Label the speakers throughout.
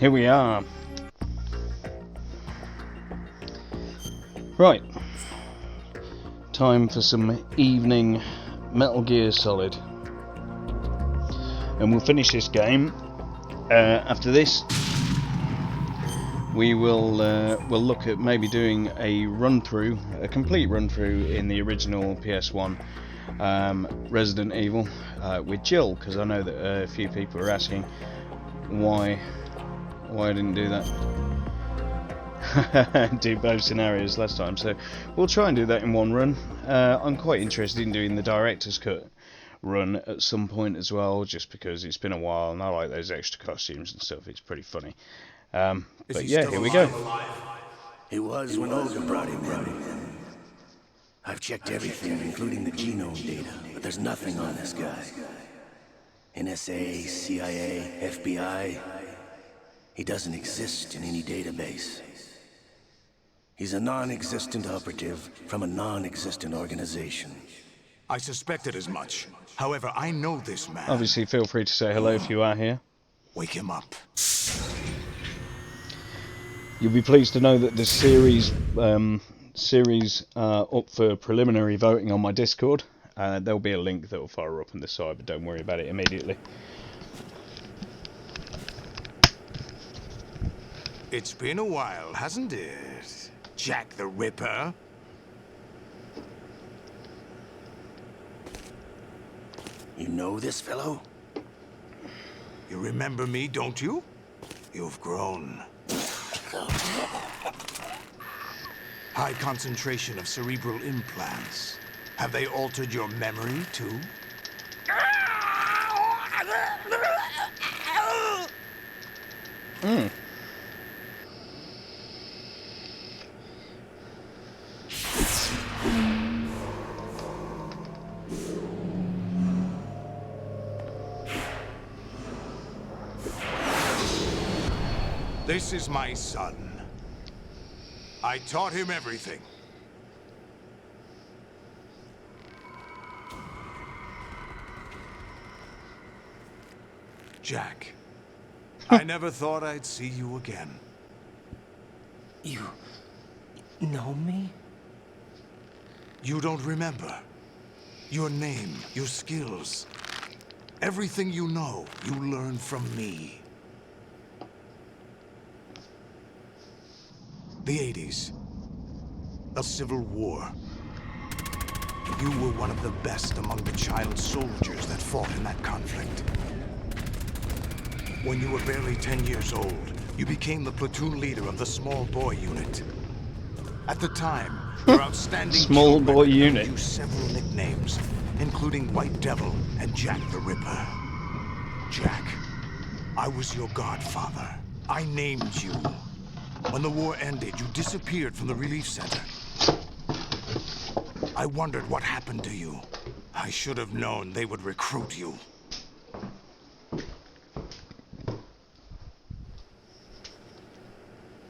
Speaker 1: Here we are. Right. Time for some evening Metal Gear Solid. And we'll finish this game. After this, we will we'll look at maybe doing a run-through, a complete run-through in the original PS1 Resident Evil with Jill, because I know that a few people are asking why I didn't do that. Do both scenarios last time, so we'll try and do that in one run. I'm quite interested in doing the director's cut run at some point as well, just because it's been a while and I like those extra costumes and stuff. It's pretty funny. But yeah, here we go.
Speaker 2: He was when Olga brought him in. I've checked everything, including the genome data, but there's nothing on this guy. NSA, CIA, FBI. He doesn't exist in any database. He's a non-existent operative from a non-existent organization.
Speaker 3: I suspected as much. However, I know this man.
Speaker 1: Obviously, feel free to say hello if you are here.
Speaker 3: Wake him up.
Speaker 1: You'll be pleased to know that the series up for preliminary voting on my Discord. There'll be a link that will fire up on the side, but don't worry about it immediately.
Speaker 3: It's been a while, hasn't it? Jack the Ripper?
Speaker 2: You know this fellow?
Speaker 3: You remember me, don't you? You've grown. High concentration of cerebral implants. Have they altered your memory, too? This is my son. I taught him everything. Jack, I never thought I'd see you again.
Speaker 4: You know me?
Speaker 3: You don't remember. Your name, your skills. Everything you know, you learned from me. The 80s. A civil war. You were one of the best among the child soldiers that fought in that conflict. When you were barely 10 years old, you became the platoon leader of the Small Boy Unit. At the time, your outstanding
Speaker 1: Small Boy Unit
Speaker 3: used several nicknames, including White Devil and Jack the Ripper. Jack, I was your godfather. I named you. When the war ended, you disappeared from the relief center. I wondered what happened to you. I should have known they would recruit you.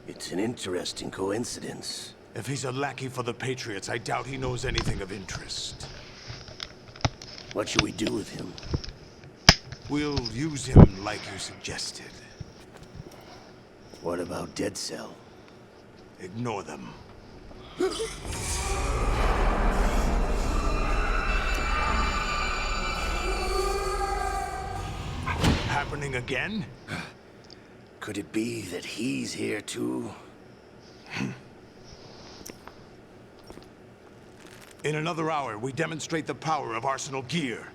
Speaker 2: It's an interesting coincidence.
Speaker 3: If he's a lackey for the Patriots, I doubt he knows anything of interest.
Speaker 2: What should we do with him?
Speaker 3: We'll use him like you suggested.
Speaker 2: What about Dead Cell?
Speaker 3: Ignore them. Happening again?
Speaker 2: Could it be that he's here too?
Speaker 3: In another hour, we demonstrate the power of Arsenal gear.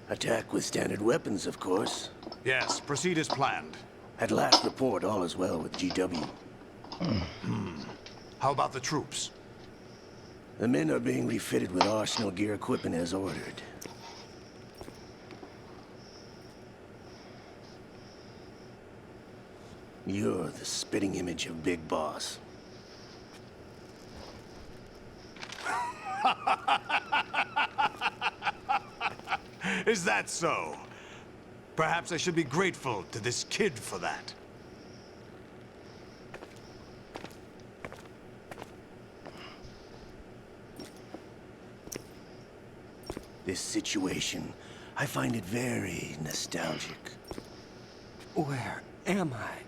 Speaker 2: Attack with standard weapons, of course.
Speaker 3: Yes, proceed as planned.
Speaker 2: At last report, all is well with GW.
Speaker 3: How about the troops?
Speaker 2: The men are being refitted with Arsenal gear equipment as ordered. You're the spitting image of Big Boss.
Speaker 3: Is that so? Perhaps I should be grateful to this kid for that.
Speaker 2: This situation, I find it very nostalgic.
Speaker 4: Where am I?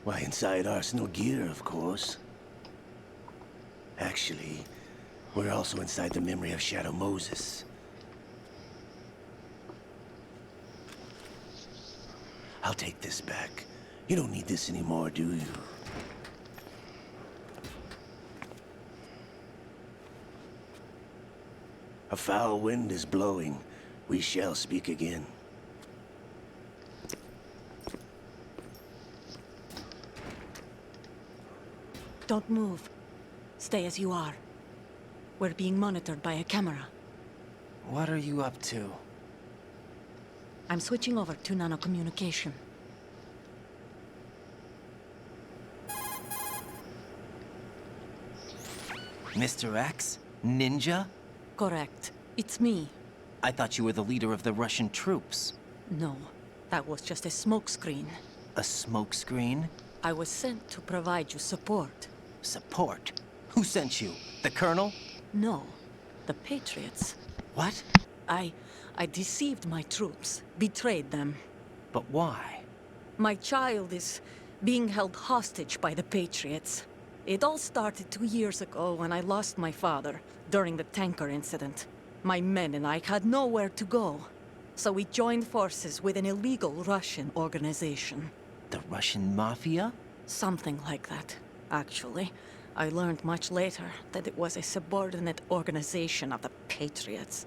Speaker 2: Why, inside Arsenal gear, of course. Actually, we're also inside the memory of Shadow Moses. I'll take this back. You don't need this anymore, do you? A foul wind is blowing. We shall speak again.
Speaker 5: Don't move. Stay as you are. We're being monitored by a camera.
Speaker 4: What are you up to?
Speaker 5: I'm switching over to nanocommunication.
Speaker 4: Mr. X? Ninja?
Speaker 5: Correct. It's me.
Speaker 4: I thought you were the leader of the Russian troops.
Speaker 5: No, that was just a smokescreen.
Speaker 4: A smokescreen?
Speaker 5: I was sent to provide you support.
Speaker 4: Support? Who sent you? The Colonel?
Speaker 5: No, the Patriots.
Speaker 4: What?
Speaker 5: I deceived my troops, betrayed them.
Speaker 4: But why?
Speaker 5: My child is being held hostage by the Patriots. It all started 2 years ago when I lost my father during the tanker incident. My men and I had nowhere to go, so we joined forces with an illegal Russian organization.
Speaker 4: The Russian Mafia?
Speaker 5: Something like that, actually. I learned much later that it was a subordinate organization of the Patriots.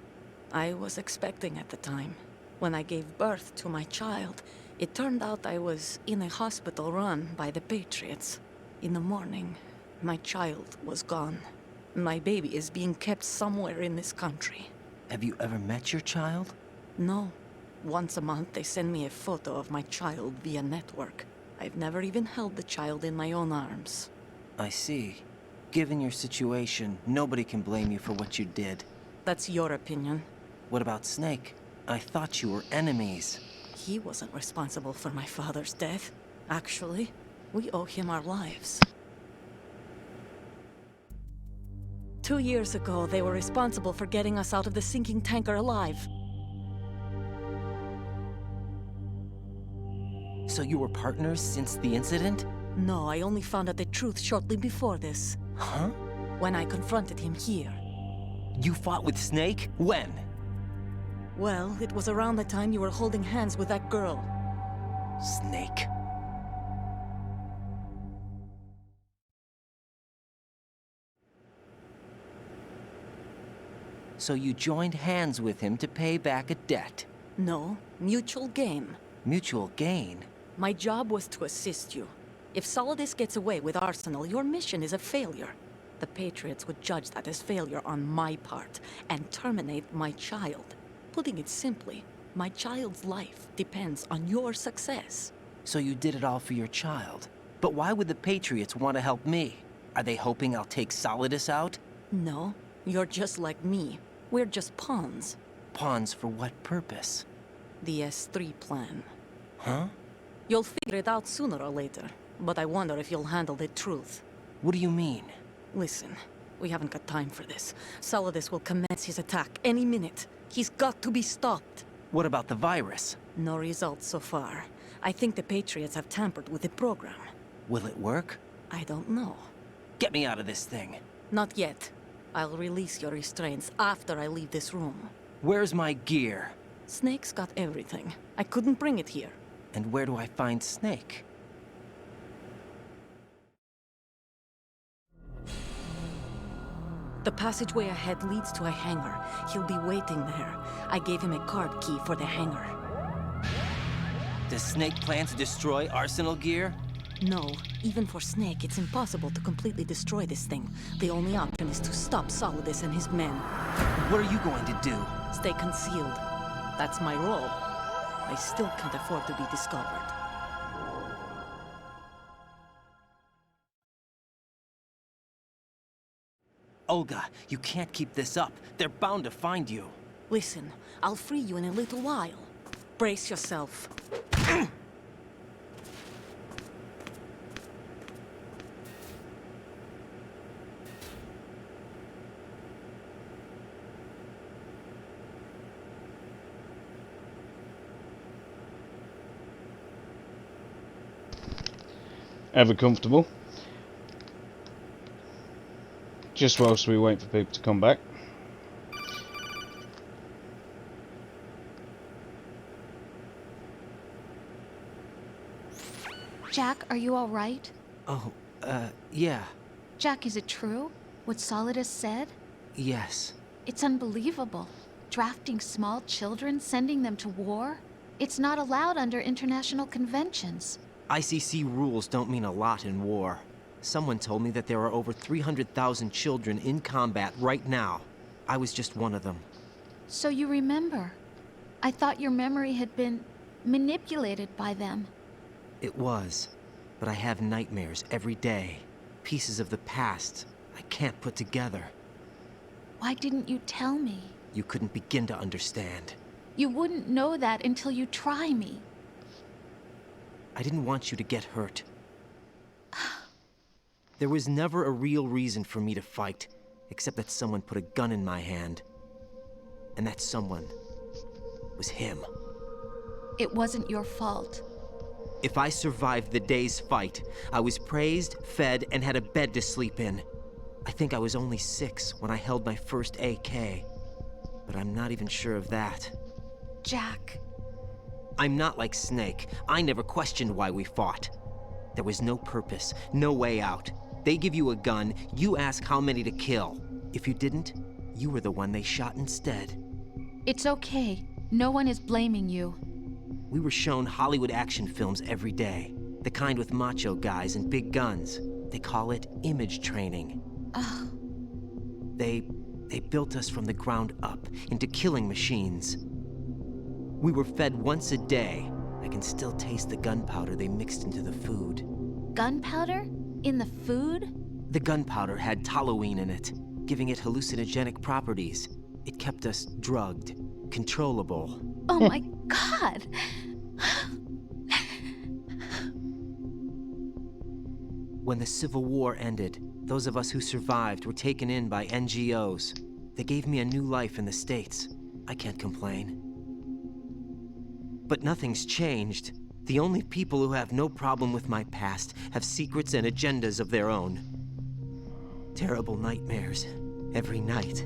Speaker 5: I was expecting at the time. When I gave birth to my child, it turned out I was in a hospital run by the Patriots. In the morning, my child was gone. My baby is being kept somewhere in this country.
Speaker 4: Have you ever met your child?
Speaker 5: No. Once a month, they send me a photo of my child via network. I've never even held the child in my own arms.
Speaker 4: I see. Given your situation, nobody can blame you for what you did.
Speaker 5: That's your opinion.
Speaker 4: What about Snake? I thought you were enemies.
Speaker 5: He wasn't responsible for my father's death. Actually, we owe him our lives. 2 years ago, they were responsible for getting us out of the sinking tanker alive.
Speaker 4: So you were partners since the incident?
Speaker 5: No, I only found out the truth shortly before this.
Speaker 4: Huh?
Speaker 5: When I confronted him here.
Speaker 4: You fought with Snake? When?
Speaker 5: Well, it was around the time you were holding hands with that girl.
Speaker 4: Snake. So you joined hands with him to pay back a debt.
Speaker 5: No, mutual gain.
Speaker 4: Mutual gain?
Speaker 5: My job was to assist you. If Solidus gets away with Arsenal, your mission is a failure. The Patriots would judge that as failure on my part and terminate my child. Putting it simply, my child's life depends on your success.
Speaker 4: So you did it all for your child. But why would the Patriots want to help me? Are they hoping I'll take Solidus out?
Speaker 5: No, you're just like me. We're just pawns.
Speaker 4: Pawns for what purpose?
Speaker 5: The S3 plan.
Speaker 4: Huh?
Speaker 5: You'll figure it out sooner or later, but I wonder if you'll handle the truth.
Speaker 4: What do you mean?
Speaker 5: Listen, we haven't got time for this. Solidus will commence his attack any minute. He's got to be stopped.
Speaker 4: What about the virus?
Speaker 5: No results so far. I think the Patriots have tampered with the program.
Speaker 4: Will it work?
Speaker 5: I don't know.
Speaker 4: Get me out of this thing.
Speaker 5: Not yet. I'll release your restraints after I leave this room.
Speaker 4: Where's my gear?
Speaker 5: Snake's got everything. I couldn't bring it here.
Speaker 4: And where do I find Snake?
Speaker 5: The passageway ahead leads to a hangar. He'll be waiting there. I gave him a card key for the hangar.
Speaker 4: Does Snake plan to destroy Arsenal gear?
Speaker 5: No, even for Snake, it's impossible to completely destroy this thing. The only option is to stop Solidus and his men.
Speaker 4: What are you going to do?
Speaker 5: Stay concealed. That's my role. I still can't afford to be discovered.
Speaker 4: Olga, you can't keep this up. They're bound to find you.
Speaker 5: Listen, I'll free you in a little while. Brace yourself.
Speaker 1: ever comfortable. Just whilst we wait for people to come back.
Speaker 6: Jack, are you all right?
Speaker 4: Oh, yeah.
Speaker 6: Jack, is it true? What Solidus said?
Speaker 4: Yes.
Speaker 6: It's unbelievable. Drafting small children, sending them to war? It's not allowed under international conventions.
Speaker 4: ICC rules don't mean a lot in war. Someone told me that there are over 300,000 children in combat right now. I was just one of them.
Speaker 6: So you remember. I thought your memory had been manipulated by them.
Speaker 4: It was. But I have nightmares every day. Pieces of the past I can't put together.
Speaker 6: Why didn't you tell me?
Speaker 4: You couldn't begin to understand.
Speaker 6: You wouldn't know that until you try me.
Speaker 4: I didn't want you to get hurt. There was never a real reason for me to fight, except that someone put a gun in my hand. And that someone was him.
Speaker 6: It wasn't your fault.
Speaker 4: If I survived the day's fight, I was praised, fed, and had a bed to sleep in. I think I was only 6 when I held my first AK. But I'm not even sure of that.
Speaker 6: Jack.
Speaker 4: I'm not like Snake. I never questioned why we fought. There was no purpose, no way out. They give you a gun, you ask how many to kill. If you didn't, you were the one they shot instead.
Speaker 6: It's okay. No one is blaming you.
Speaker 4: We were shown Hollywood action films every day. The kind with macho guys and big guns. They call it image training.
Speaker 6: Ugh.
Speaker 4: They built us from the ground up into killing machines. We were fed once a day. I can still taste the gunpowder they mixed into the food.
Speaker 6: Gunpowder? In the food?
Speaker 4: The gunpowder had toluene in it, giving it hallucinogenic properties. It kept us drugged, controllable.
Speaker 6: Oh my God!
Speaker 4: When the Civil War ended, those of us who survived were taken in by NGOs. They gave me a new life in the States. I can't complain. But nothing's changed. The only people who have no problem with my past have secrets and agendas of their own. Terrible nightmares. Every night.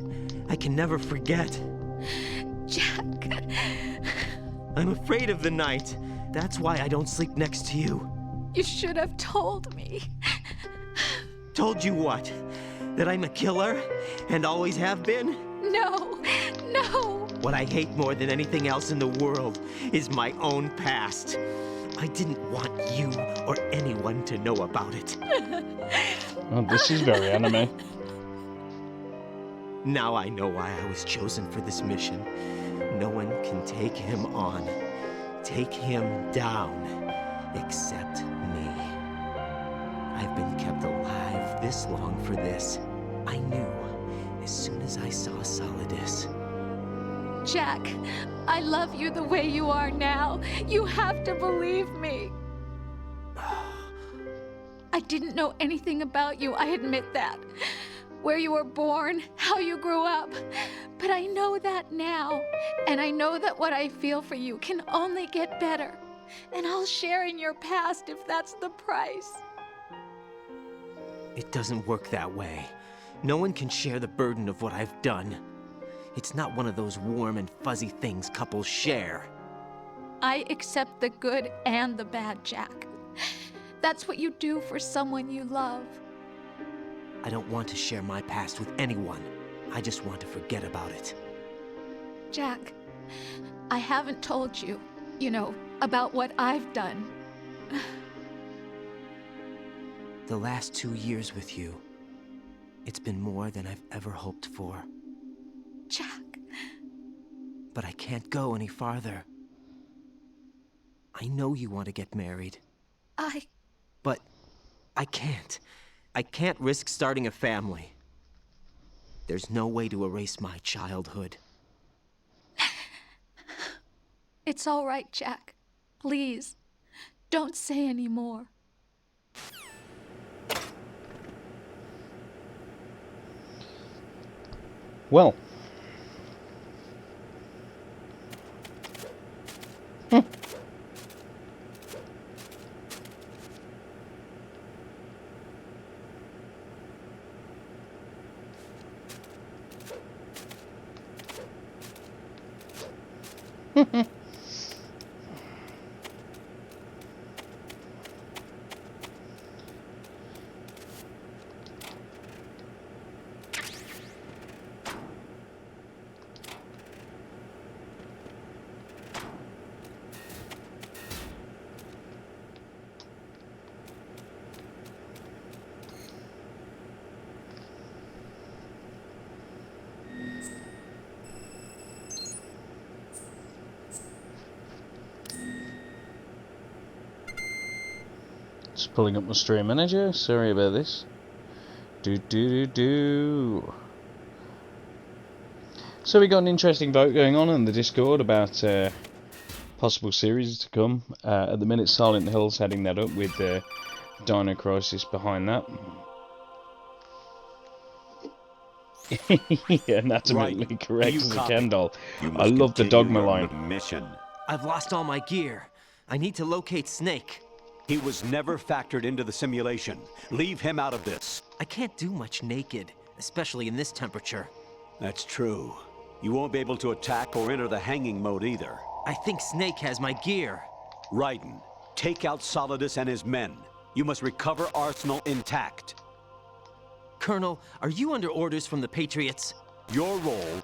Speaker 4: I can never forget.
Speaker 6: Jack.
Speaker 4: I'm afraid of the night. That's why I don't sleep next to you.
Speaker 6: You should have told me.
Speaker 4: Told you what? That I'm a killer? And always have been?
Speaker 6: No, no.
Speaker 4: What I hate more than anything else in the world is my own past. I didn't want you or anyone to know about it.
Speaker 1: Oh, this is very anime.
Speaker 4: Now I know why I was chosen for this mission. No one can take him on, take him down, except me. I've been kept alive this long for this. I knew as soon as I saw Solidus.
Speaker 6: Jack, I love you the way you are now. You have to believe me. I didn't know anything about you, I admit that. Where you were born, how you grew up. But I know that now. And I know that what I feel for you can only get better. And I'll share in your past if that's the price.
Speaker 4: It doesn't work that way. No one can share the burden of what I've done. It's not one of those warm and fuzzy things couples share.
Speaker 6: I accept the good and the bad, Jack. That's what you do for someone you love.
Speaker 4: I don't want to share my past with anyone. I just want to forget about it.
Speaker 6: Jack, I haven't told you, about what I've done.
Speaker 4: The last 2 years with you, it's been more than I've ever hoped for.
Speaker 6: Jack.
Speaker 4: But I can't go any farther. I know you want to get married. But I can't. I can't risk starting a family. There's no way to erase my childhood.
Speaker 6: It's all right, Jack. Please, don't say any more.
Speaker 1: Well. Just pulling up my stream manager. Sorry about this. So we got an interesting vote going on in the Discord about possible series to come. At the minute, Silent Hill's heading that up with Dino Crisis behind that. Yeah, anatomically
Speaker 7: Right.
Speaker 1: correct
Speaker 7: You
Speaker 1: as a
Speaker 7: copy.
Speaker 1: Ken doll.
Speaker 7: You
Speaker 1: I
Speaker 7: must
Speaker 1: love the
Speaker 7: continue
Speaker 1: Dogma
Speaker 7: your
Speaker 1: line.
Speaker 7: mission.
Speaker 4: I've lost all my gear. I need to locate Snake.
Speaker 7: He was never factored into the simulation. Leave him out of this.
Speaker 4: I can't do much naked, especially in this temperature.
Speaker 7: That's true. You won't be able to attack or enter the hanging mode either.
Speaker 4: I think Snake has my gear.
Speaker 7: Raiden, take out Solidus and his men. You must recover Arsenal intact.
Speaker 4: Colonel, are you under orders from the Patriots?
Speaker 7: Your role,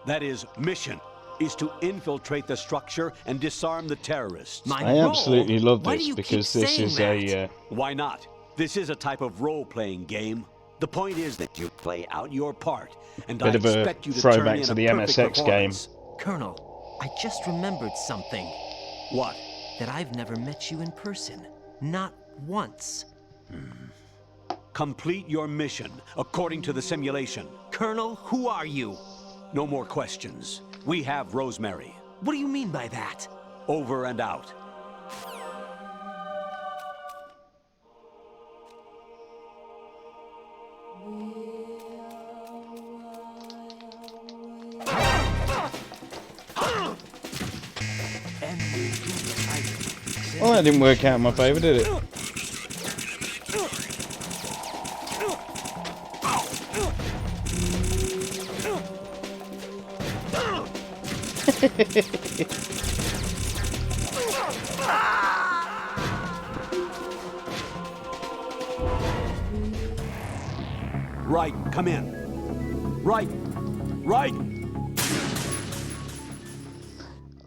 Speaker 7: that is mission, is to infiltrate the structure and disarm the terrorists.
Speaker 4: My
Speaker 1: I
Speaker 4: role?
Speaker 1: absolutely love
Speaker 4: Why do
Speaker 1: this
Speaker 4: you
Speaker 1: because
Speaker 4: keep
Speaker 1: this
Speaker 4: saying
Speaker 1: is
Speaker 4: that?
Speaker 7: Why not? This is a type of role-playing game. The point is that you play out your part, and I
Speaker 1: Bit of a
Speaker 7: expect you to
Speaker 1: throwback
Speaker 7: turn in
Speaker 1: to
Speaker 7: a
Speaker 1: the
Speaker 7: perfect
Speaker 1: MSX game.
Speaker 7: performance.
Speaker 4: Colonel, I just remembered something.
Speaker 7: What?
Speaker 4: That I've never met you in person. Not once.
Speaker 7: Complete your mission according to the simulation.
Speaker 4: Colonel, who are you?
Speaker 7: No more questions. We have Rosemary.
Speaker 4: What do you mean by that?
Speaker 7: Over and out.
Speaker 1: Well, that didn't work out in my favour, did it?
Speaker 7: Right, come in. Right. Right.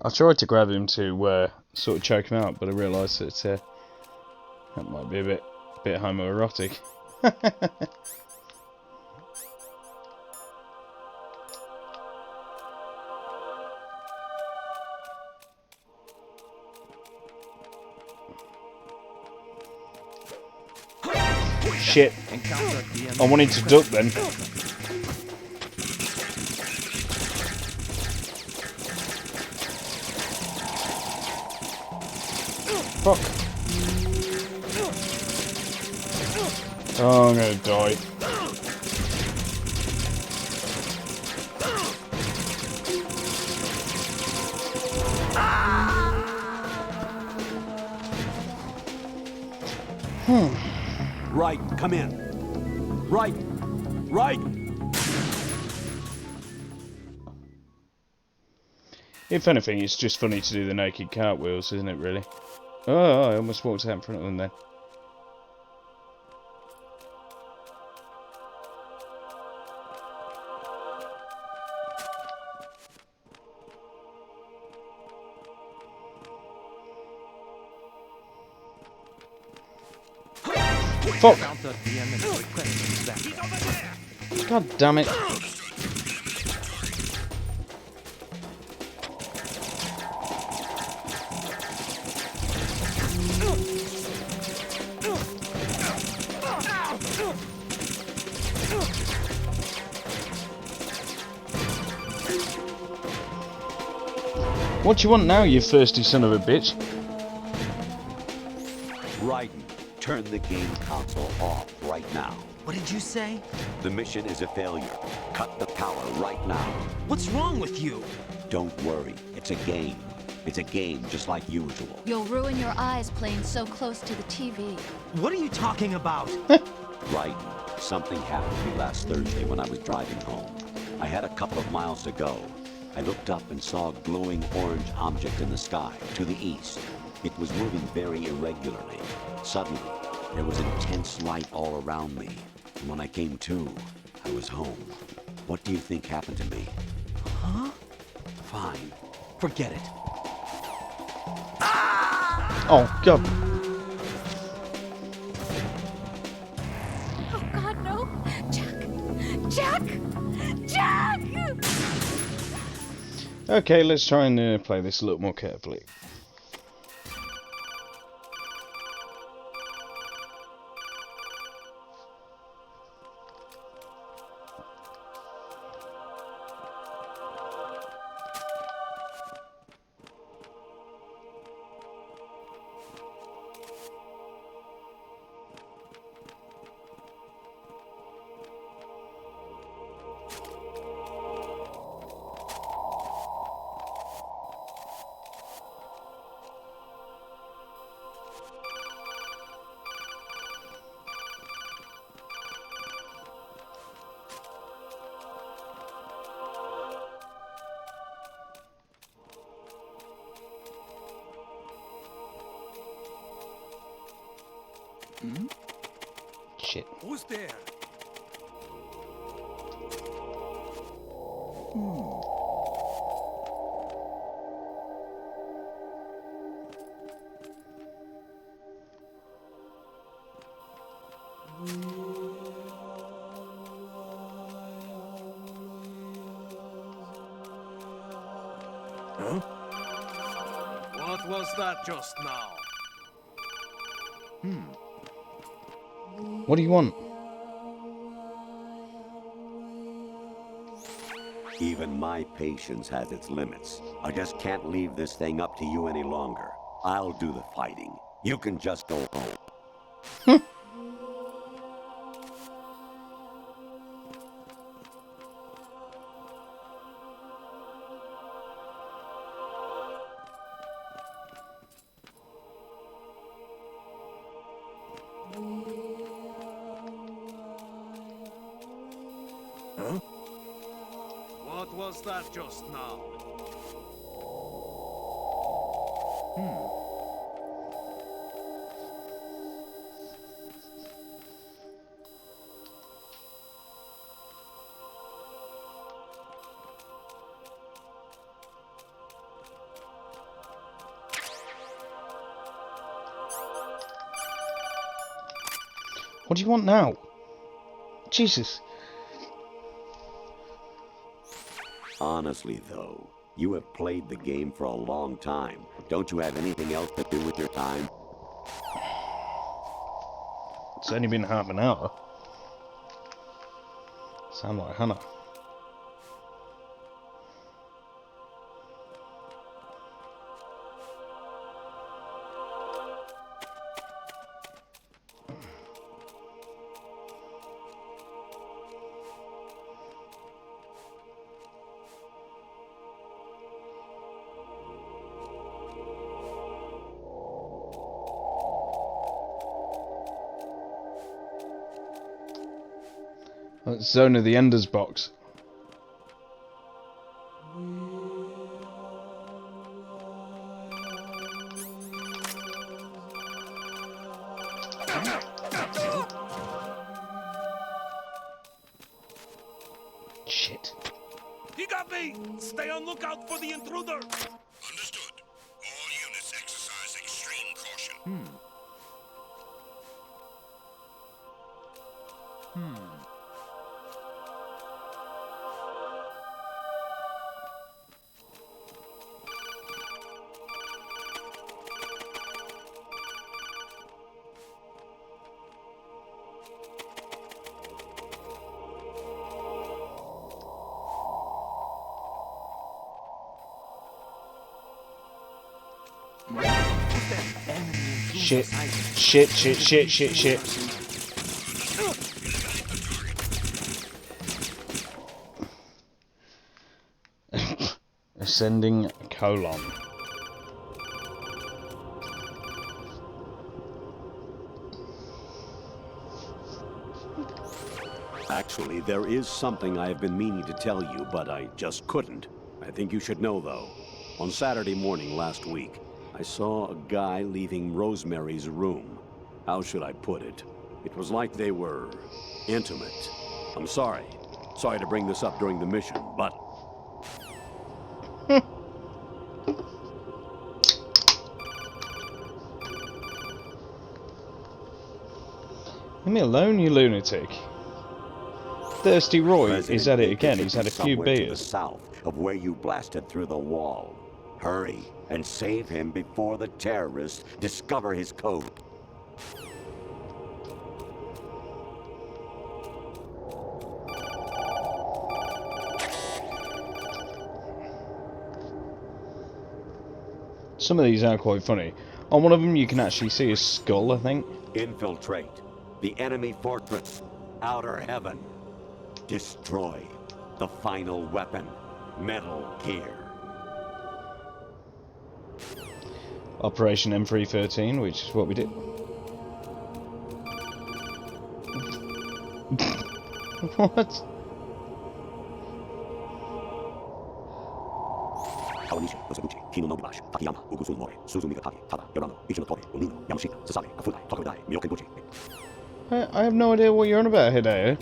Speaker 1: I tried to grab him to sort of choke him out, but I realised that that might be a bit homoerotic. Shit. I wanted to duck then. Fuck. Oh, I'm gonna die.
Speaker 7: Right, come in. Right. Right.
Speaker 1: If anything, it's just funny to do the naked cartwheels, isn't it, really? Oh, I almost walked out in front of them then. Fuck! God damn it. What you want now, you thirsty son of a bitch?
Speaker 7: Raiden, turn the game console off right now.
Speaker 4: What did you say?
Speaker 7: The mission is a failure. Cut the power right now.
Speaker 4: What's wrong with you?
Speaker 7: Don't worry. It's a game. It's a game just like usual.
Speaker 8: You'll ruin your eyes playing so close to the TV.
Speaker 4: What are you talking about?
Speaker 7: Raiden, something happened to me last Thursday when I was driving home. I had a couple of miles to go. I looked up and saw a glowing orange object in the sky, to the east. It was moving very irregularly. Suddenly, there was intense light all around me. And when I came to, I was home. What do you think happened to me? Huh? Fine. Forget it.
Speaker 1: Oh, God.
Speaker 6: Oh God, no! Jack! Jack!
Speaker 1: Okay, let's try and play this a little more carefully. Shit.
Speaker 3: Who's there? Huh?
Speaker 9: What was that just now?
Speaker 1: What do you want?
Speaker 7: Even my patience has its limits. I just can't leave this thing up to you any longer. I'll do the fighting. You can just go home.
Speaker 3: Huh?
Speaker 9: What was that just now?
Speaker 1: What do you want now? Jesus.
Speaker 7: Honestly, though, you have played the game for a long time. Don't you have anything else to do with your time?
Speaker 1: It's only been half an hour. Sound like Hannah. Zone of the Enders box. Shit.
Speaker 9: He got me! Stay on lookout for the intruder!
Speaker 3: Understood. All units exercise extreme caution.
Speaker 1: Shit. Shit, shit, shit, shit, shit. Ascending colon.
Speaker 7: Actually, there is something I have been meaning to tell you, but I just couldn't. I think you should know, though. On Saturday morning last week, I saw a guy leaving Rosemary's room. How should I put it? It was like they were intimate. I'm sorry. Sorry to bring this up during the mission, but...
Speaker 1: Leave me alone, you lunatic. Thirsty Roy is
Speaker 7: Resident
Speaker 1: at it
Speaker 7: Evil
Speaker 1: again.
Speaker 7: should
Speaker 1: He's
Speaker 7: be
Speaker 1: had a few
Speaker 7: somewhere to the
Speaker 1: beers.
Speaker 7: south of where you blasted through the wall. Hurry and save him before the terrorists discover his code.
Speaker 1: Some of these are quite funny. On one of them, you can actually see his skull, I think.
Speaker 7: Infiltrate the enemy fortress, Outer Heaven. Destroy the final weapon, Metal Gear.
Speaker 1: Operation M313, which is what we did. What? I have no idea what you're on about, Hideo.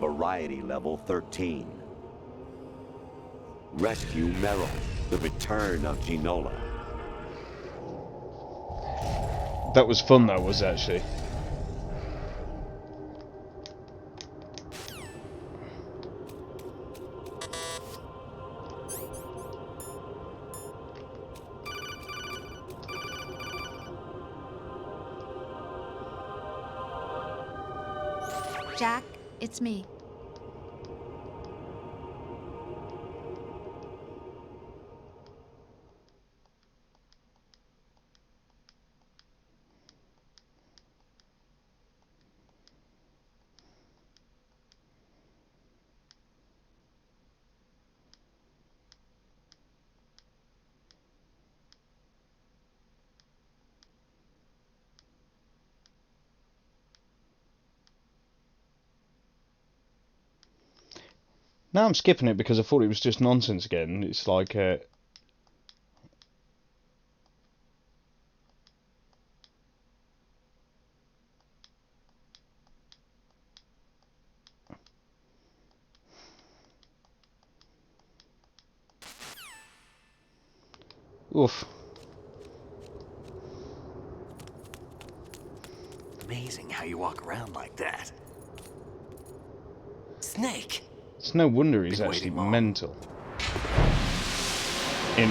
Speaker 7: Variety level 13. Rescue Meryl, the return of Ginola.
Speaker 1: That was fun, though, was it, actually?
Speaker 8: Jack, it's me.
Speaker 1: Now I'm skipping it because I thought it was just nonsense again. It's like... Oof.
Speaker 2: Amazing how you walk around like that. Snake!
Speaker 1: It's no wonder he's
Speaker 2: Been
Speaker 1: actually
Speaker 2: waiting long.
Speaker 1: mental. In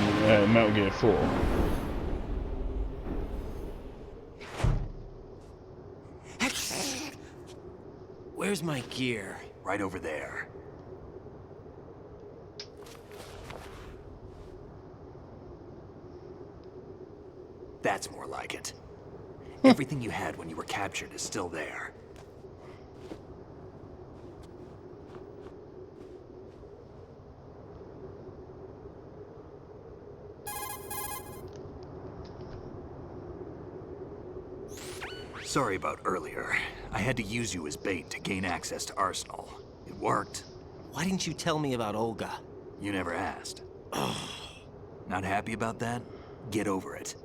Speaker 1: Metal Gear 4.
Speaker 2: Where's my gear? Right over there. That's more like it. Everything you had when you were captured is still there. Sorry about earlier. I had to use you as bait to gain access to Arsenal. It worked.
Speaker 4: Why didn't you tell me about Olga?
Speaker 2: You never asked. Not happy about that? Get over it.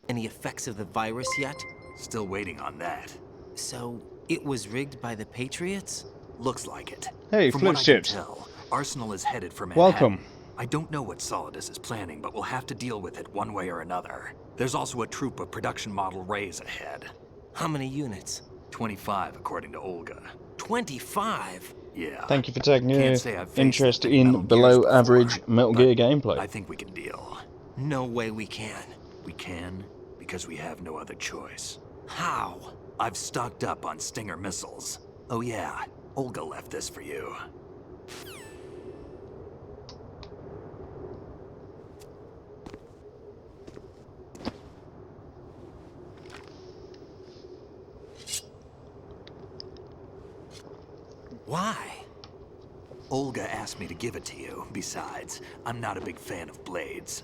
Speaker 4: Any effects of the virus yet?
Speaker 2: Still waiting on that.
Speaker 4: So, it was rigged by the Patriots?
Speaker 2: Looks like it.
Speaker 1: Hey,
Speaker 2: From what
Speaker 1: Flips
Speaker 2: I can
Speaker 1: Chips.
Speaker 2: tell, Arsenal is headed for Manhattan.
Speaker 1: Welcome.
Speaker 2: I don't know what Solidus is planning, but we'll have to deal with it one way or another. There's also a troop of production model Rays ahead.
Speaker 4: How many units?
Speaker 2: 25, according to Olga.
Speaker 4: 25?
Speaker 2: Yeah.
Speaker 1: Thank you for taking your
Speaker 2: Can't say I've faced
Speaker 1: interest
Speaker 2: the big Metal
Speaker 1: in
Speaker 2: Gears
Speaker 1: below
Speaker 2: before,
Speaker 1: average Metal
Speaker 2: but
Speaker 1: Gear gameplay.
Speaker 2: I think we can deal.
Speaker 4: No way we can.
Speaker 2: We can, because we have no other choice.
Speaker 4: How?
Speaker 2: I've stocked up on Stinger missiles. Oh yeah, Olga left this for you.
Speaker 4: Why?
Speaker 2: Olga asked me to give it to you. Besides, I'm not a big fan of blades.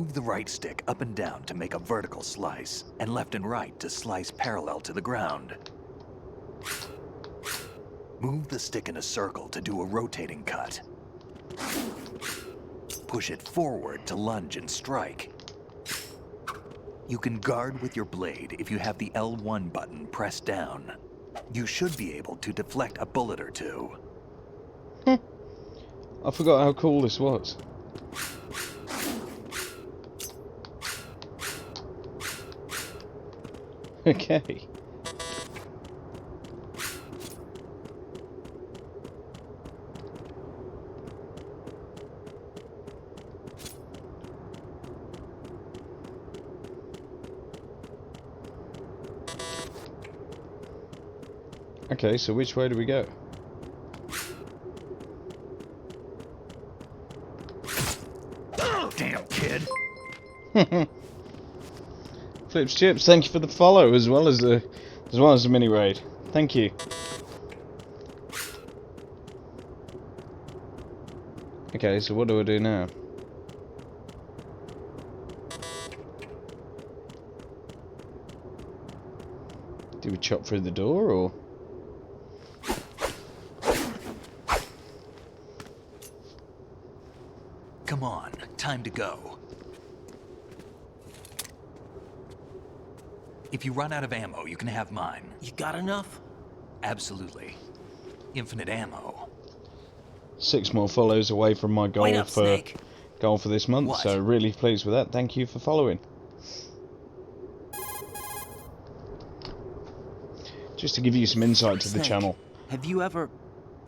Speaker 10: Move the right stick up and down to make a vertical slice, and left and right to slice parallel to the ground. Move the stick in a circle to do a rotating cut. Push it forward to lunge and strike. You can guard with your blade if you have the L1 button pressed down. You should be able to deflect a bullet or two.
Speaker 1: I forgot how cool this was. Okay. Okay, so which way do we go?
Speaker 10: Damn kid.
Speaker 1: Flips Chips, thank you for the follow as well as the mini raid. Thank you. Okay, so what do I do now? Do we chop through the door or?
Speaker 10: Come on, time to go. If you run out of ammo, you can have mine.
Speaker 4: You got enough?
Speaker 10: Absolutely. Infinite ammo.
Speaker 1: 6 more follows away from my goal
Speaker 4: Wait up, Snake.
Speaker 1: goal for this month,
Speaker 10: What?
Speaker 1: so really pleased with that. Thank you for following. Just to give you some insight to the
Speaker 4: Snake,
Speaker 1: channel.
Speaker 4: Have you ever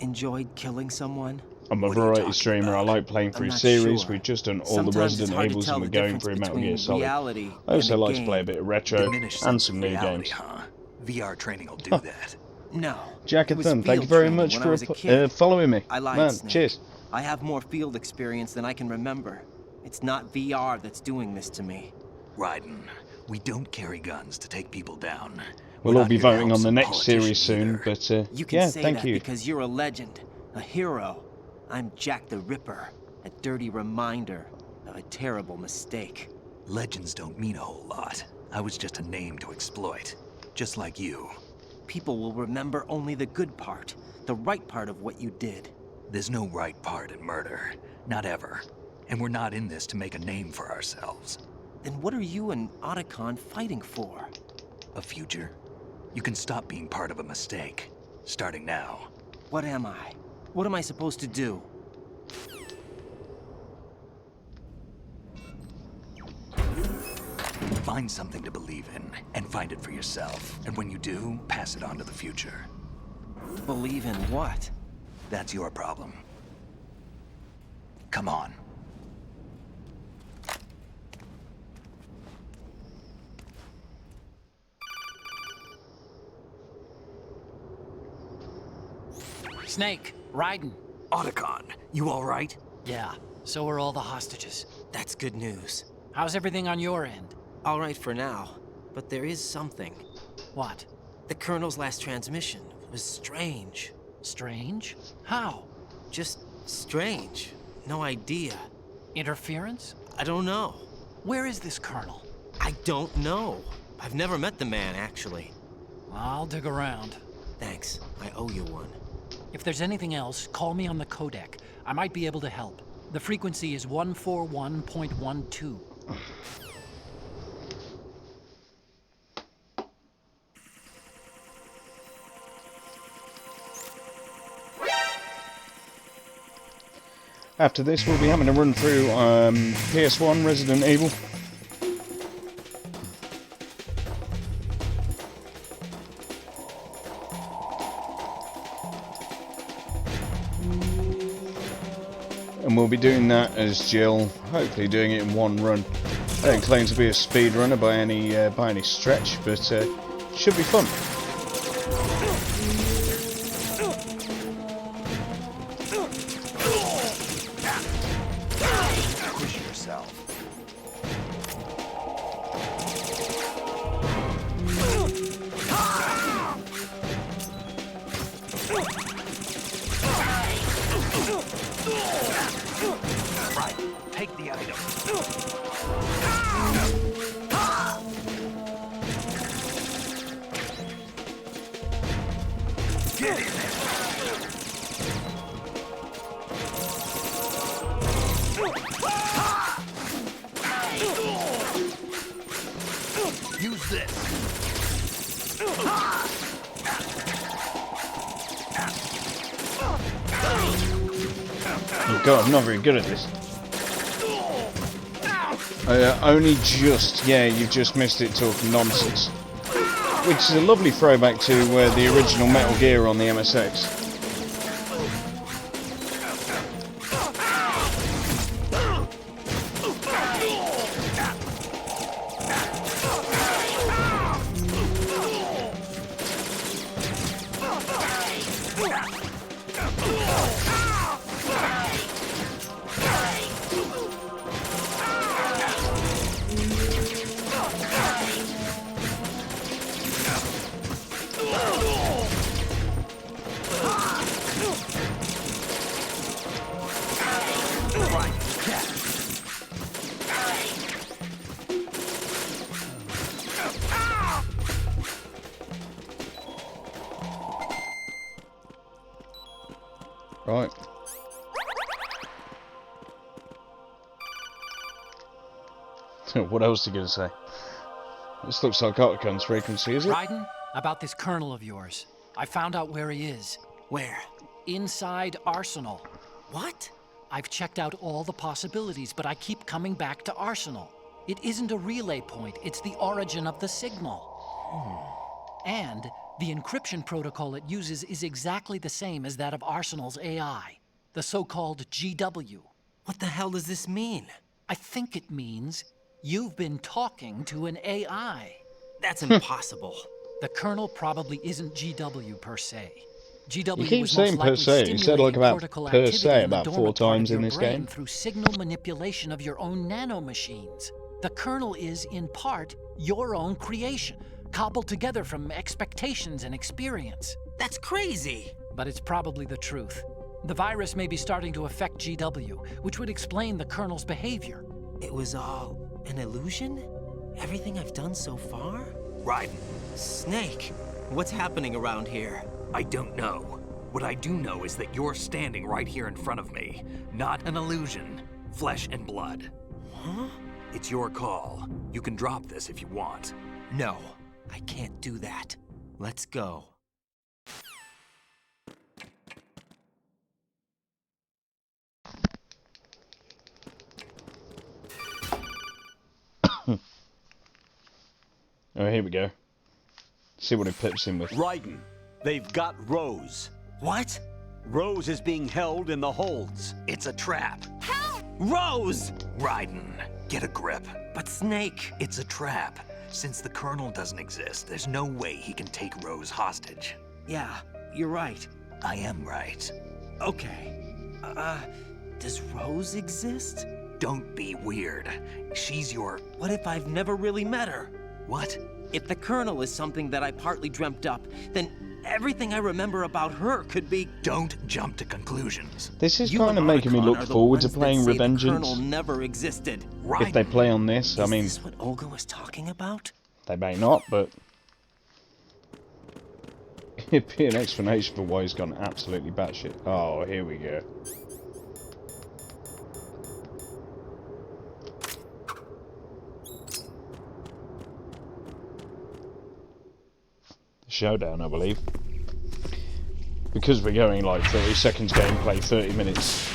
Speaker 4: enjoyed killing someone?
Speaker 1: I'm a
Speaker 10: What are you
Speaker 1: variety
Speaker 10: talking
Speaker 1: streamer. I
Speaker 10: about?
Speaker 1: like playing through
Speaker 4: I'm not
Speaker 1: series.
Speaker 4: sure.
Speaker 1: We've just done all
Speaker 4: Sometimes
Speaker 1: the
Speaker 4: it's
Speaker 1: Resident
Speaker 4: hard to
Speaker 1: Evils
Speaker 4: tell
Speaker 1: and we're
Speaker 4: the
Speaker 1: going
Speaker 4: difference
Speaker 1: through Metal
Speaker 4: between
Speaker 1: Gear Solid.
Speaker 4: reality
Speaker 1: I also
Speaker 4: and a
Speaker 1: like to play a
Speaker 4: game.
Speaker 1: bit of retro
Speaker 10: Diminished
Speaker 1: and
Speaker 10: sense
Speaker 1: some
Speaker 10: of
Speaker 1: new
Speaker 10: reality,
Speaker 1: games.
Speaker 10: huh? VR training will do that.
Speaker 4: No.
Speaker 1: Jack
Speaker 4: It
Speaker 1: and
Speaker 4: was
Speaker 1: Thun, thank you
Speaker 4: field
Speaker 1: very
Speaker 4: training
Speaker 1: much
Speaker 4: when I
Speaker 1: for
Speaker 4: was a kid.
Speaker 1: following me.
Speaker 4: I lied,
Speaker 1: Man,
Speaker 4: Snake.
Speaker 1: cheers.
Speaker 4: I have more field experience than I can remember. It's not VR that's doing this to me.
Speaker 10: Raiden, we don't carry guns to take people down.
Speaker 1: We'll
Speaker 10: We're
Speaker 1: all
Speaker 10: not
Speaker 1: be
Speaker 10: here to
Speaker 1: voting
Speaker 10: help
Speaker 1: on the
Speaker 10: some
Speaker 1: next
Speaker 10: politician
Speaker 1: series soon,
Speaker 10: either.
Speaker 1: but
Speaker 4: You can
Speaker 1: yeah,
Speaker 4: say
Speaker 1: thank
Speaker 4: that
Speaker 1: you.
Speaker 4: because you're a legend, a hero. I'm Jack the Ripper, a dirty reminder of a terrible mistake.
Speaker 10: Legends don't mean a whole lot. I was just a name to exploit. Just like you.
Speaker 4: People will remember only the good part, the right part of what you did.
Speaker 10: There's no right part in murder. Not ever. And we're not in this to make a name for ourselves.
Speaker 4: Then what are you and Otacon fighting for?
Speaker 10: A future? You can stop being part of a mistake. Starting now.
Speaker 4: What am I? What am I supposed to do?
Speaker 10: Find something to believe in, and find it for yourself. And when you do, pass it on to the future.
Speaker 4: Believe in what?
Speaker 10: That's your problem. Come on.
Speaker 11: Snake, Raiden.
Speaker 10: Otacon, you all right?
Speaker 11: Yeah, so are all the hostages.
Speaker 4: That's good news.
Speaker 11: How's everything on your end?
Speaker 4: All right for now, but there is something.
Speaker 11: What?
Speaker 4: The Colonel's last transmission was strange.
Speaker 11: Strange? How?
Speaker 4: Just strange. No idea.
Speaker 11: Interference?
Speaker 4: I don't know.
Speaker 11: Where is this Colonel?
Speaker 4: I don't know. I've never met the man, actually.
Speaker 11: I'll dig around.
Speaker 4: Thanks. I owe you one.
Speaker 11: If there's anything else, call me on the codec. I might be able to help. The frequency is 141.12.
Speaker 1: After this, we'll be having a run through PS1 Resident Evil. And we'll be doing that as Jill, hopefully doing it in one run. I don't claim to be a speedrunner by any stretch, but should be fun.
Speaker 10: Push yourself. Right, take the item.
Speaker 3: Get in there. Use this.
Speaker 1: Oh god, I'm not very good at this. Only just, yeah, you've just missed it talking nonsense. Which is a lovely throwback to the original Metal Gear on the MSX. Right. What else are you going to say? This looks like Otacun's frequency, is it?
Speaker 11: Raiden, about this colonel of yours. I found out where he is.
Speaker 4: Where?
Speaker 11: Inside Arsenal.
Speaker 4: What?
Speaker 11: I've checked out all the possibilities, but I keep coming back to Arsenal. It isn't a relay point, it's the origin of the signal. And the encryption protocol it uses is exactly the same as that of Arsenal's AI, the so-called GW.
Speaker 4: What the hell does this mean?
Speaker 11: I think it means you've been talking to an AI.
Speaker 4: That's impossible.
Speaker 11: The Colonel probably isn't GW per se. GW
Speaker 1: You keep
Speaker 11: was
Speaker 1: saying
Speaker 11: most
Speaker 1: per
Speaker 11: likely
Speaker 1: se. You said like
Speaker 11: stimulating
Speaker 1: about
Speaker 11: cortical
Speaker 1: per
Speaker 11: activity
Speaker 1: se
Speaker 11: in the
Speaker 1: about 4
Speaker 11: dormant part
Speaker 1: times
Speaker 11: of
Speaker 1: in
Speaker 11: your
Speaker 1: this
Speaker 11: brain
Speaker 1: game.
Speaker 11: through signal manipulation of your own nanomachines. The Colonel is, in part, your own creation, cobbled together from expectations and experience.
Speaker 4: That's crazy.
Speaker 11: But it's probably the truth. The virus may be starting to affect GW, which would explain the Colonel's behavior.
Speaker 4: It was all an illusion? Everything I've done so far?
Speaker 10: Raiden,
Speaker 4: Snake, what's happening around here?
Speaker 10: I don't know. What I do know is that you're standing right here in front of me. Not an illusion. Flesh and blood.
Speaker 4: Huh?
Speaker 10: It's your call. You can drop this if you want.
Speaker 4: No, I can't do that. Let's go.
Speaker 1: Oh, here we go. See what it pips in with.
Speaker 7: Raiden, they've got Rose.
Speaker 4: What?
Speaker 7: Rose is being held in the holds.
Speaker 10: It's a trap.
Speaker 4: Rose!
Speaker 10: Raiden, get a grip.
Speaker 4: But Snake...
Speaker 10: It's a trap. Since the Colonel doesn't exist, there's no way he can take Rose hostage.
Speaker 4: Yeah, you're right.
Speaker 10: I am right.
Speaker 4: Okay. Does Rose exist?
Speaker 10: Don't be weird. She's your...
Speaker 4: What if I've never really met her?
Speaker 10: What?
Speaker 4: If the Colonel is something that I partly dreamt up, then everything I remember about her could be...
Speaker 10: Don't jump to conclusions.
Speaker 1: This is
Speaker 4: You
Speaker 1: kind of
Speaker 4: and
Speaker 1: making me
Speaker 4: Otacon
Speaker 1: look
Speaker 4: are the
Speaker 1: forward to
Speaker 4: ones that
Speaker 1: playing
Speaker 4: say the Colonel
Speaker 1: Revengeance.
Speaker 4: never existed.
Speaker 1: If they play on this, I mean,
Speaker 4: Is this what Olga was talking about?
Speaker 1: they may not, but it'd be an explanation for why he's gone absolutely batshit. Oh, here we go. Showdown, I believe. Because we're going like 30 seconds gameplay, 30 minutes.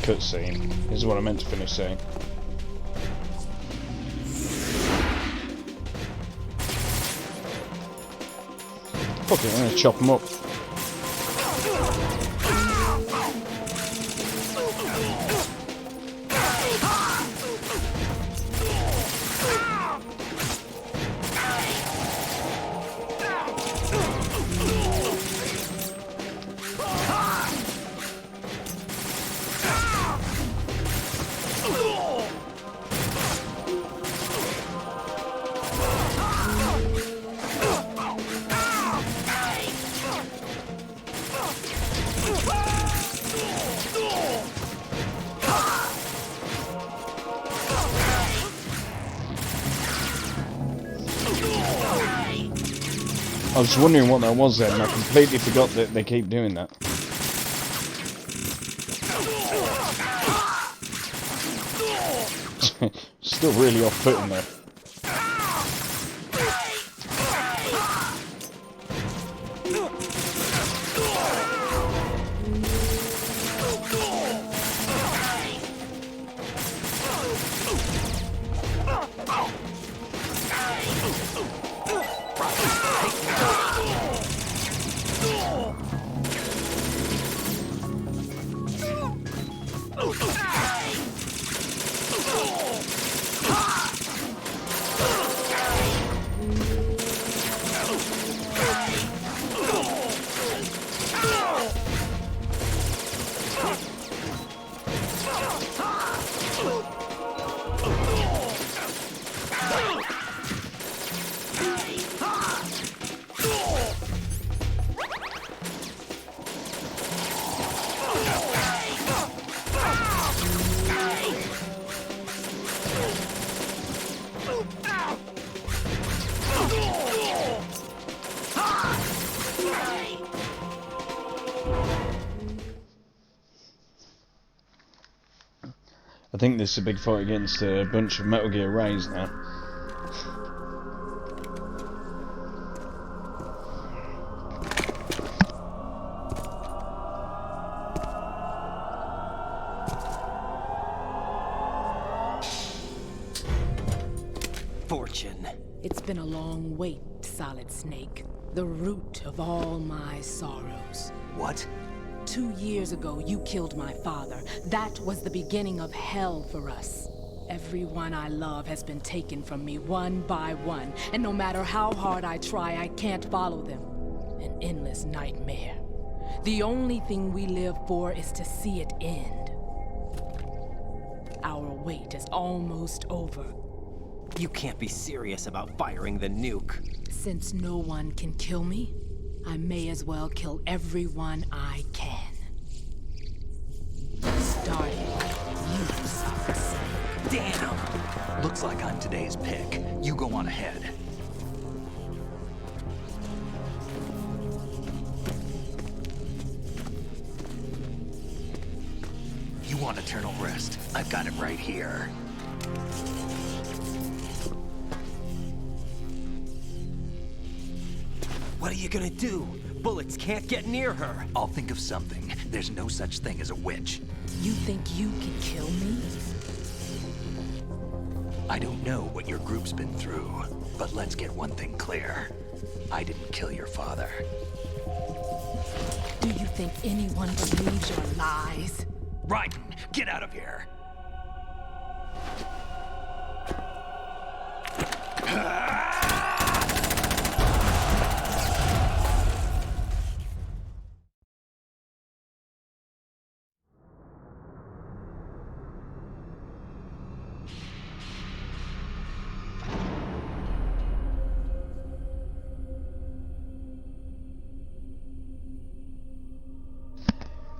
Speaker 1: Cutscene. This is what I meant to finish saying. Fuck it, I'm gonna chop them up. I was wondering what that was then, and I completely forgot that they keep doing that. Still really off-putting there. I think this is a big fight against a bunch of Metal Gear Rays now.
Speaker 12: Fortune. It's been a long wait, Solid Snake. The root of all my sorrows.
Speaker 10: What?
Speaker 12: 2 years ago, you killed my father. That was the beginning of hell for us. Everyone I love has been taken from me one by one, and no matter how hard I try, I can't follow them. An endless nightmare. The only thing we live for is to see it end. Our wait is almost over.
Speaker 4: You can't be serious about firing the nuke.
Speaker 12: Since no one can kill me, I may as well kill everyone I can. Starting with you, Solid Snake.
Speaker 10: Damn! Looks like I'm today's pick. You go on ahead. You want eternal rest? I've got it right here.
Speaker 4: What are you gonna do? Bullets can't get near her.
Speaker 10: I'll think of something. There's no such thing as a witch.
Speaker 12: You think you can kill me?
Speaker 10: I don't know what your group's been through, but let's get one thing clear. I didn't kill your father.
Speaker 12: Do you think anyone believes your lies?
Speaker 10: Raiden, get out of here!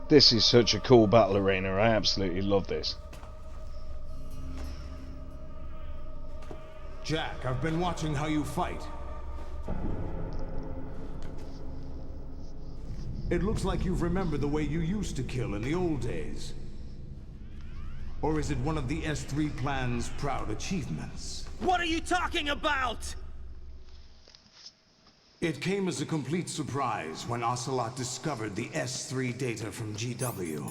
Speaker 1: This is such a cool battle arena. I absolutely love this.
Speaker 3: Jack, I've been watching how you fight. It looks like you've remembered the way you used to kill in the old days. Or is it one of the S3 plan's proud achievements?
Speaker 4: What are you talking about?
Speaker 3: It came as a complete surprise when Ocelot discovered the S3 data from GW.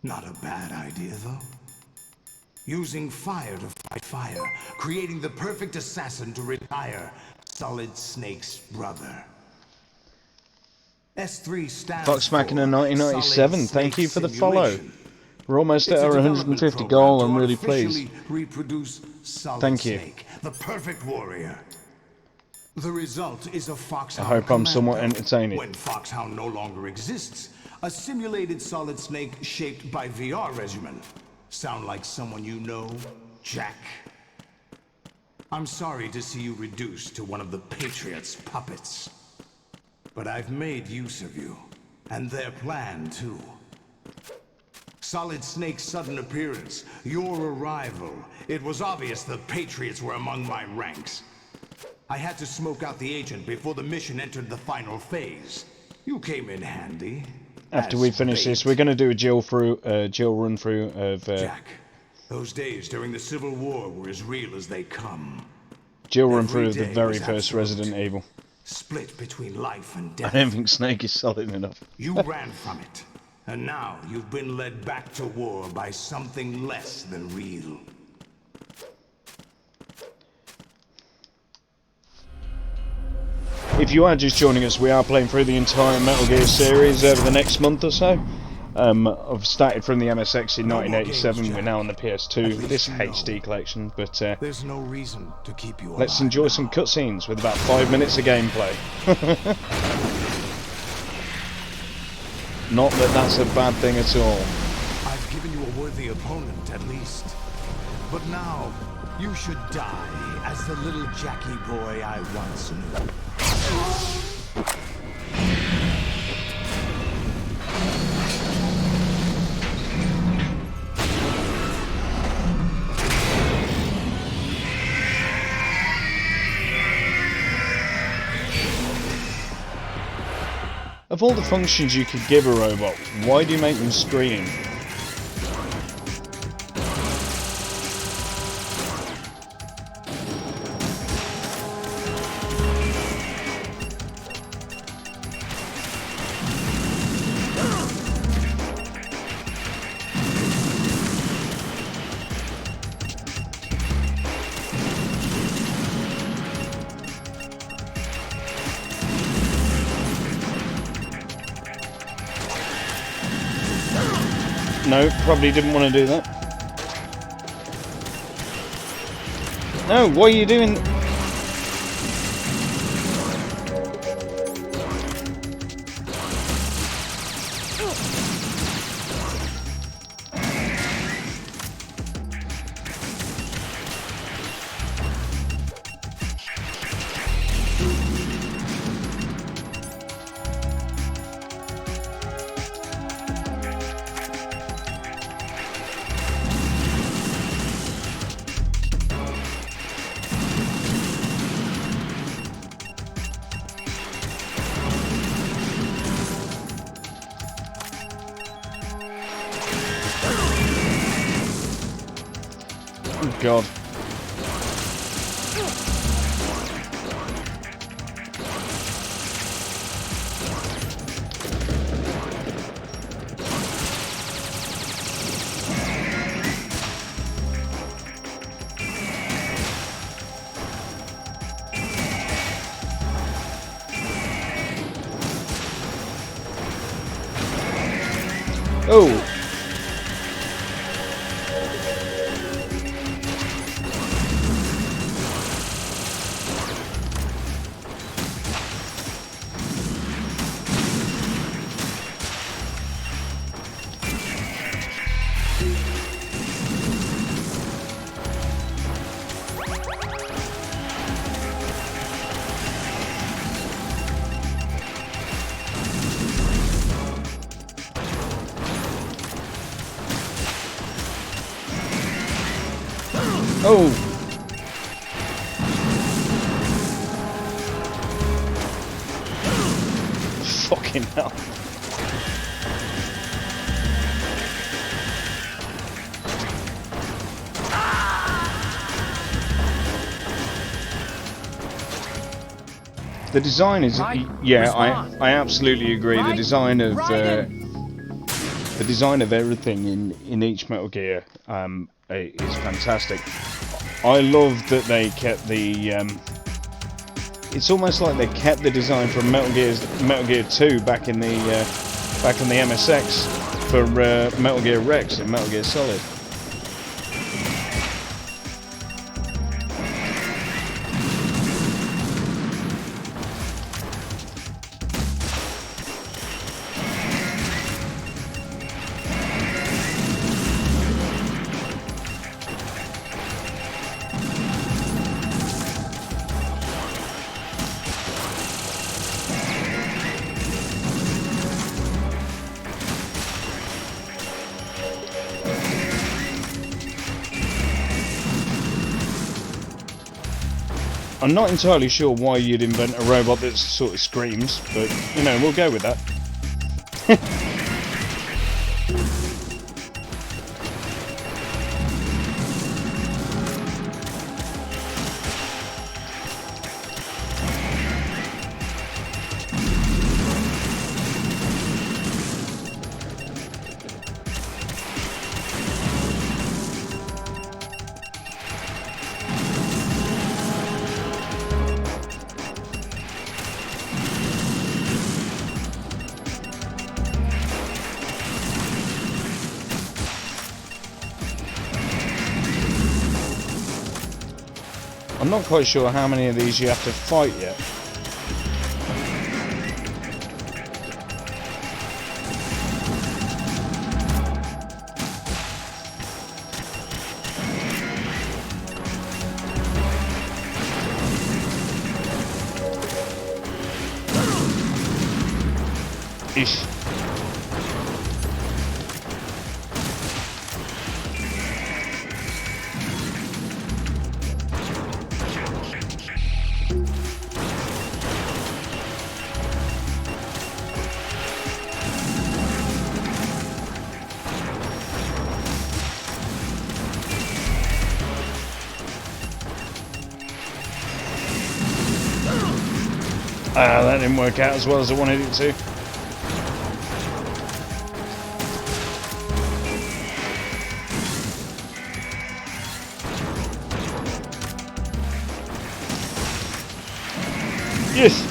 Speaker 3: Not a bad idea, though. Using fire to fight fire, creating the perfect assassin to retire Solid Snake's brother. S3 stands
Speaker 1: Fox Machina 1997, thank you for the follow.
Speaker 3: Simulation.
Speaker 1: We're almost at
Speaker 3: It's a
Speaker 1: our
Speaker 3: development
Speaker 1: 150
Speaker 3: program
Speaker 1: goal.
Speaker 3: to
Speaker 1: I'm really pleased.
Speaker 3: artificially reproduce Solid
Speaker 1: Thank you.
Speaker 3: Snake, the perfect warrior. The result is a Foxhound
Speaker 1: I hope I'm somewhat
Speaker 3: Commando.
Speaker 1: entertaining.
Speaker 3: When Foxhound no longer exists, a simulated Solid Snake shaped by VR regimen. Sound like someone you know, Jack? I'm sorry to see you reduced to one of the Patriots' puppets. But I've made use of you, and their plan too. Solid Snake's sudden appearance, your arrival. It was obvious the Patriots were among my ranks. I had to smoke out the agent before the mission entered the final phase. You came in handy.
Speaker 1: After we finish this, we're going to do a Jill run through of
Speaker 3: Jack, those days during the Civil War were as real as they come.
Speaker 1: Jill run through
Speaker 3: Every
Speaker 1: of the
Speaker 3: day
Speaker 1: very
Speaker 3: was
Speaker 1: first
Speaker 3: absolute.
Speaker 1: Resident Evil.
Speaker 3: Split between life and
Speaker 1: I
Speaker 3: death.
Speaker 1: don't think Snake is solid enough.
Speaker 3: You ran from it, and now you've been led back to war by something less than real.
Speaker 1: If you are just joining us, we are playing through the entire Metal Gear series over the next month or so. I've started from the MSX in 1987, we're now on the PS2, this HD collection, but
Speaker 3: There's no reason to keep you
Speaker 1: let's
Speaker 3: alive
Speaker 1: enjoy
Speaker 3: now.
Speaker 1: some cutscenes with about 5 minutes of gameplay. Not that that's a bad thing at all.
Speaker 3: I've given you a worthy opponent, at least. But now, you should die as the little Jackie boy I once knew.
Speaker 1: Of all the functions you could give a robot, why do you make them scream? No, probably didn't want to do that. No, what are you doing? Oh God. Oh. Oh! Fucking hell. The design is, yeah, I absolutely agree. The design of everything in each Metal Gear is fantastic. I love that they kept the. It's almost like they kept the design from Metal Gear 2 back in the MSX for Metal Gear Rex and Metal Gear Solid. I'm not entirely sure why you'd invent a robot that sort of screams, but, you know, we'll go with that. I'm not quite sure how many of these you have to fight yet. Ish. That didn't work out as well as I wanted it to. Yes!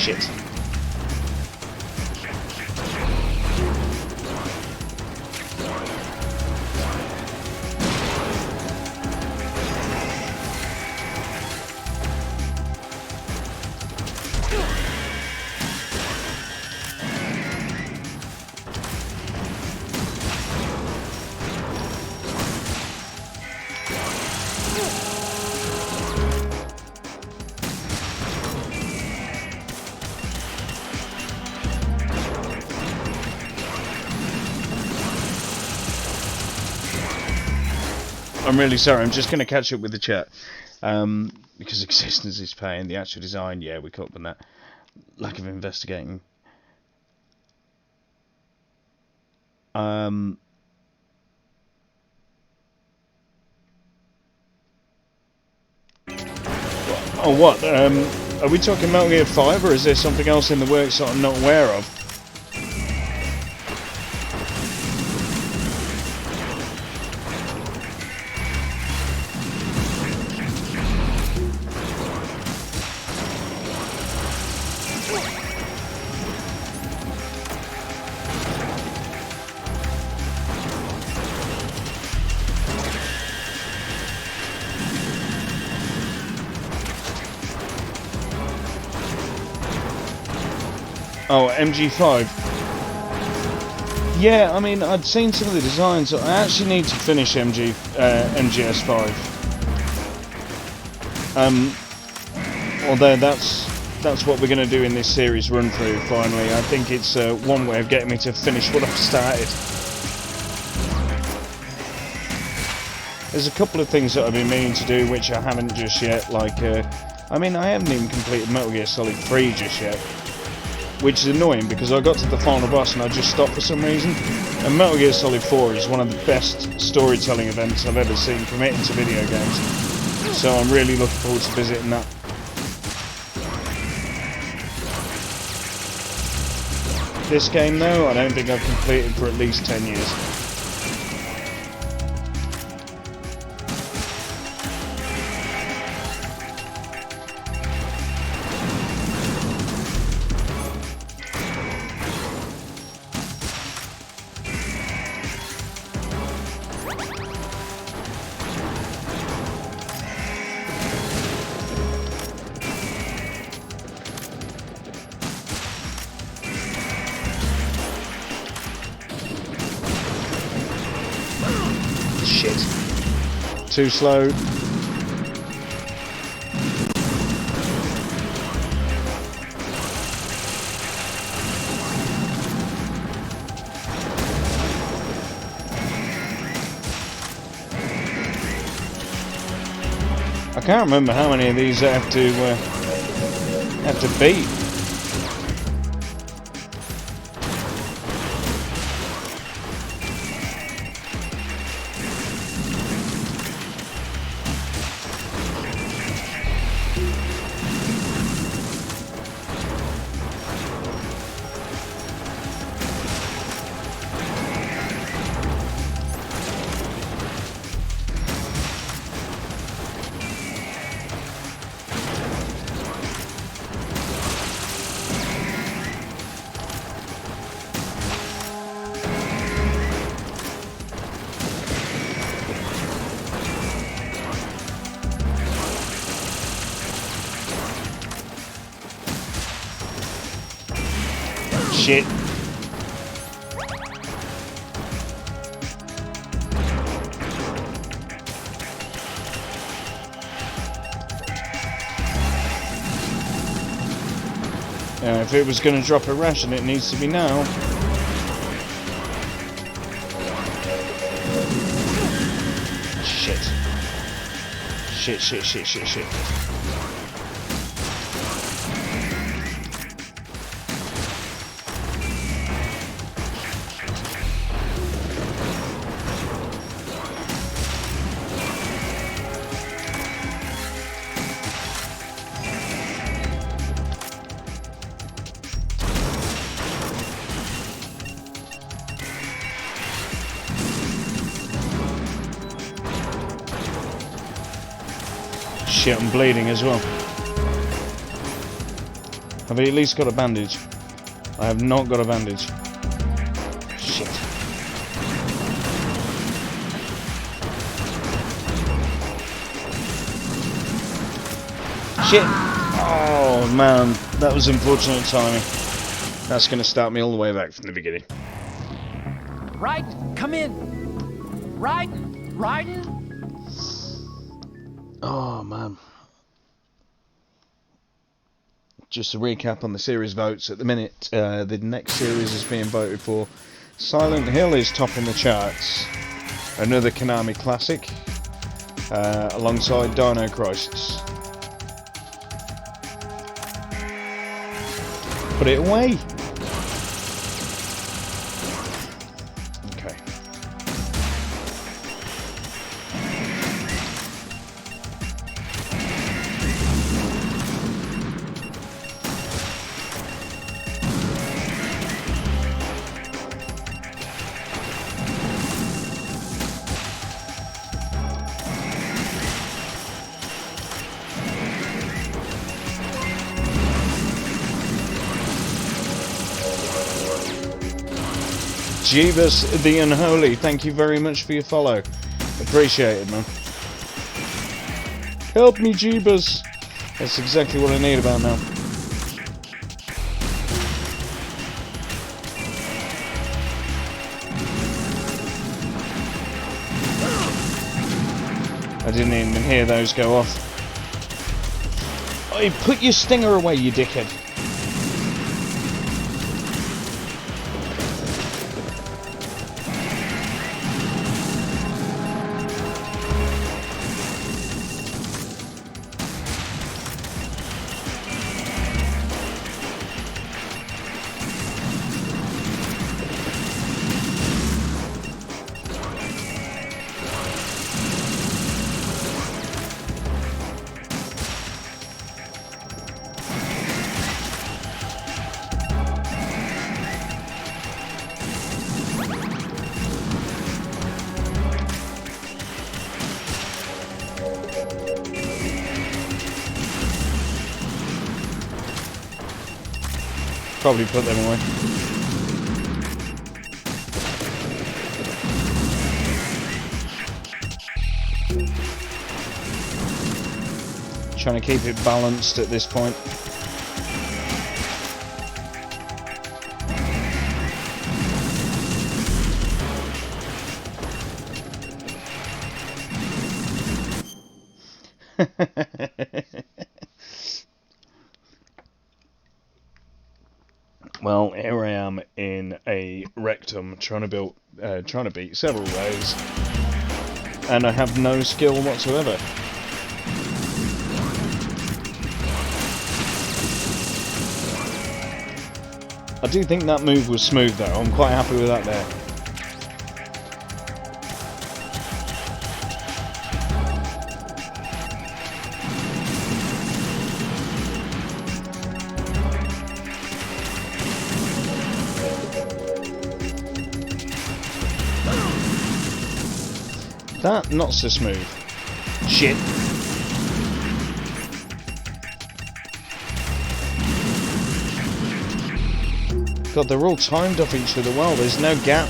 Speaker 1: Shit. I'm really sorry, I'm just going to catch up with the chat. Because existence is pain, the actual design, yeah, we caught up on that. Lack of investigating. Oh, what? Are we talking Metal Gear 5, or is there something else in the works that I'm not aware of? Oh, MG5. Yeah, I mean, I'd seen some of the designs. I actually need to finish MGS5. Although that's what we're going to do in this series run through. Finally, I think it's one way of getting me to finish what I've started. There's a couple of things that I've been meaning to do which I haven't just yet. Like, I mean, I haven't even completed Metal Gear Solid 3 just yet. Which is annoying because I got to the final boss and I just stopped for some reason. And Metal Gear Solid 4 is one of the best storytelling events I've ever seen committed to video games. So I'm really looking forward to visiting that. This game though, I don't think I've completed for at least 10 years. Shit. Too slow. I can't remember how many of these I have to beat. Shit. If it was going to drop a ration, it needs to be now. Shit. Shit, shit, shit, shit, shit. Shit, I'm bleeding as well. Have I at least got a bandage? I have not got a bandage. Shit. Shit! Oh man, that was unfortunate timing. That's going to start me all the way back from the beginning.
Speaker 11: Raiden, come in! Raiden!
Speaker 1: Oh man. Just a recap on the series votes at the minute. The next series is being voted for. Silent Hill is topping the charts. Another Konami classic. Alongside Dino Crisis. Put it away! Okay. Jeebus the Unholy, thank you very much for your follow. Appreciate it, man. Help me, Jeebus. That's exactly what I need about now. I didn't even hear those go off. Oh, put your stinger away, you dickhead. Probably put them away. Trying to keep it balanced at this point. Well, here I am in a rectum trying to beat several ways, and I have no skill whatsoever. I do think that move was smooth though. I'm quite happy with that there. That, not so smooth. Shit. God, they're all timed off each other well, there's no gap.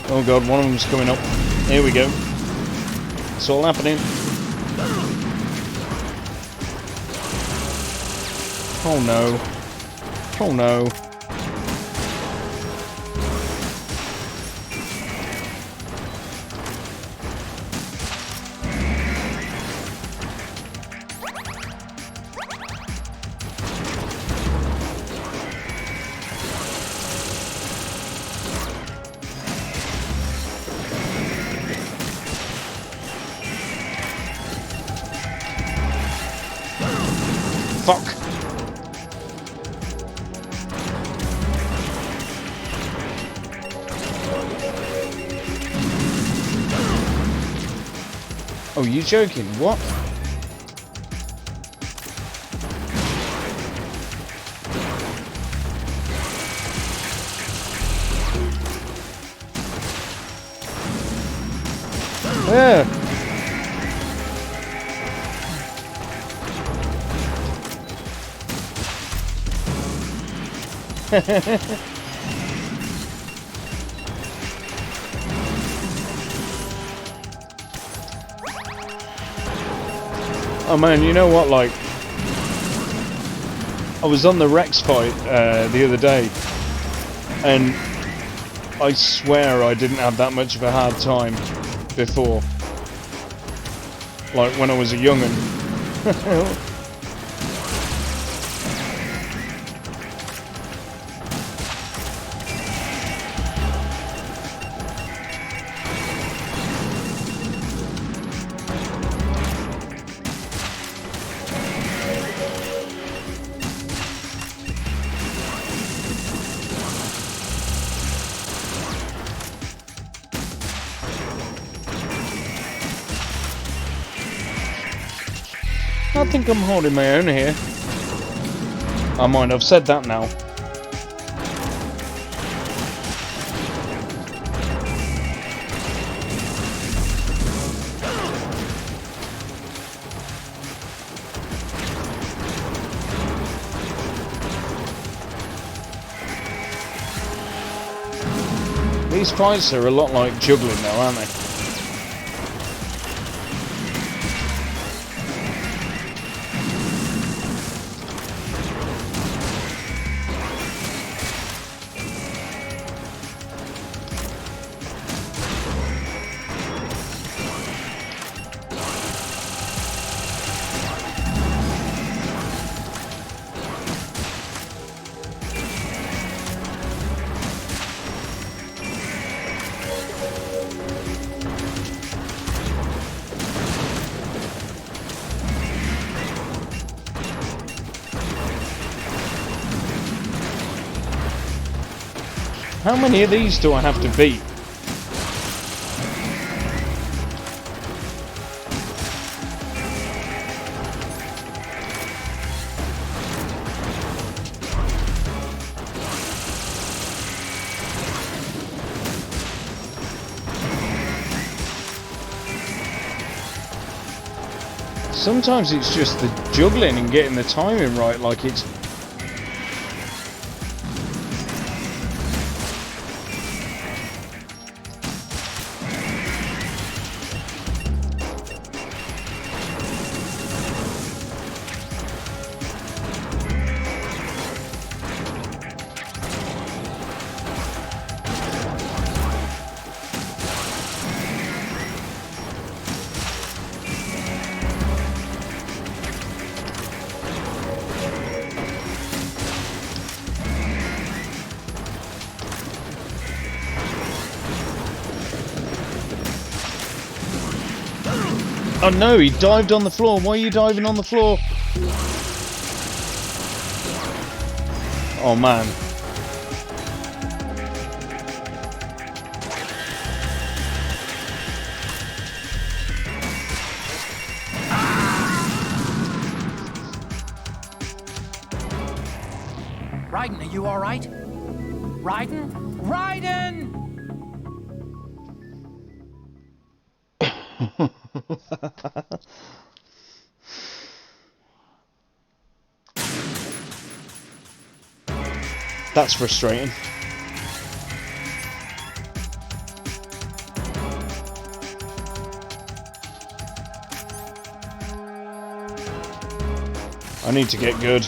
Speaker 1: Oh god, one of them's coming up. Here we go. It's all happening. Oh no. Oh no. Fuck. Oh, you joking? What? Yeah. Oh man, you know what, like, I was on the Rex fight the other day, and I swear I didn't have that much of a hard time before, like when I was a young'un. I think I'm holding my own here. I mind, I've said that now. These fights are a lot like juggling now, aren't they? How many of these do I have to beat? Sometimes it's just the juggling and getting the timing right, like it's... Oh no, he dived on the floor. Why are you diving on the floor? Oh man.
Speaker 11: Raiden, are you all right? Raiden? Raiden!
Speaker 1: That's frustrating. I need to get good.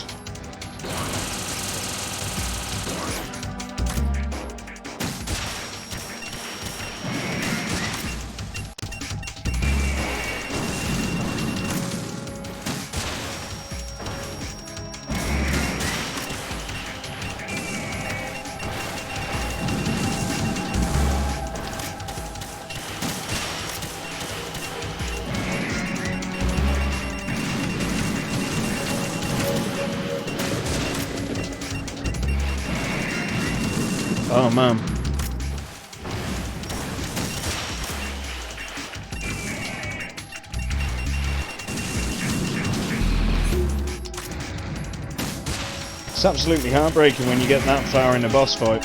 Speaker 1: Oh man. It's absolutely heartbreaking when you get that far in a boss fight.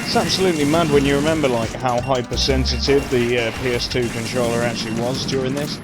Speaker 1: It's absolutely mad when you remember like how hypersensitive the PS2 controller actually was during this.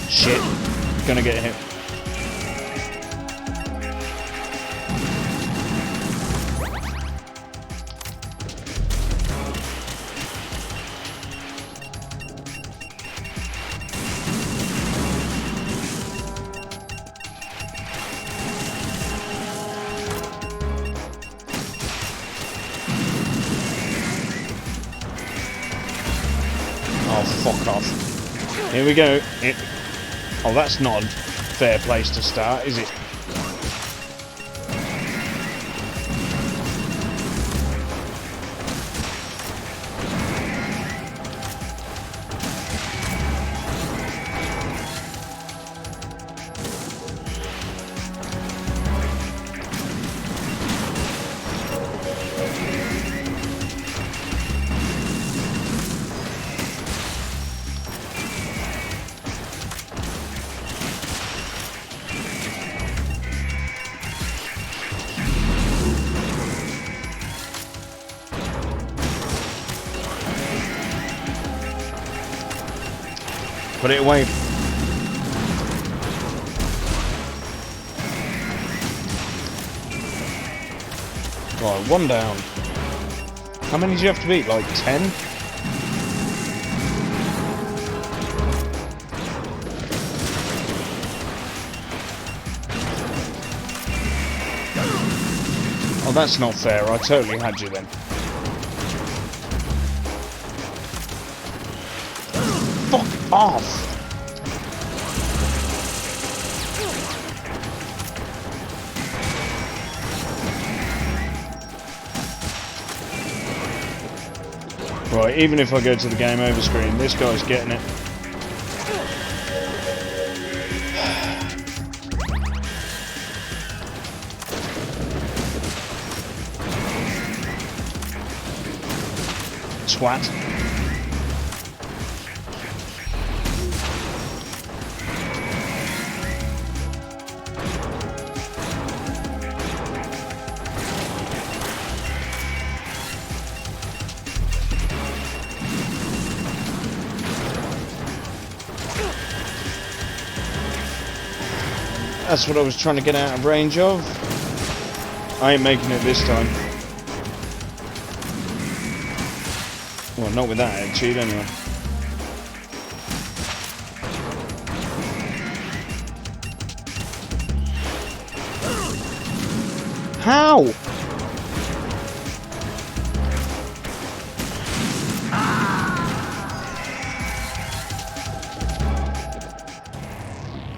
Speaker 1: Shit, gonna get hit. Oh, fuck off. Here we go. Oh, that's not a fair place to start, is it? Put it away. Right, one down. How many do you have to beat? Like 10? Oh, that's not fair. I totally had you then. Fuck off! Right, even if I go to the game over screen, this guy's getting it. Twat. That's what I was trying to get out of range of. I ain't making it this time. Well, not with that attitude, anyway. How?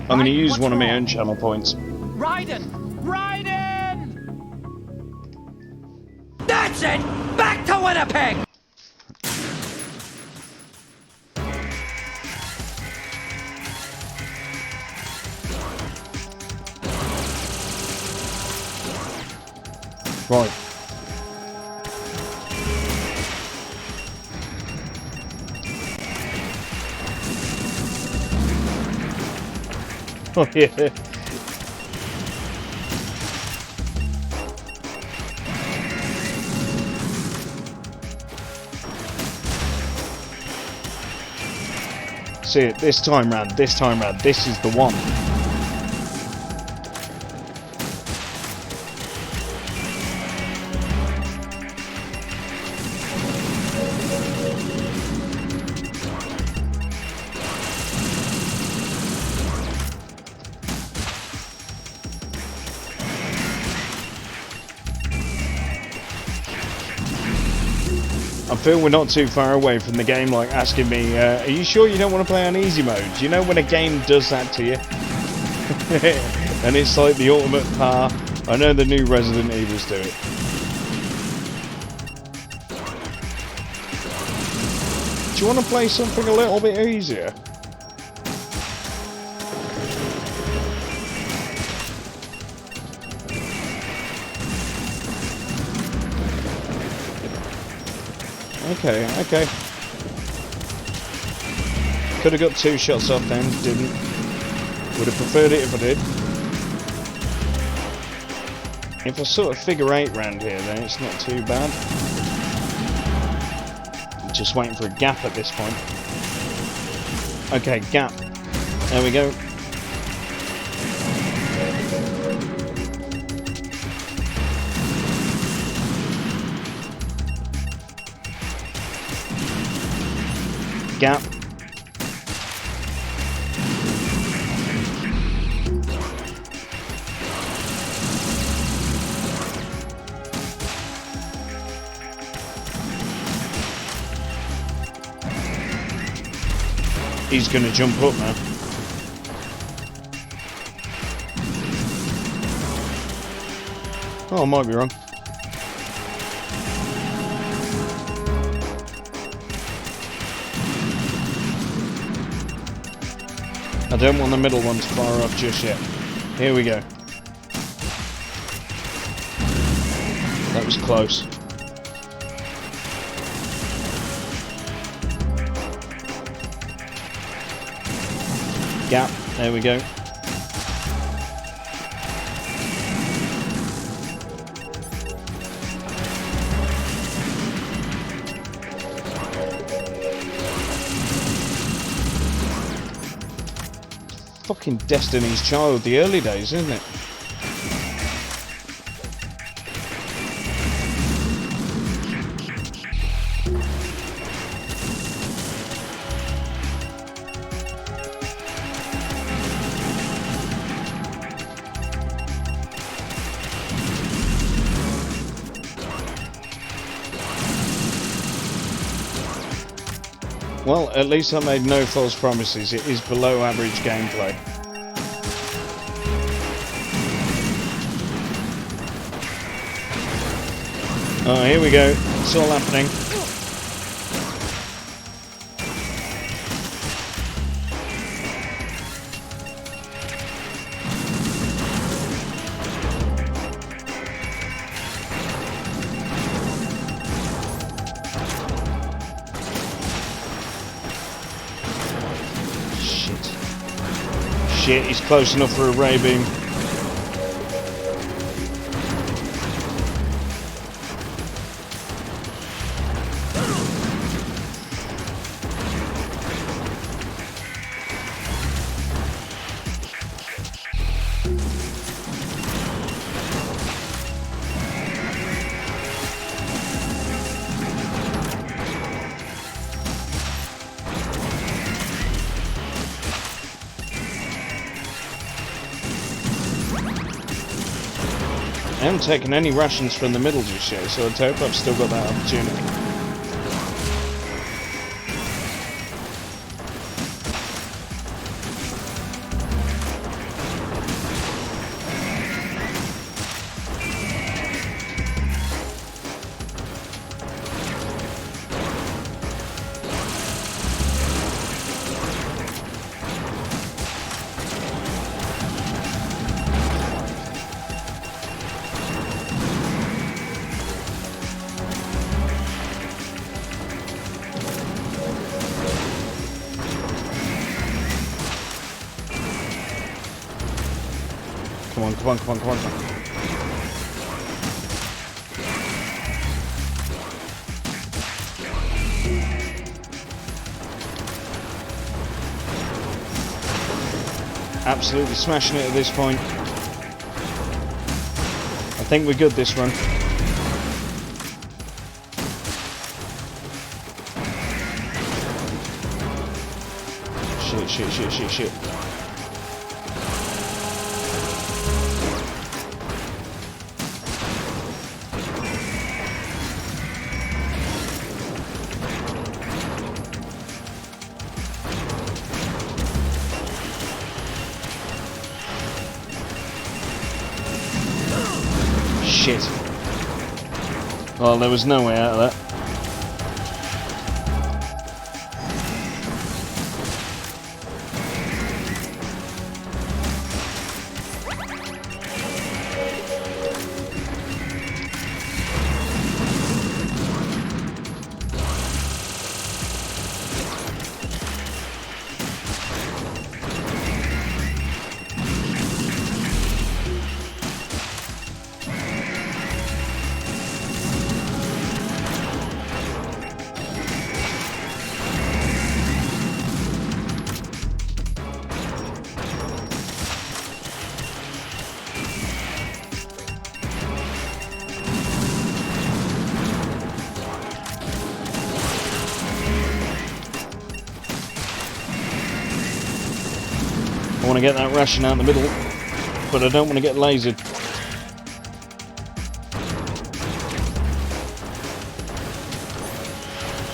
Speaker 1: I'm going to use one of my own channel points.
Speaker 11: Raiden! Raiden!
Speaker 13: That's it! Back to Winnipeg!
Speaker 1: Right. Oh yeah. See it this time round, this is the one. I feel we're not too far away from the game, like asking me, are you sure you don't want to play on easy mode? Do you know when a game does that to you? And it's like the ultimate par. I know the new Resident Evils do it. Do you want to play something a little bit easier? Okay, okay. Could have got 2 shots off then, didn't. Would have preferred it if I did. If I sort of figure 8 round here, then it's not too bad. I'm just waiting for a gap at this point. Okay, gap. There we go. Gap. He's gonna jump up now. Oh, I might be wrong. I don't want the middle one to fire off just yet. Here we go. That was close. Gap. There we go. Fucking Destiny's Child, the early days, isn't it? Well, at least I made no false promises. It is below average gameplay. Oh, here we go. It's all happening. Shit, he's close enough for a ray beam. I haven't taken any rations from the middle just yet, so let's hope I've still got that opportunity. Come on, come on, come on, come on. Absolutely smashing it at this point. I think we're good this run. Shit, shit, shit, shit, shit. Shit. Well, there was no way out of that. I want to get that ration out in the middle, but I don't want to get lasered.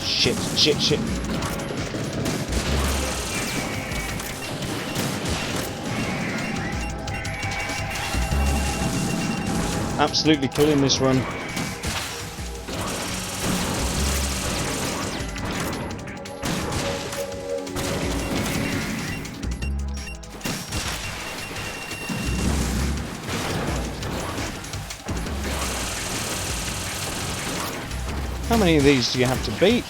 Speaker 1: Shit, shit, shit. Absolutely killing this run. How many of these do you have to beat?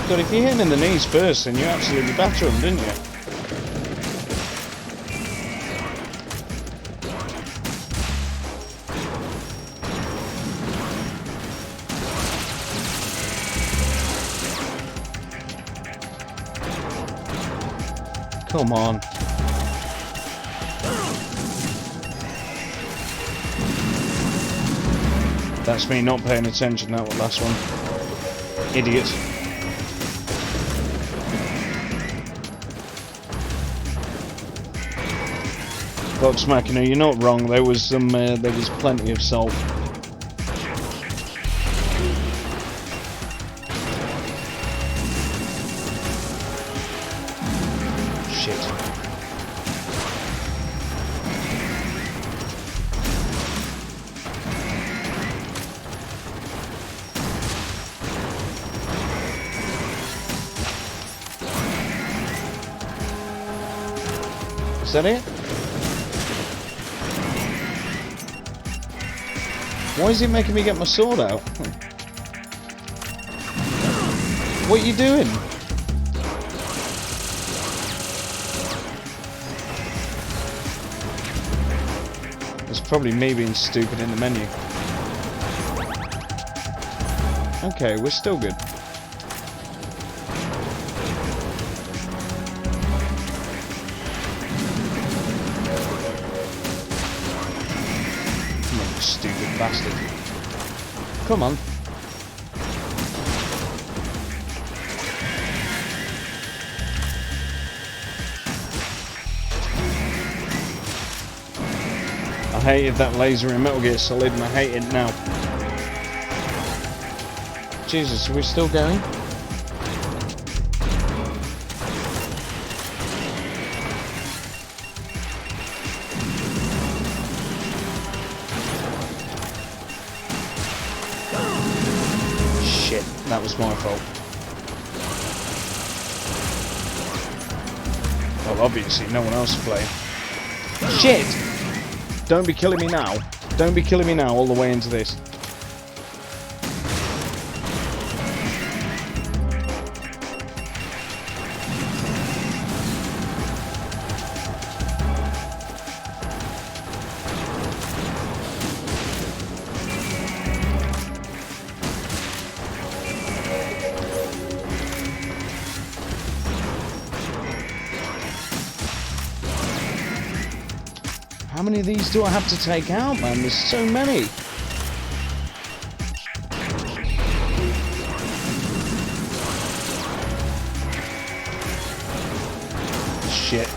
Speaker 1: But if you hit him in the knees first, then you absolutely batter him, didn't you? Come on. That's me not paying attention, that was last one. Idiot. Vox Machina, you're not wrong. There was plenty of salt. Shit. Is that it? Why is it making me get my sword out? What are you doing? It's probably me being stupid in the menu. Okay, we're still good. Come on, you stupid bastard. Come on. I hated that laser in Metal Gear Solid, and I hate it now. Jesus, are we still going? Shit, that was my fault. Well, obviously, no one else is playing. Shit! Don't be killing me now. Don't be killing me now all the way into this. How many of these do I have to take out, man? There's so many. Shit.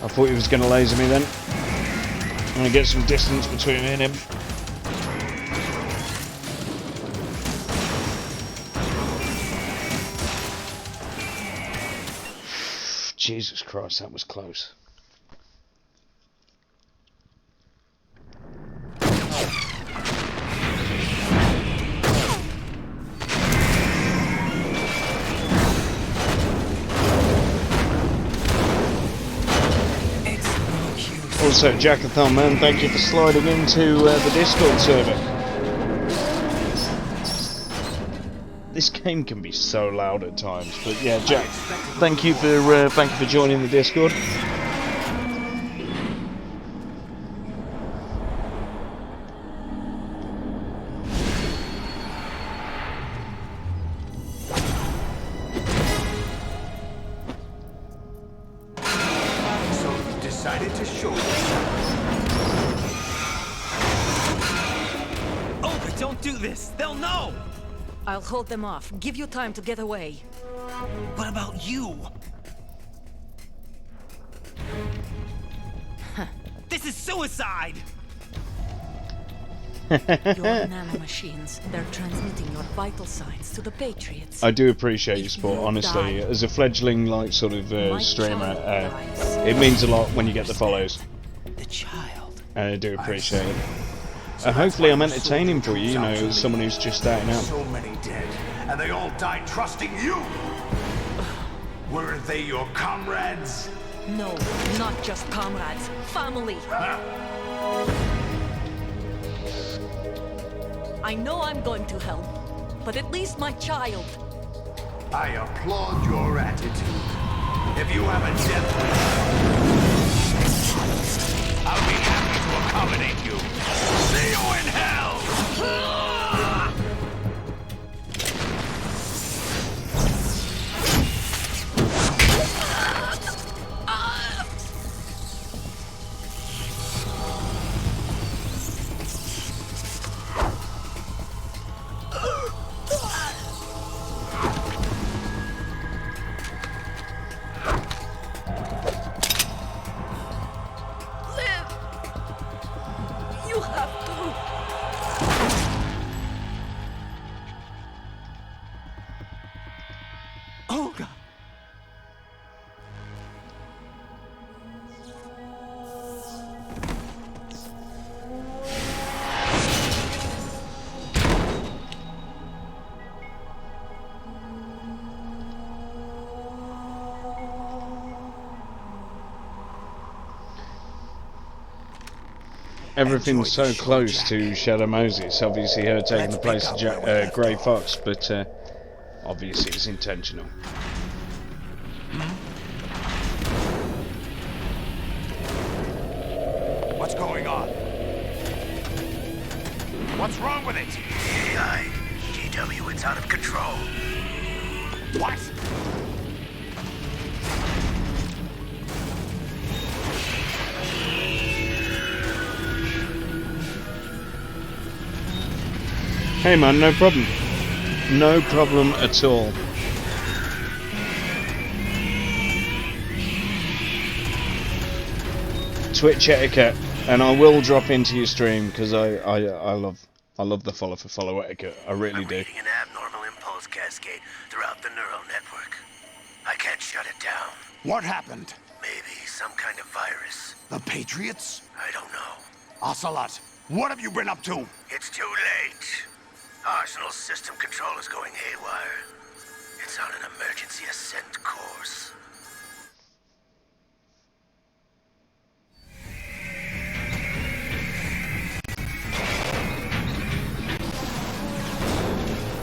Speaker 1: I thought he was going to laser me then. I'm going to get some distance between me and him. Jesus Christ, that was close. Also, Jackathon man, thank you for sliding into the Discord server. This game can be so loud at times, but yeah, Jack, thank you for joining the Discord.
Speaker 5: I'll hold them off. Give you time to get away.
Speaker 2: What about you?
Speaker 13: This is suicide!
Speaker 5: Your nanomachines, they're transmitting your vital signs to the Patriots.
Speaker 1: I do appreciate your support, honestly. As a fledgling, like, sort of streamer, it means a lot when you get the follows.
Speaker 2: The child.
Speaker 1: And I do appreciate it. Hopefully I'm entertaining for you, you know, as someone who's just starting out.
Speaker 3: So many dead, and they all died trusting you! Weren't they your comrades?
Speaker 5: No, not just comrades. Family! I know I'm going to hell, but at least my child.
Speaker 3: I applaud your attitude. If you have a death wish, I'll be happy to accommodate you. See you in hell!
Speaker 1: Everything's so close to Shadow Moses, obviously her taking the place of Grey Fox, but obviously it's intentional.
Speaker 3: What's going on? What's wrong with it?
Speaker 2: AI It's out of control.
Speaker 3: What?
Speaker 1: Hey man, no problem. No problem at all. Twitch etiquette, and I will drop into your stream because I love the follow for follow etiquette. I really do.
Speaker 2: Reading an abnormal impulse cascade throughout the neural network. I can't shut it down.
Speaker 3: What happened?
Speaker 2: Maybe some kind of virus.
Speaker 3: The Patriots?
Speaker 2: I don't know.
Speaker 3: Ocelot, what have you been up to?
Speaker 2: It's too late. Arsenal's system control is going haywire. It's on an emergency ascent course.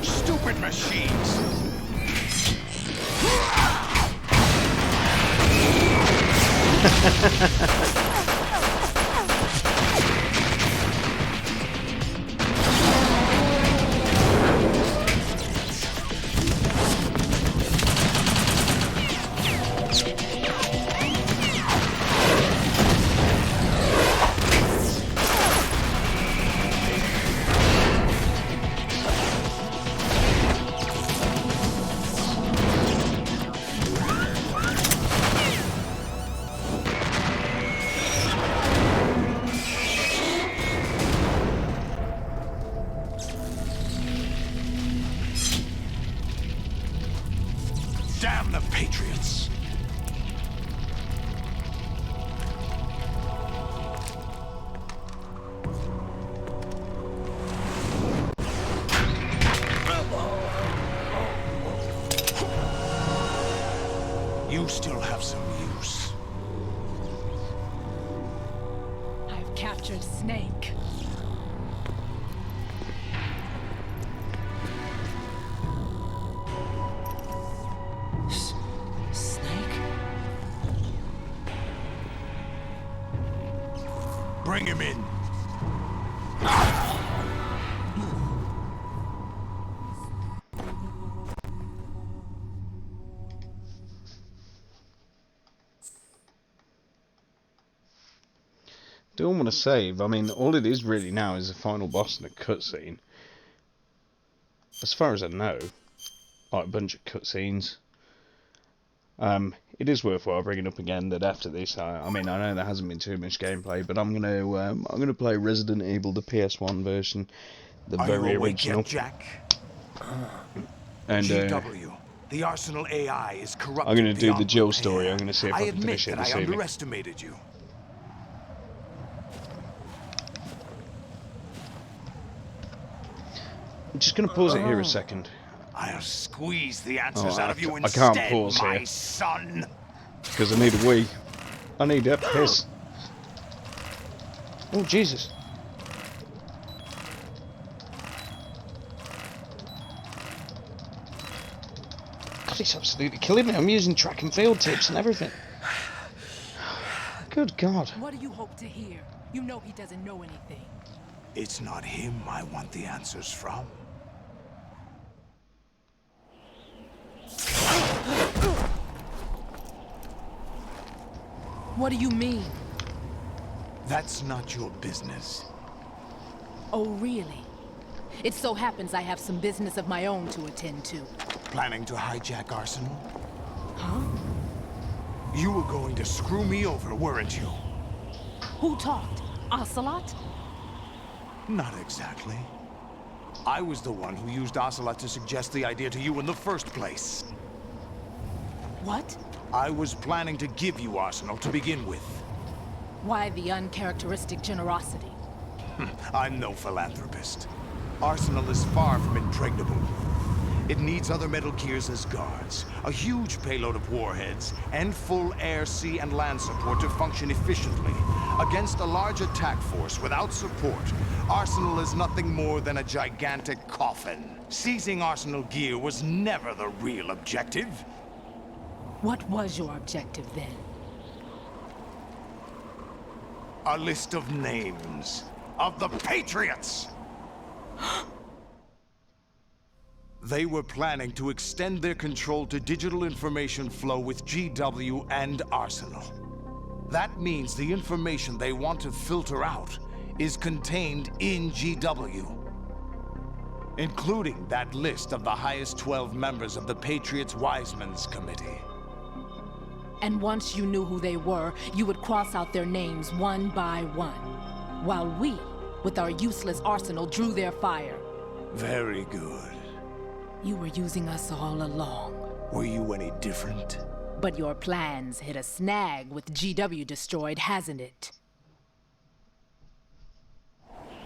Speaker 3: Stupid machines! Damn the Patriots! You still have some use.
Speaker 12: I've captured Snake.
Speaker 3: Bring him in.
Speaker 1: Don't want to save. I mean, all it is really now is a final boss and a cutscene. As far as I know, like a bunch of cutscenes. It is worthwhile bringing up again that after this, I mean, I know there hasn't been too much gameplay, but I'm gonna play Resident Evil, the PS1 version, the very original.
Speaker 3: Jack?
Speaker 1: And
Speaker 3: GW, the Arsenal AI is corrupt.
Speaker 1: I'm gonna do the Jill story. I'm gonna see if I can
Speaker 3: admit
Speaker 1: finish it
Speaker 3: that
Speaker 1: this
Speaker 3: I
Speaker 1: evening.
Speaker 3: underestimated you.
Speaker 1: I'm just gonna pause it here a second.
Speaker 3: I'll squeeze the answers out of you
Speaker 1: I
Speaker 3: instead,
Speaker 1: can't pause
Speaker 3: my
Speaker 1: here
Speaker 3: son.
Speaker 1: because I need a wee. I need a piss. Oh Jesus! God, he's absolutely killing me. I'm using track and field tips and everything. Good God!
Speaker 12: What do you hope to hear? You know he doesn't know anything.
Speaker 3: It's not him I want the answers from.
Speaker 12: What do you mean?
Speaker 3: That's not your business.
Speaker 12: Oh, really? It so happens I have some business of my own to attend to.
Speaker 3: Planning to hijack Arsenal?
Speaker 12: Huh?
Speaker 3: You were going to screw me over, weren't you?
Speaker 12: Who talked? Ocelot?
Speaker 3: Not exactly. I was the one who used Ocelot to suggest the idea to you in the first place.
Speaker 12: What?
Speaker 3: I was planning to give you Arsenal to begin with.
Speaker 12: Why the uncharacteristic generosity?
Speaker 3: I'm no philanthropist. Arsenal is far from impregnable. It needs other Metal Gears as guards, a huge payload of warheads, and full air, sea, and land support to function efficiently. Against a large attack force without support, Arsenal is nothing more than a gigantic coffin. Seizing Arsenal gear was never the real objective.
Speaker 12: What was your objective then?
Speaker 3: A list of names of the Patriots! They were planning to extend their control to digital information flow with GW and Arsenal. That means the information they want to filter out is contained in GW, including that list of the highest 12 members of the Patriots Wiseman's Committee.
Speaker 12: And once you knew who they were, you would cross out their names one by one, while we, with our useless arsenal, drew their fire.
Speaker 3: Very good.
Speaker 12: You were using us all along.
Speaker 3: Were you any different?
Speaker 12: But your plans hit a snag with GW destroyed, hasn't it?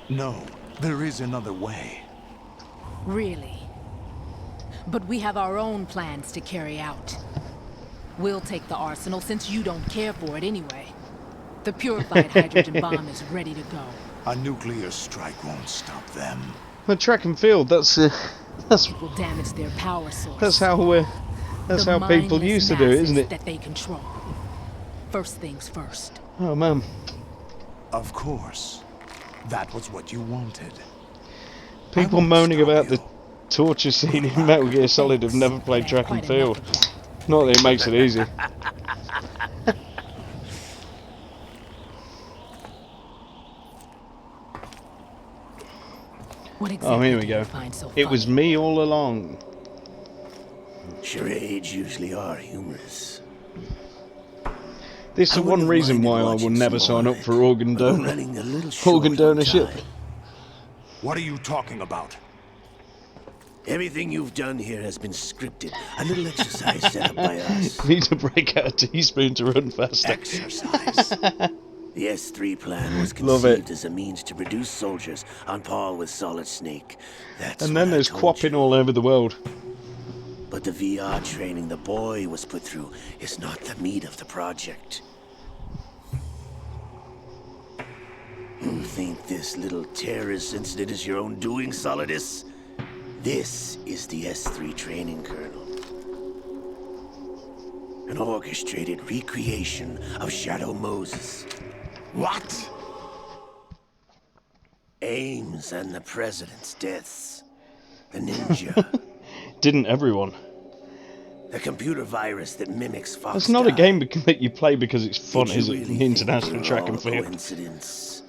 Speaker 3: No, there is another way.
Speaker 12: Really? But we have our own plans to carry out. We'll take the arsenal since you don't care for it anyway. The purified hydrogen bomb is ready to go.
Speaker 3: A nuclear strike won't stop them.
Speaker 1: The track and field, that's
Speaker 12: It will damage their power source.
Speaker 1: that's how people used to do it, isn't it?
Speaker 12: That they control. First things first.
Speaker 1: Oh man.
Speaker 3: Of course. That was what you wanted.
Speaker 1: People moaning about the torture scene in Metal Gear Solid have never played track and field. Not that it makes it easy. Oh, here we go. It was me all along.
Speaker 2: Charades usually are humorous.
Speaker 1: This is one reason why I will never sign up for organ donorship.
Speaker 3: What are you talking about?
Speaker 2: Everything you've done here has been scripted. A little exercise set up by us.
Speaker 1: Need to break out a teaspoon to run faster.
Speaker 2: Exercise. The S3 plan was
Speaker 1: Love it.
Speaker 2: conceived as a means to produce soldiers on par with Solid Snake. That's
Speaker 1: And then there's quapping all over the world.
Speaker 2: But the VR training the boy was put through is not the meat of the project. You think this little terrorist incident is your own doing, Solidus? This is the S3 training kernel. An orchestrated recreation of Shadow Moses.
Speaker 3: What?
Speaker 2: Ames and the President's deaths. The ninja.
Speaker 1: Didn't everyone?
Speaker 2: The computer virus that mimics Fox.
Speaker 1: That's not a game that you play because it's fun,
Speaker 2: Did you
Speaker 1: is it?
Speaker 2: really
Speaker 1: International
Speaker 2: think
Speaker 1: track
Speaker 2: they were
Speaker 1: and
Speaker 2: all
Speaker 1: field.
Speaker 2: coincidence?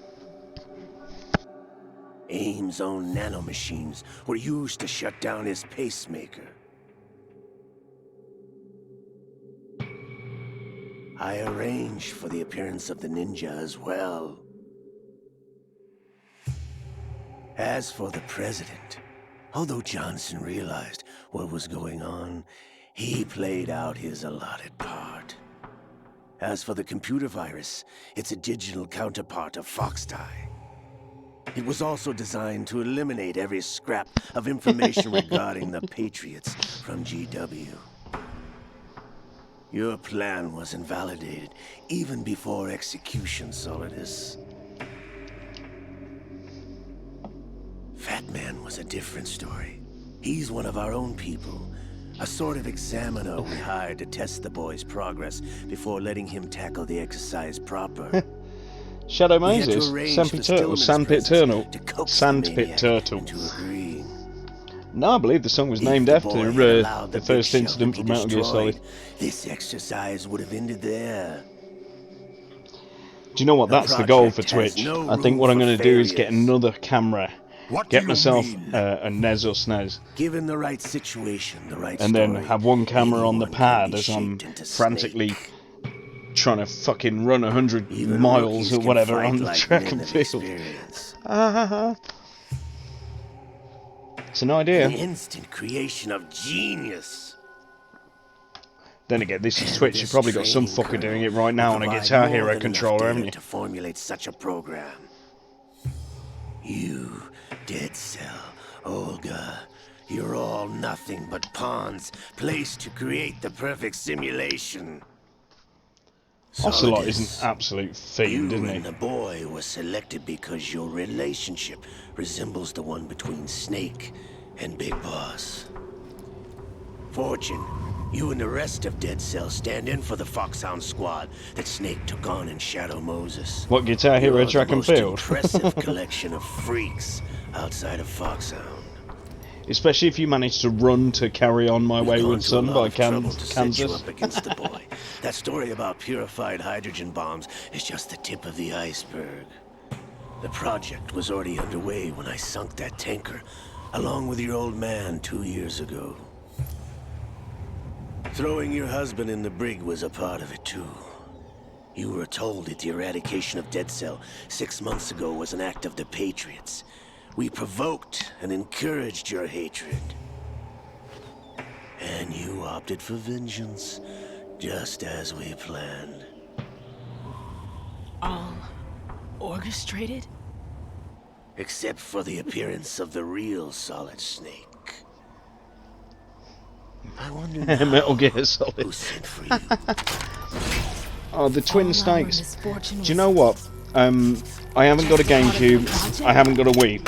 Speaker 2: Ames' own nanomachines were used to shut down his pacemaker. I arranged for the appearance of the ninja as well. As for the president, although Johnson realized what was going on, he played out his allotted part. As for the computer virus, it's a digital counterpart of Foxtie. It was also designed to eliminate every scrap of information regarding the Patriots from GW. Your plan was invalidated even before execution, Solidus. Fat Man was a different story. He's one of our own people. A sort of examiner we hired to test the boy's progress before letting him tackle the exercise proper.
Speaker 1: Shadow Moses, Sandpit Turtle, Sandpit Turtle, Sandpit Turtle. No, I believe the song was named after the first incident from Metal Gear Solid.
Speaker 2: This exercise would have ended there.
Speaker 1: Do you know what? That's the goal for Twitch. I think what I'm going to do is get another camera, get myself a NES or SNES,
Speaker 2: given the right situation, the right
Speaker 1: and then have one camera on the pad as I'm frantically trying to fucking run 100 miles or whatever on the track and field. It's an idea.
Speaker 2: An instant creation of genius.
Speaker 1: Then again, this is Twitch. You've probably got some fucker doing it right now on a Guitar Hero controller, haven't you?
Speaker 2: To formulate such a program. You, Dead Cell, Olga, you're all nothing but pawns placed to create the perfect simulation.
Speaker 1: Ocelot is an absolute fiend, isn't he?
Speaker 2: You and the boy were selected because your relationship resembles the one between Snake and Big Boss. Fortune, you and the rest of Dead Cell stand in for the Foxhound squad that Snake took on in Shadow Moses.
Speaker 1: What, Guitar Hero
Speaker 2: You're
Speaker 1: track
Speaker 2: the
Speaker 1: and
Speaker 2: most
Speaker 1: field?
Speaker 2: impressive collection of freaks outside of Foxhound.
Speaker 1: Especially if you manage to run to Carry On My Wayward Son by Kansas.
Speaker 2: Up against the boy. That story about purified hydrogen bombs is just the tip of the iceberg. The project was already underway when I sunk that tanker, along with your old man 2 years ago. Throwing your husband in the brig was a part of it too. You were told that the eradication of Dead Cell 6 months ago was an act of the Patriots. We provoked and encouraged your hatred. And you opted for vengeance, just as we planned.
Speaker 12: All orchestrated?
Speaker 2: Except for the appearance of the real Solid Snake. I wonder now
Speaker 1: Metal Gear Solid.
Speaker 2: who sent for you.
Speaker 1: Oh, the Twin Snakes. Do you know what? I haven't got a GameCube. I haven't got a Wii.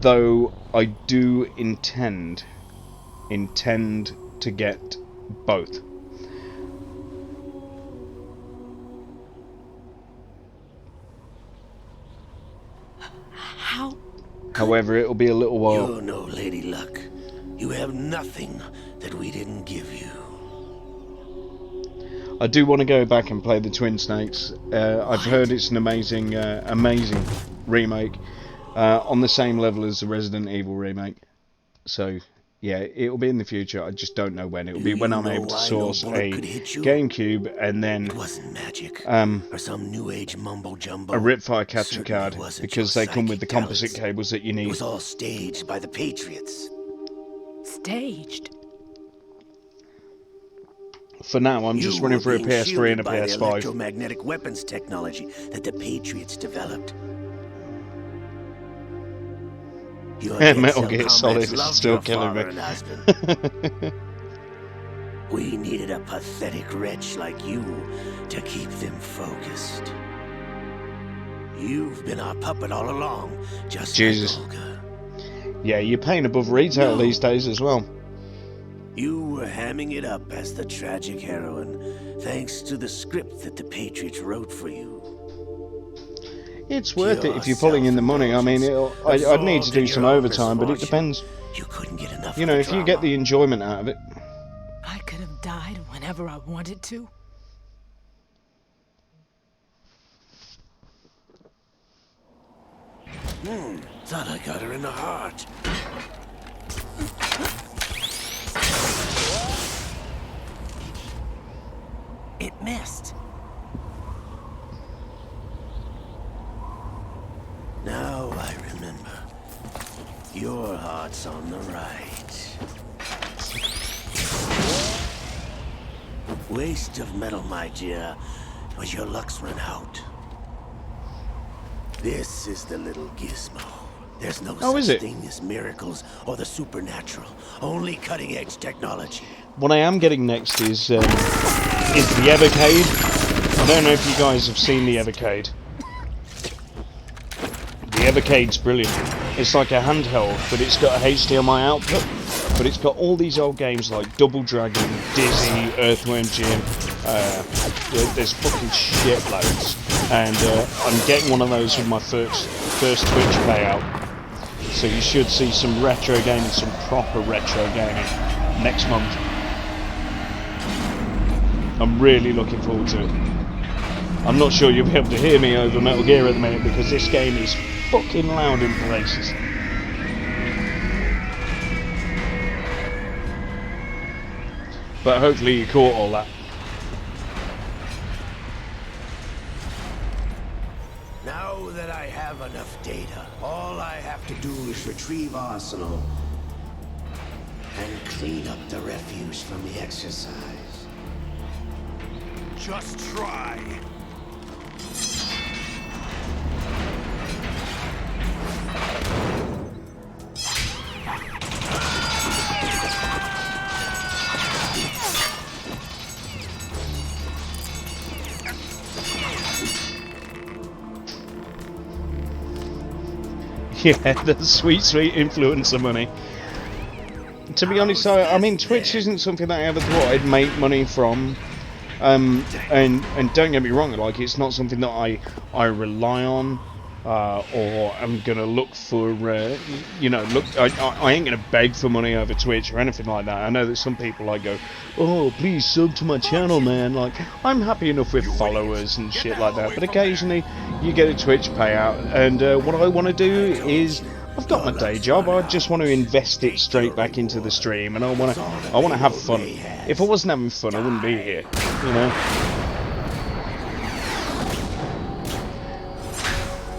Speaker 1: Though I do intend to get both.
Speaker 12: How?
Speaker 1: However, it'll be a little while.
Speaker 2: You know, Lady Luck, you have nothing that we didn't give you.
Speaker 1: I do want to go back and play the Twin Snakes. I've heard it's an amazing remake, on the same level as the Resident Evil remake. So, yeah, it'll be in the future. I just don't know when. It'll be when I'm able to source a GameCube and then
Speaker 2: It wasn't magic or some new age mumbo jumbo.
Speaker 1: a Ripfire capture card,
Speaker 2: wasn't
Speaker 1: because
Speaker 2: your
Speaker 1: they come with the
Speaker 2: psychic
Speaker 1: composite
Speaker 2: talents.
Speaker 1: cables that you
Speaker 2: It
Speaker 1: need.
Speaker 2: was all staged by the Patriots.
Speaker 12: Staged?
Speaker 1: For now, I'm just
Speaker 2: You
Speaker 1: running
Speaker 2: were
Speaker 1: for a
Speaker 2: being
Speaker 1: PS3 and a
Speaker 2: shielded by the
Speaker 1: PS5.
Speaker 2: electromagnetic weapons technology that the Patriots developed. Your
Speaker 1: Metal
Speaker 2: Dead Cell
Speaker 1: Gear
Speaker 2: comrades
Speaker 1: Solid is
Speaker 2: loved
Speaker 1: still
Speaker 2: your
Speaker 1: killing me.
Speaker 2: father and husband. We needed a pathetic wretch like you to keep them focused. You've been our puppet all along, just
Speaker 1: Jesus.
Speaker 2: like Olga.
Speaker 1: Yeah, you're paying above retail these days as well.
Speaker 2: You were hamming it up as the tragic heroine, thanks to the script that the Patriots wrote for you.
Speaker 1: It's worth it if you're pulling in the money. I mean, I'd need to do some overtime, but it depends.
Speaker 2: You couldn't get enough.
Speaker 1: You know, if you get the enjoyment out of it.
Speaker 12: I could have died whenever I wanted to.
Speaker 2: Thought I got her in the heart.
Speaker 13: It missed.
Speaker 2: Now I remember. Your heart's on the right. Waste of metal, my dear, but your luck's run out. This is the little gizmo. There's no such thing as miracles or the supernatural. Only cutting-edge technology.
Speaker 1: What I am getting next is the Evercade. I don't know if you guys have seen the Evercade. The Evercade's brilliant. It's like a handheld, but it's got a HDMI output. But it's got all these old games like Double Dragon, Dizzy, Earthworm Jim. There's fucking shitloads. And I'm getting one of those with my first Twitch payout. So you should see some retro gaming, some proper retro gaming next month. I'm really looking forward to it. I'm not sure you'll be able to hear me over Metal Gear at the minute because this game is fucking loud in places. But hopefully you caught all that.
Speaker 2: Now that I have enough data, all I have to do is retrieve Arsenal and clean up the refuse from the exercise.
Speaker 3: Just try.
Speaker 1: Yeah, the sweet influencer money. To be honest, I mean, Twitch isn't something that I ever thought I'd make money from. And don't get me wrong, like, it's not something that I rely on or I'm gonna look for, you know, I ain't gonna beg for money over Twitch or anything like that. I know that some people like go, oh, please sub to my channel, man. Like, I'm happy enough with followers and shit like that, but occasionally you get a Twitch payout, and what I want to do is, I've got my day job. I just want to invest it straight back into the stream, and I want to have fun. If I wasn't having fun, I wouldn't be here, you know.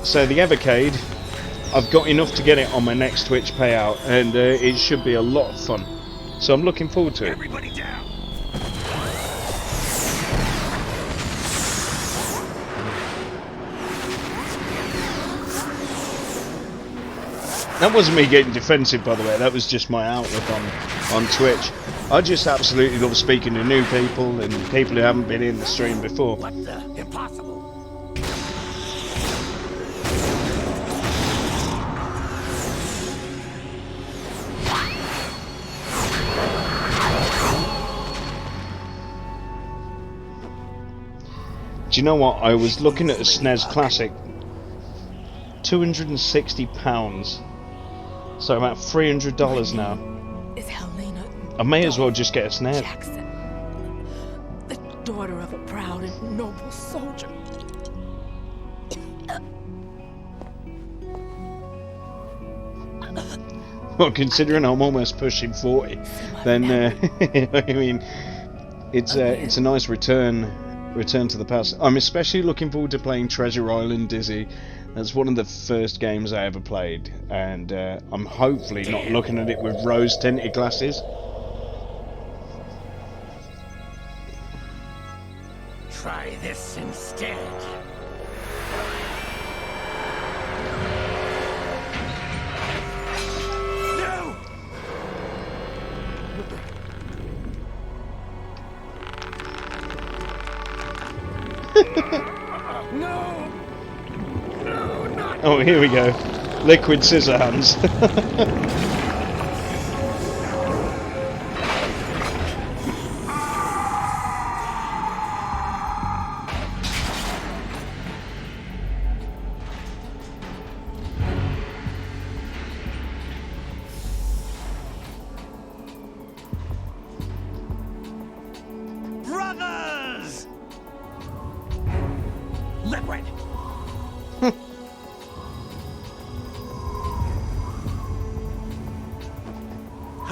Speaker 1: So the Evercade, I've got enough to get it on my next Twitch payout, and it should be a lot of fun. So I'm looking forward to it.
Speaker 9: Everybody down.
Speaker 1: That wasn't me getting defensive, by the way. That was just my outlook on Twitch. I just absolutely love speaking to new people and people who haven't been in the stream before.
Speaker 2: What the? Impossible.
Speaker 1: Do you know what? I was looking at a SNES Classic. £260. So about $300 now.
Speaker 12: Is Helena
Speaker 1: I may as well just get a SNES.
Speaker 12: Jackson, the daughter of a proud and noble soldier.
Speaker 1: Well, considering I'm almost pushing 40, then I mean, it's a nice return to the past. I'm especially looking forward to playing Treasure Island Dizzy. That's one of the first games I ever played, and I'm hopefully not looking at it with rose tinted glasses.
Speaker 2: Try this instead. No! No! No, not
Speaker 1: Oh, here we go. Liquid scissor hands.
Speaker 9: Brothers!
Speaker 2: Liquid!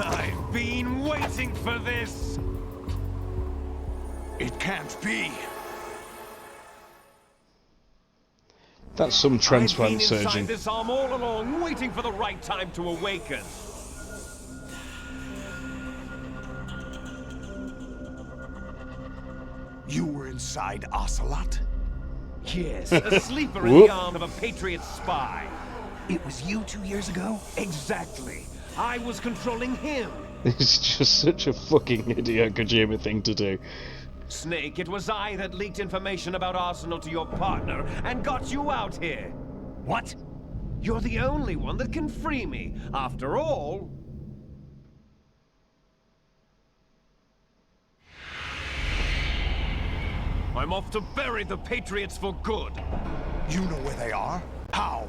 Speaker 9: I've been waiting for this!
Speaker 3: It can't be.
Speaker 1: That's some transplant
Speaker 9: I've been inside
Speaker 1: surgeon.
Speaker 9: this arm all along, waiting for the right time to awaken.
Speaker 3: You were inside Ocelot?
Speaker 9: Yes, a sleeper in the arm of a Patriot spy.
Speaker 10: It was you 2 years ago?
Speaker 9: Exactly. I was controlling him.
Speaker 1: It's just such a fucking Hideo Kojima thing to do.
Speaker 9: Snake, it was I that leaked information about Arsenal to your partner and got you out here.
Speaker 2: What?
Speaker 9: You're the only one that can free me. After all... I'm off to bury the Patriots for good.
Speaker 3: You know where they are? How?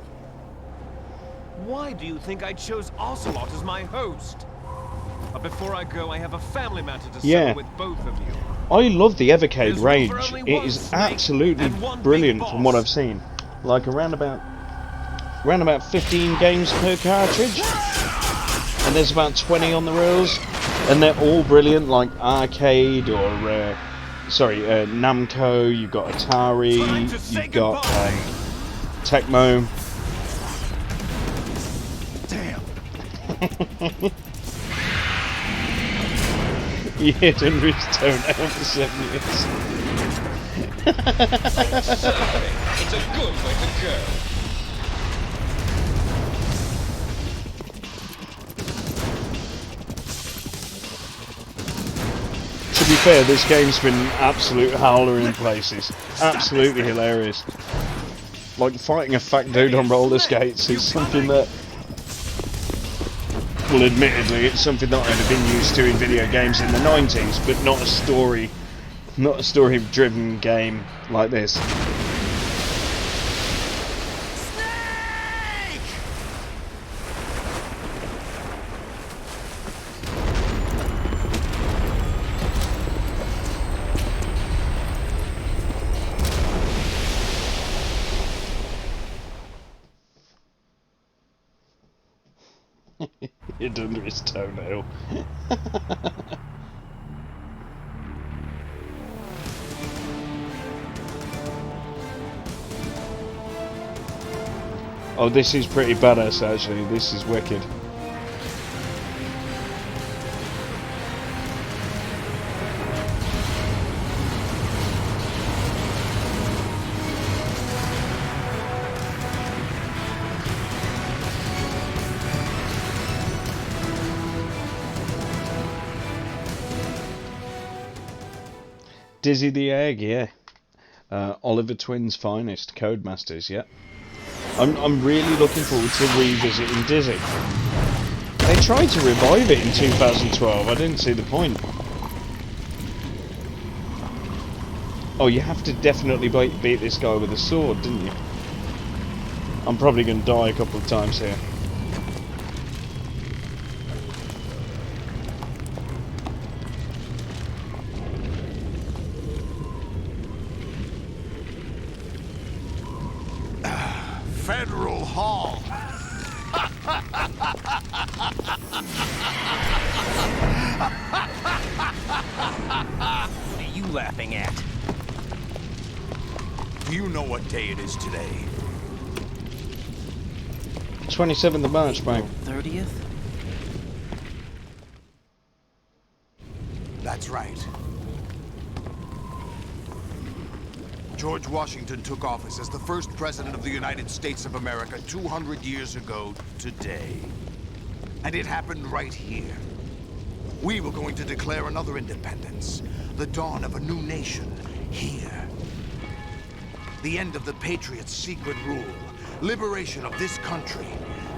Speaker 9: Why do you think I chose Ocelot as my host? But before I go, I have a family matter to settle with both of you.
Speaker 1: I love the Evercade
Speaker 9: There's room
Speaker 1: range.
Speaker 9: for only
Speaker 1: It
Speaker 9: one
Speaker 1: is
Speaker 9: Snake
Speaker 1: absolutely
Speaker 9: and one
Speaker 1: brilliant
Speaker 9: big
Speaker 1: from what
Speaker 9: boss.
Speaker 1: I've seen. Like around about 15 games per cartridge, and there's about 20 on the rails, and they're all brilliant. Like Arcade or Namco. You've got Atari. You've got Tecmo.
Speaker 3: Damn.
Speaker 1: You hit and reach tone out for 7 years.
Speaker 9: It's a good way to go.
Speaker 1: To be fair, this game's been an absolute howler in places. Absolutely hilarious. Like fighting a fat dude on roller skates is something that, well, admittedly, it's something that I'd have been used to in video games in the 90s, but not a story-driven game like this. hid under his toenail. Oh, this is pretty badass actually. This is wicked. Dizzy the Egg, yeah. Oliver Twin's finest, Codemasters, yeah. I'm really looking forward to revisiting Dizzy. They tried to revive it in 2012, I didn't see the point. Oh, you have to definitely beat this guy with a sword, didn't you? I'm probably going to die a couple of times here.
Speaker 3: Federal Hall.
Speaker 13: What are you laughing at?
Speaker 3: Do you know what day it is today?
Speaker 1: 27th of March, mate.
Speaker 13: 30th?
Speaker 3: That's right. George Washington took office as the first president of the United States of America 200 years ago today. And it happened right here. We were going to declare another independence, the dawn of a new nation, here. The end of the Patriots' secret rule, liberation of this country.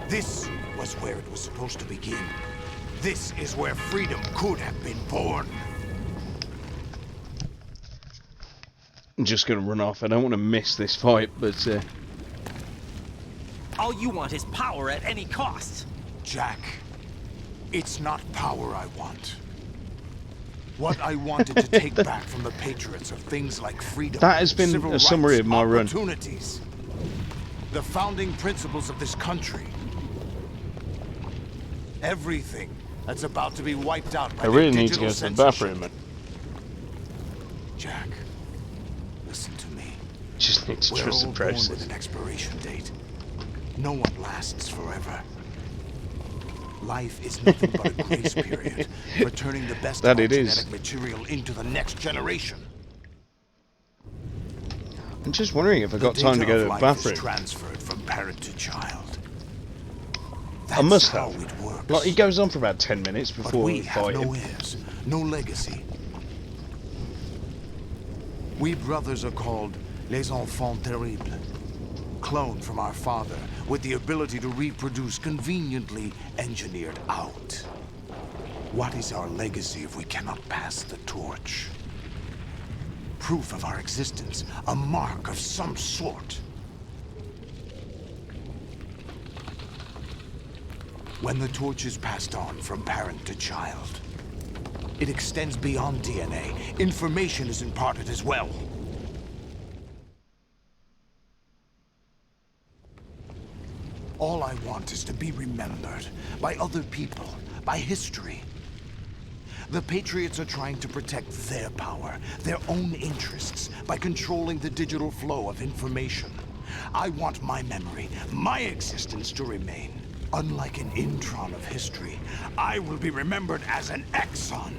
Speaker 3: This was where it was supposed to begin. This is where freedom could have been born.
Speaker 1: I'm just going to run off. I don't want to miss this fight, but...
Speaker 13: All you want is power at any cost.
Speaker 3: Jack, it's not power I want. What I wanted to take back from the Patriots are things like freedom,
Speaker 1: that has been
Speaker 3: civil
Speaker 1: a summary
Speaker 3: rights,
Speaker 1: of my run.
Speaker 3: Opportunities. The founding principles of this country. Everything that's about to be wiped out by
Speaker 1: I really
Speaker 3: the
Speaker 1: need to go to the bathroom.
Speaker 3: Jack, listen to me.
Speaker 1: Just need to trust the
Speaker 3: We're all born
Speaker 1: process.
Speaker 3: with an expiration date. No one lasts forever. Life is nothing but a grace period for turning the best
Speaker 1: That
Speaker 3: of our
Speaker 1: it is.
Speaker 3: genetic material into the next generation.
Speaker 1: I'm just wondering if I got
Speaker 3: The
Speaker 1: time to
Speaker 3: data
Speaker 1: go
Speaker 3: of
Speaker 1: to the
Speaker 3: life
Speaker 1: bathroom.
Speaker 3: is transferred from parent to child.
Speaker 1: I must
Speaker 3: That's
Speaker 1: have.
Speaker 3: how it works.
Speaker 1: Like, it goes on for about 10 minutes
Speaker 3: But
Speaker 1: before
Speaker 3: we
Speaker 1: we
Speaker 3: have
Speaker 1: fight
Speaker 3: no
Speaker 1: him.
Speaker 3: heirs, no legacy. We brothers are called les enfants terribles. Cloned from our father, with the ability to reproduce conveniently engineered out. What is our legacy if we cannot pass the torch? Proof of our existence, a mark of some sort. When the torch is passed on from parent to child, it extends beyond DNA. Information is imparted as well. All I want is to be remembered by other people, by history. The Patriots are trying to protect their power, their own interests, by controlling the digital flow of information. I want my memory, my existence to remain. Unlike an intron of history, I will be remembered as an exon.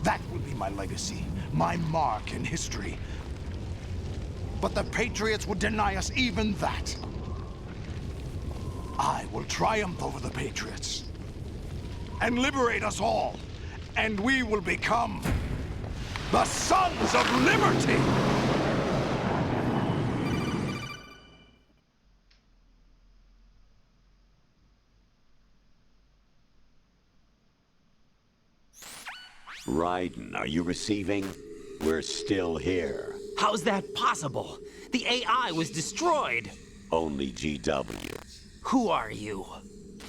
Speaker 3: That will be my legacy, my mark in history. But the Patriots would deny us even that. I will triumph over the Patriots and liberate us all, and we will become the Sons of Liberty!
Speaker 7: Raiden, are you receiving? We're still here.
Speaker 13: How's that possible? The AI was destroyed.
Speaker 7: Only GW.
Speaker 13: Who are you?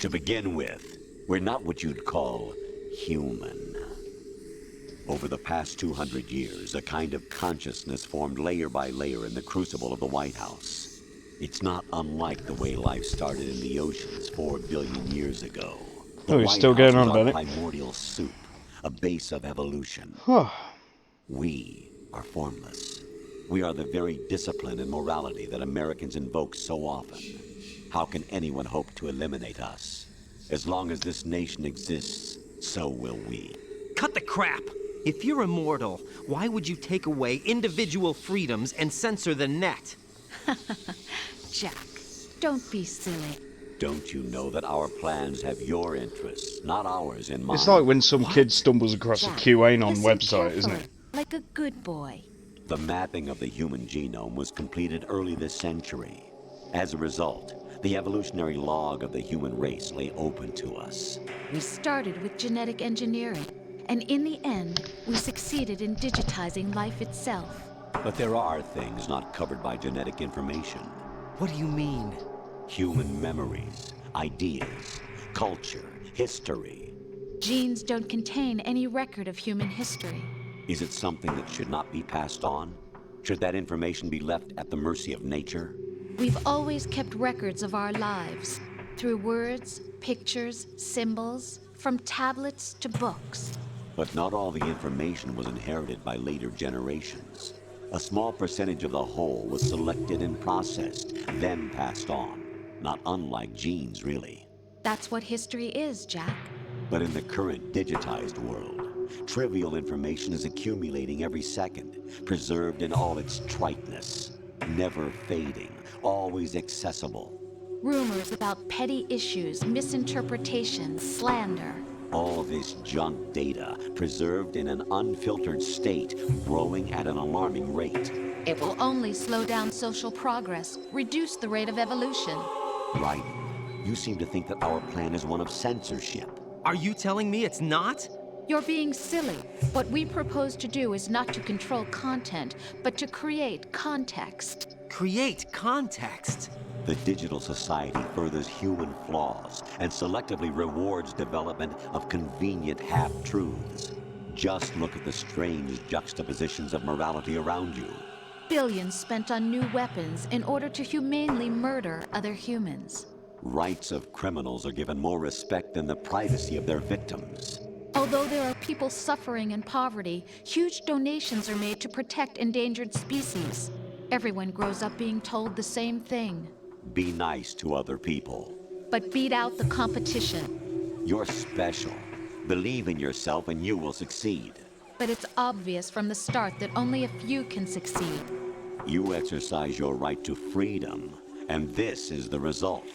Speaker 7: To begin with, we're not what you'd call human. Over the past 200 years, a kind of consciousness formed layer by layer in the crucible of the White House. It's not unlike the way life started in the oceans 4 billion years ago.
Speaker 1: Oh, he's still going on about it.
Speaker 7: Primordial soup, a base of evolution. We are formless. We are the very discipline and morality that Americans invoke so often. How can anyone hope to eliminate us? As long as this nation exists, so will we.
Speaker 13: Cut the crap! If you're immortal, why would you take away individual freedoms and censor the net?
Speaker 8: Jack, don't be silly.
Speaker 7: Don't you know that our plans have your interests, not ours, in mind?
Speaker 1: It's like when some kid stumbles across a
Speaker 8: Jack,
Speaker 1: QAnon
Speaker 8: listen
Speaker 1: website, isn't
Speaker 8: carefully,
Speaker 1: it?
Speaker 8: Like a good boy.
Speaker 7: The mapping of the human genome was completed early this century. As a result, the evolutionary log of the human race lay open to us.
Speaker 8: We started with genetic engineering, and in the end, we succeeded in digitizing life itself.
Speaker 7: But there are things not covered by genetic information.
Speaker 13: What do you mean?
Speaker 7: Human memories, ideas, culture, history.
Speaker 8: Genes don't contain any record of human history.
Speaker 7: Is it something that should not be passed on? Should that information be left at the mercy of nature?
Speaker 8: We've always kept records of our lives, through words, pictures, symbols, from tablets to books.
Speaker 7: But not all the information was inherited by later generations. A small percentage of the whole was selected and processed, then passed on. Not unlike genes, really.
Speaker 8: That's what history is, Jack.
Speaker 7: But in the current digitized world, trivial information is accumulating every second, preserved in all its triteness, never fading, always accessible.
Speaker 8: Rumors about petty issues, misinterpretations, slander.
Speaker 7: All this junk data, preserved in an unfiltered state, growing at an alarming rate.
Speaker 8: It will only slow down social progress, reduce the rate of evolution.
Speaker 7: Right. You seem to think that our plan is one of censorship.
Speaker 13: Are you telling me it's not?
Speaker 8: You're being silly. What we propose to do is not to control content, but to create context.
Speaker 13: Create context?
Speaker 7: The digital society furthers human flaws and selectively rewards development of convenient half-truths. Just look at the strange juxtapositions of morality around you.
Speaker 8: Billions spent on new weapons in order to humanely murder other humans.
Speaker 7: Rights of criminals are given more respect than the privacy of their victims.
Speaker 8: Although there are people suffering in poverty, huge donations are made to protect endangered species. Everyone grows up being told the same thing.
Speaker 7: Be nice to other people.
Speaker 8: But beat out the competition.
Speaker 7: You're special. Believe in yourself and you will succeed.
Speaker 8: But it's obvious from the start that only a few can succeed.
Speaker 7: You exercise your right to freedom, and this is the result.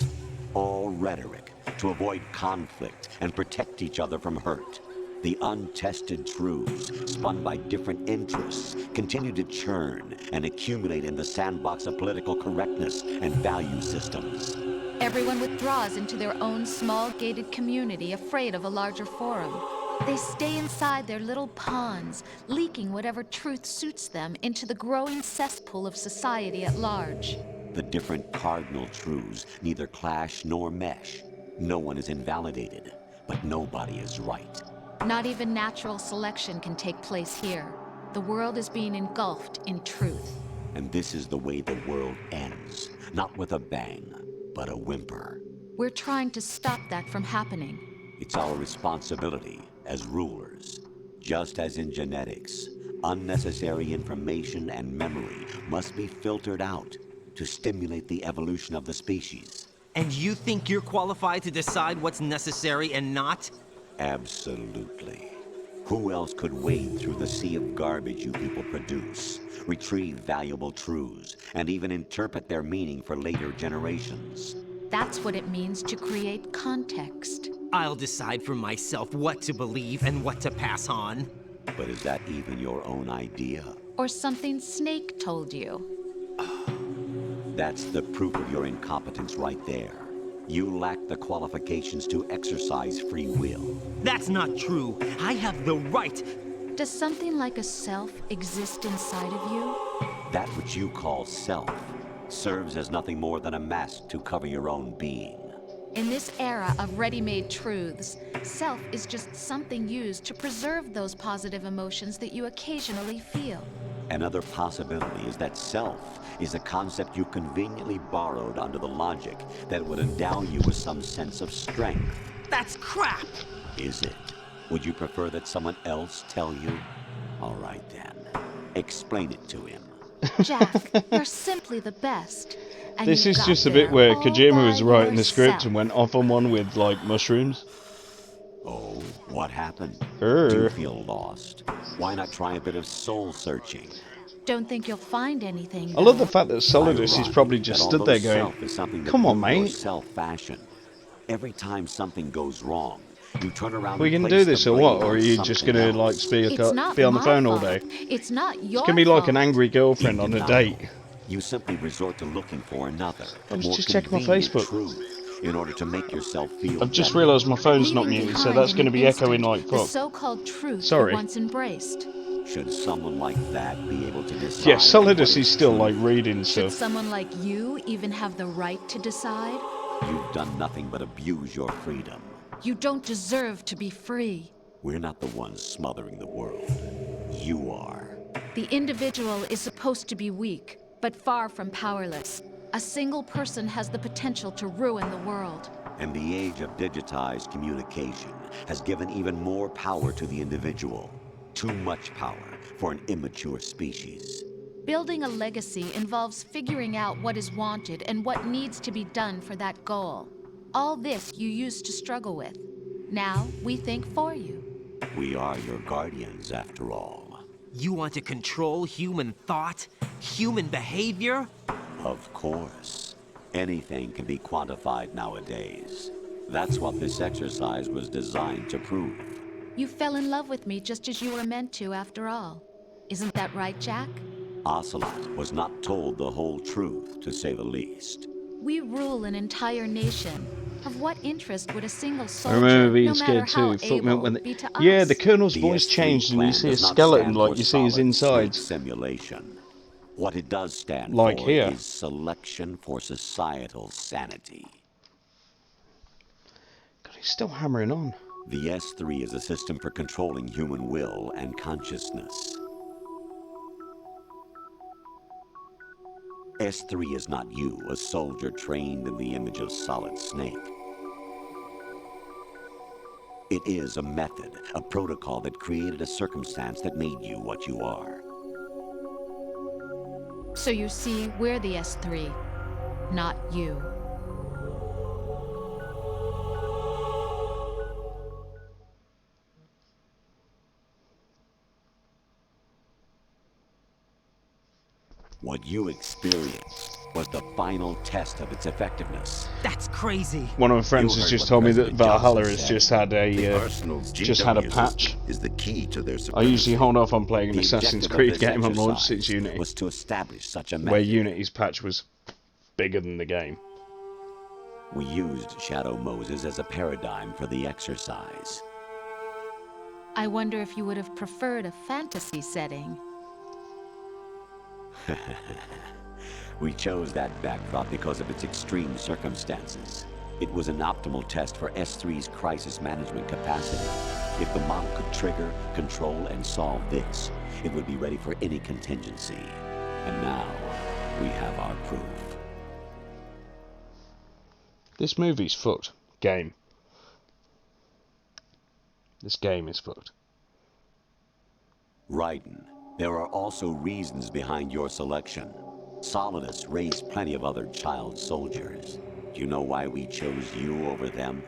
Speaker 7: All rhetoric to avoid conflict and protect each other from hurt. The untested truths, spun by different interests, continue to churn and accumulate in the sandbox of political correctness and value systems.
Speaker 8: Everyone withdraws into their own small gated community, afraid of a larger forum. They stay inside their little ponds, leaking whatever truth suits them into the growing cesspool of society at large.
Speaker 7: The different cardinal truths neither clash nor mesh. No one is invalidated, but nobody is right.
Speaker 8: Not even natural selection can take place here. The world is being engulfed in truth.
Speaker 7: And this is the way the world ends. Not with a bang, but a whimper.
Speaker 8: We're trying to stop that from happening.
Speaker 7: It's our responsibility as rulers. Just as in genetics, unnecessary information and memory must be filtered out to stimulate the evolution of the species.
Speaker 13: And you think you're qualified to decide what's necessary and not?
Speaker 7: Absolutely. Who else could wade through the sea of garbage you people produce, retrieve valuable truths, and even interpret their meaning for later generations?
Speaker 8: That's what it means to create context.
Speaker 13: I'll decide for myself what to believe and what to pass on.
Speaker 7: But is that even your own idea?
Speaker 8: Or something Snake told you?
Speaker 7: That's the proof of your incompetence right there. You lack the qualifications to exercise free will.
Speaker 13: That's not true. I have the right.
Speaker 8: Does something like a self exist inside of you?
Speaker 7: That which you call self serves as nothing more than a mask to cover your own being.
Speaker 8: In this era of ready-made truths, self is just something used to preserve those positive emotions that you occasionally feel.
Speaker 7: Another possibility is that self is a concept you conveniently borrowed under the logic that would endow you with some sense of strength.
Speaker 13: That's crap!
Speaker 7: Is it? Would you prefer that someone else tell you? All right then. Explain it to him.
Speaker 8: Jack, you're simply the best. And
Speaker 1: This
Speaker 8: you
Speaker 1: is
Speaker 8: got
Speaker 1: just a bit
Speaker 8: there
Speaker 1: where
Speaker 8: all
Speaker 1: Kojima was
Speaker 8: by
Speaker 1: writing the script
Speaker 8: yourself.
Speaker 1: and went off on one with, like, mushrooms.
Speaker 7: Oh, what happened?
Speaker 1: Err.
Speaker 7: Do you feel lost? Why not try a bit of soul searching?
Speaker 8: Don't think you'll find anything.
Speaker 1: I love the
Speaker 8: though.
Speaker 1: fact that Solidus is probably just stood there going, come on, mate.
Speaker 7: Self-fashion. Every time something goes wrong, you turn around.
Speaker 1: We
Speaker 7: and
Speaker 1: can
Speaker 7: place
Speaker 1: do this
Speaker 7: the
Speaker 1: or what?
Speaker 7: blame
Speaker 1: Or are
Speaker 7: on
Speaker 1: you just
Speaker 7: something
Speaker 1: gonna,
Speaker 7: else.
Speaker 1: like,
Speaker 8: It's not
Speaker 1: be on the
Speaker 8: my
Speaker 1: phone all
Speaker 8: fault.
Speaker 1: day?
Speaker 8: It's not your
Speaker 1: It's gonna be like an
Speaker 8: fault.
Speaker 1: angry girlfriend
Speaker 7: In
Speaker 1: on a
Speaker 7: denial,
Speaker 1: date.
Speaker 7: You simply resort to looking for another,
Speaker 1: I was
Speaker 7: more
Speaker 1: just checking my
Speaker 7: convenient
Speaker 1: Facebook.
Speaker 7: truth in order to make yourself feel
Speaker 1: I've just
Speaker 7: better.
Speaker 1: realised my phone's not
Speaker 8: Leaving
Speaker 1: muted, so
Speaker 8: behind
Speaker 1: that's
Speaker 8: in
Speaker 1: going to
Speaker 8: an
Speaker 1: be echoing
Speaker 8: instant
Speaker 1: like
Speaker 8: the
Speaker 1: fuck.
Speaker 8: so-called truth
Speaker 1: Sorry.
Speaker 8: you once embraced.
Speaker 7: Should someone like that be able to decide?
Speaker 1: Yeah, Solidus
Speaker 7: what
Speaker 1: is
Speaker 7: is
Speaker 1: still,
Speaker 7: true?
Speaker 1: like, reading
Speaker 8: Should
Speaker 1: stuff.
Speaker 8: someone like you even have the right to decide?
Speaker 7: You've done nothing but abuse your freedom.
Speaker 8: You don't deserve to be free.
Speaker 7: We're not the ones smothering the world. You are.
Speaker 8: The individual is supposed to be weak, but far from powerless. A single person has the potential to ruin the world.
Speaker 7: And the age of digitized communication has given even more power to the individual. Too much power for an immature species.
Speaker 8: Building a legacy involves figuring out what is wanted and what needs to be done for that goal. All this you used to struggle with. Now we think for you.
Speaker 7: We are your guardians, after all.
Speaker 13: You want to control human thought? Human behavior?
Speaker 7: Of course. Anything can be quantified nowadays. That's what this exercise was designed to prove.
Speaker 8: You fell in love with me just as you were meant to, after all. Isn't that right, Jack?
Speaker 7: Ocelot was not told the whole truth, to say the least.
Speaker 8: We rule an entire nation. Of what interest would a single
Speaker 1: I
Speaker 8: soldier,
Speaker 1: remember being
Speaker 8: no matter
Speaker 1: scared
Speaker 8: how
Speaker 1: too. Fuck me up when
Speaker 8: able, be to us?
Speaker 1: yeah, the Colonel's
Speaker 7: The
Speaker 1: voice
Speaker 7: S3
Speaker 1: changed and you
Speaker 7: plan
Speaker 1: see a
Speaker 7: does not
Speaker 1: skeleton
Speaker 7: stand
Speaker 1: like
Speaker 7: for
Speaker 1: you see his
Speaker 7: solid
Speaker 1: insides.
Speaker 7: state simulation. What it does stand
Speaker 1: Like
Speaker 7: for
Speaker 1: here.
Speaker 7: is selection for societal sanity.
Speaker 1: God, he's still hammering on.
Speaker 7: The S3 is a system for controlling human will and consciousness. S3 is not you, a soldier trained in the image of Solid Snake. It is a method, a protocol that created a circumstance that made you what you are.
Speaker 8: So you see, we're the S3, not you.
Speaker 7: What you experienced was the final test of its effectiveness.
Speaker 13: That's crazy.
Speaker 1: One of my friends
Speaker 7: You
Speaker 1: has
Speaker 7: heard
Speaker 1: just
Speaker 7: what
Speaker 1: told me that
Speaker 7: President
Speaker 1: Valhalla
Speaker 7: Johnson
Speaker 1: has
Speaker 7: said.
Speaker 1: just had
Speaker 14: The
Speaker 1: a
Speaker 14: Arsenal's
Speaker 1: just had a
Speaker 14: GW
Speaker 1: patch
Speaker 14: system is the key to their
Speaker 1: I
Speaker 14: supremacy.
Speaker 1: usually hold off on playing an
Speaker 7: The
Speaker 1: Assassin's
Speaker 7: objective of
Speaker 1: Creed
Speaker 7: this
Speaker 1: game on launch
Speaker 7: exercise
Speaker 1: since Unity,
Speaker 7: was to establish such a
Speaker 1: where
Speaker 7: method.
Speaker 1: Unity's patch was bigger than the game.
Speaker 7: We used Shadow Moses as a paradigm for the exercise.
Speaker 8: I wonder if you would have preferred a fantasy setting.
Speaker 7: We chose that backdrop because of its extreme circumstances. It was an optimal test for S3's crisis management capacity. If the model could trigger, control, and solve this, it would be ready for any contingency. And now, we have our proof.
Speaker 1: This movie's fucked. Game. This game is fucked.
Speaker 7: Raiden, there are also reasons behind your selection. Solidus raised plenty of other child soldiers. Do you know why we chose you over them?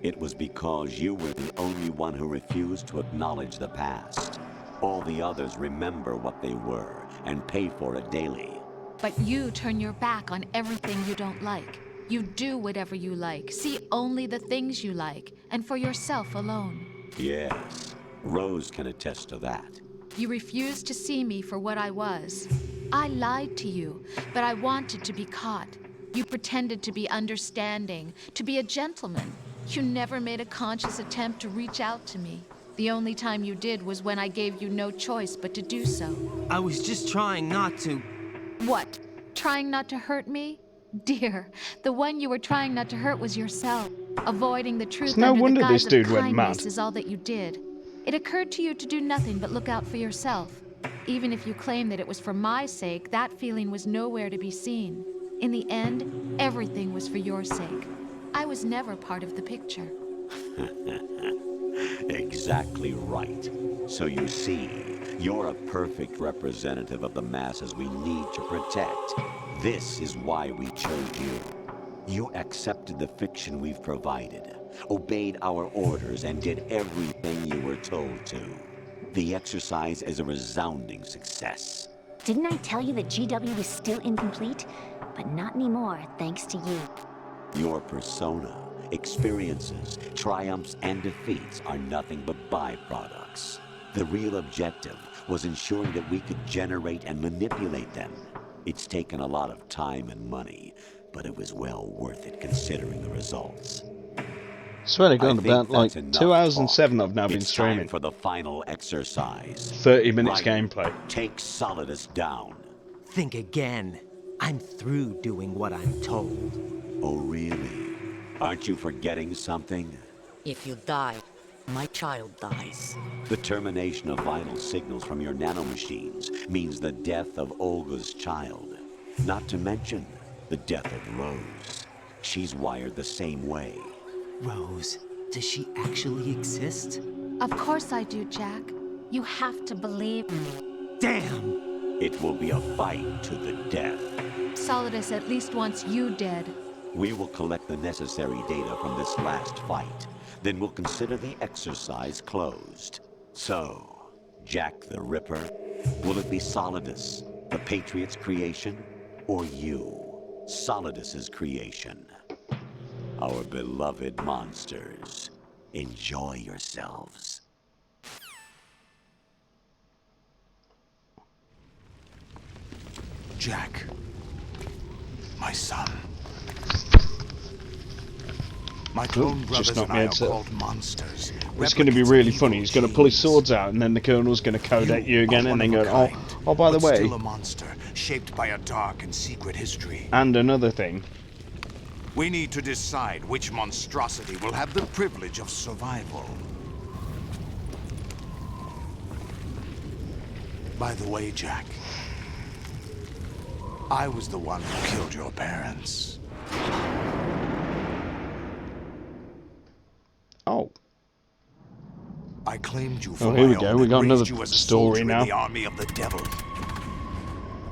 Speaker 7: It was because you were the only one who refused to acknowledge the past. All the others remember what they were and pay for it daily.
Speaker 8: But you turn your back on everything you don't like. You do whatever you like, see only the things you like, and for yourself alone.
Speaker 7: Yes, Rose can attest to that.
Speaker 8: You refused to see me for what I was. I lied to you, but I wanted to be caught. You pretended to be understanding, to be a gentleman. You never made a conscious attempt to reach out to me. The only time you did was when I gave you no choice but to do so.
Speaker 13: I was just trying not to.
Speaker 8: What? Trying not to hurt me? Dear, the one you were trying not to hurt was yourself. Avoiding the truth
Speaker 1: It's no
Speaker 8: under the
Speaker 1: wonder
Speaker 8: guise
Speaker 1: this dude
Speaker 8: of
Speaker 1: went
Speaker 8: kindness
Speaker 1: mad.
Speaker 8: is all that you did. It occurred to you to do nothing but look out for yourself. Even if you claim that it was for my sake, that feeling was nowhere to be seen. In the end, everything was for your sake. I was never part of the picture.
Speaker 7: Exactly right. So you see, you're a perfect representative of the masses we need to protect. This is why we chose you. You accepted the fiction we've provided, obeyed our orders, and did everything you were told to. The exercise is a resounding success.
Speaker 14: Didn't I tell you that GW was still incomplete? But not anymore, thanks to you.
Speaker 7: Your persona, experiences, triumphs, and defeats are nothing but byproducts. The real objective was ensuring that we could generate and manipulate them. It's taken a lot of time and money, but it was well worth it considering the results.
Speaker 1: Swear to God, about like 2 hours and 7 I've now been streaming.
Speaker 7: Time for the final exercise.
Speaker 1: 30 minutes
Speaker 7: Raiden,
Speaker 1: gameplay.
Speaker 7: Take Solidus down.
Speaker 13: Think again. I'm through doing what I'm told.
Speaker 7: Oh, really? Aren't you forgetting something?
Speaker 5: If you die, my child dies.
Speaker 7: The termination of vital signals from your nanomachines means the death of Olga's child. Not to mention the death of Rose. She's wired the same way.
Speaker 13: Rose, does she actually exist?
Speaker 8: Of course I do, Jack. You have to believe me.
Speaker 13: Damn!
Speaker 7: It will be a fight to the death.
Speaker 8: Solidus at least wants you dead.
Speaker 7: We will collect the necessary data from this last fight. Then we'll consider the exercise closed. So, Jack the Ripper, will it be Solidus, the Patriot's creation, or you, Solidus's creation? Our beloved monsters, enjoy yourselves.
Speaker 3: Jack, my son. My clone brothers
Speaker 1: just knocked
Speaker 3: and
Speaker 1: me
Speaker 3: I are
Speaker 1: headset.
Speaker 3: called monsters.
Speaker 1: It's going to be really funny. He's going to pull his swords out, and then the Colonel's going to code at you again, and then go, oh, by the way,
Speaker 3: still a monster, shaped by a dark and secret history.
Speaker 1: and another thing.
Speaker 3: We need to decide which monstrosity will have the privilege of survival. By the way, Jack, I was the one who killed your parents.
Speaker 1: Oh.
Speaker 3: I claimed you for
Speaker 1: Oh, here we
Speaker 3: my
Speaker 1: go.
Speaker 3: own
Speaker 1: We
Speaker 3: and
Speaker 1: got
Speaker 3: raised
Speaker 1: another
Speaker 3: you as a
Speaker 1: story
Speaker 3: soldier
Speaker 1: now.
Speaker 3: in the army of the devil.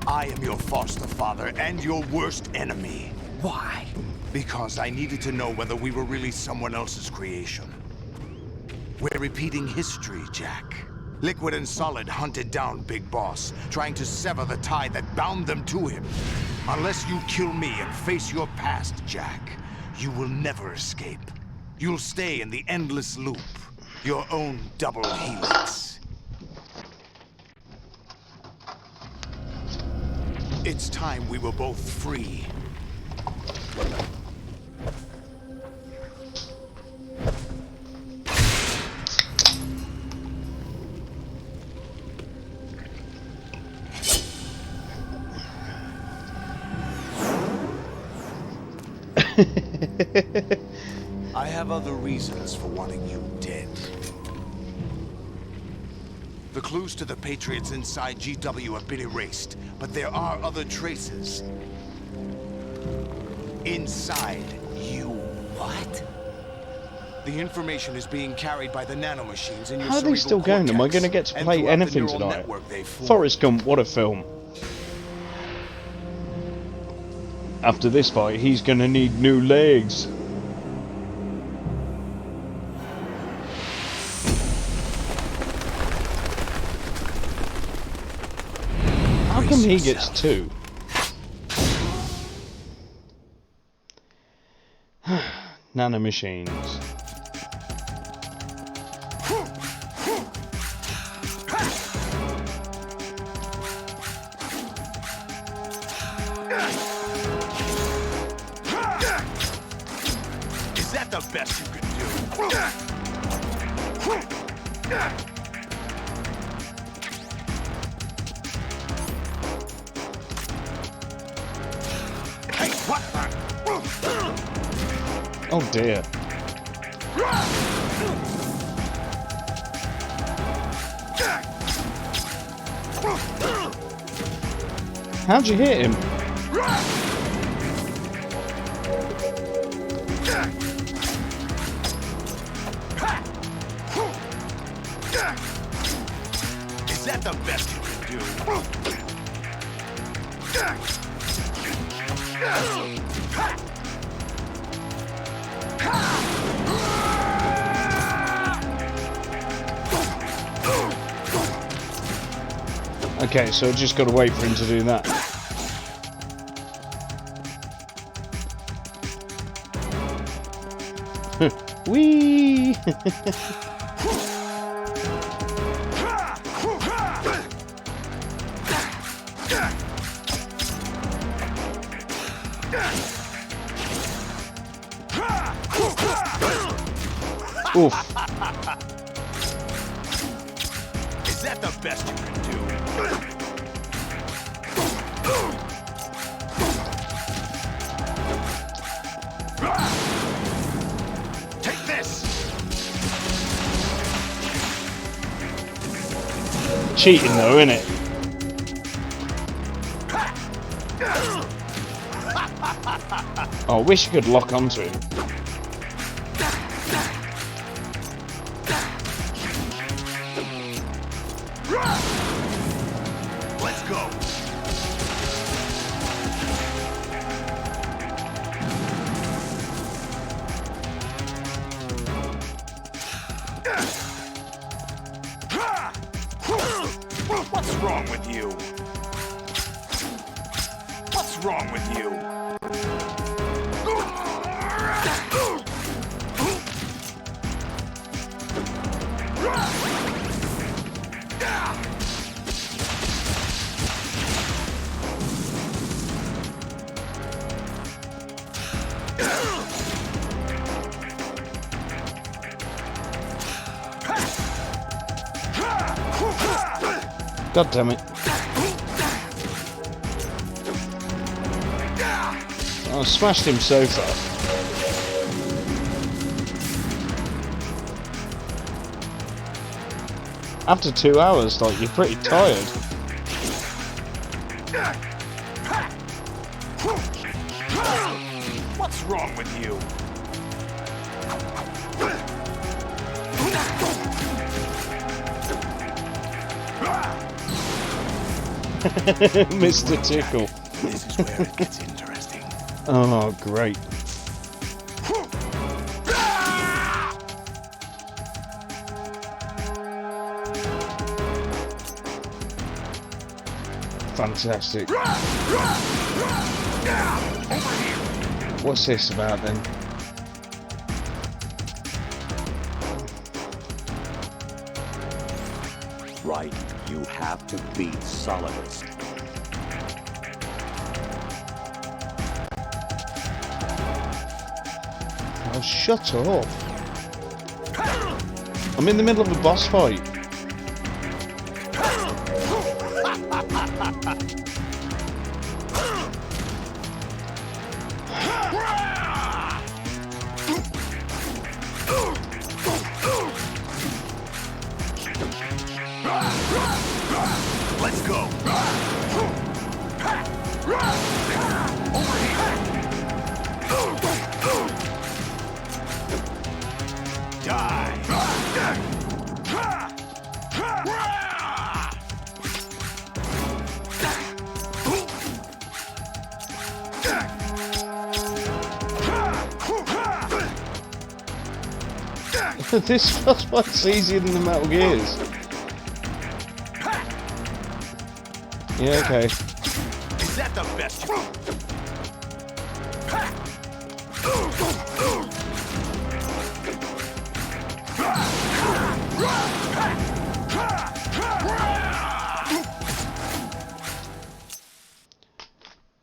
Speaker 3: I am your foster father and your worst enemy.
Speaker 13: Why?
Speaker 3: Because I needed to know whether we were really someone else's creation. We're repeating history, Jack. Liquid and Solid hunted down Big Boss, trying to sever the tie that bound them to him. Unless you kill me and face your past, Jack, you will never escape. You'll stay in the endless loop, your own double helix. It's time we were both free. I have other reasons for wanting you dead. The clues to the Patriots inside GW have been erased, but there are other traces. Inside you.
Speaker 13: What?
Speaker 3: The information is being carried by the nanomachines in your
Speaker 1: How are they still
Speaker 3: cerebral
Speaker 1: going? Am I
Speaker 3: cortex
Speaker 1: going to get to
Speaker 3: and
Speaker 1: play
Speaker 3: throughout the
Speaker 1: anything
Speaker 3: neural
Speaker 1: tonight?
Speaker 3: network they form.
Speaker 1: Forrest Gump, what a film. After this fight, he's going to need new legs. How come he gets 2? Nanomachines.
Speaker 3: Is that the best you can do? Hey, what?
Speaker 1: Oh dear. How'd you hit him?
Speaker 3: Is that the best you can do?
Speaker 1: Okay, so I just got to wait for him to do that. Whee! Oof.
Speaker 3: Is that the best you can do? Take this!
Speaker 1: Cheating though, isn't it? Oh, I wish you could lock onto him.
Speaker 3: Let's go. What's wrong with you? What's wrong with you?
Speaker 1: God damn it. I smashed him so far. After 2 hours, like, you're pretty tired.
Speaker 3: What's wrong with you?
Speaker 1: Mr. Tickle.
Speaker 3: This is where it gets interesting.
Speaker 1: Oh, great. Fantastic. What's this about then?
Speaker 7: Right, you have to beat Solidus.
Speaker 1: Oh, shut up. I'm in the middle of a boss fight.
Speaker 3: Let's go.
Speaker 1: This boss fight's easier than the Metal Gears. Yeah, okay.
Speaker 3: Is that the best?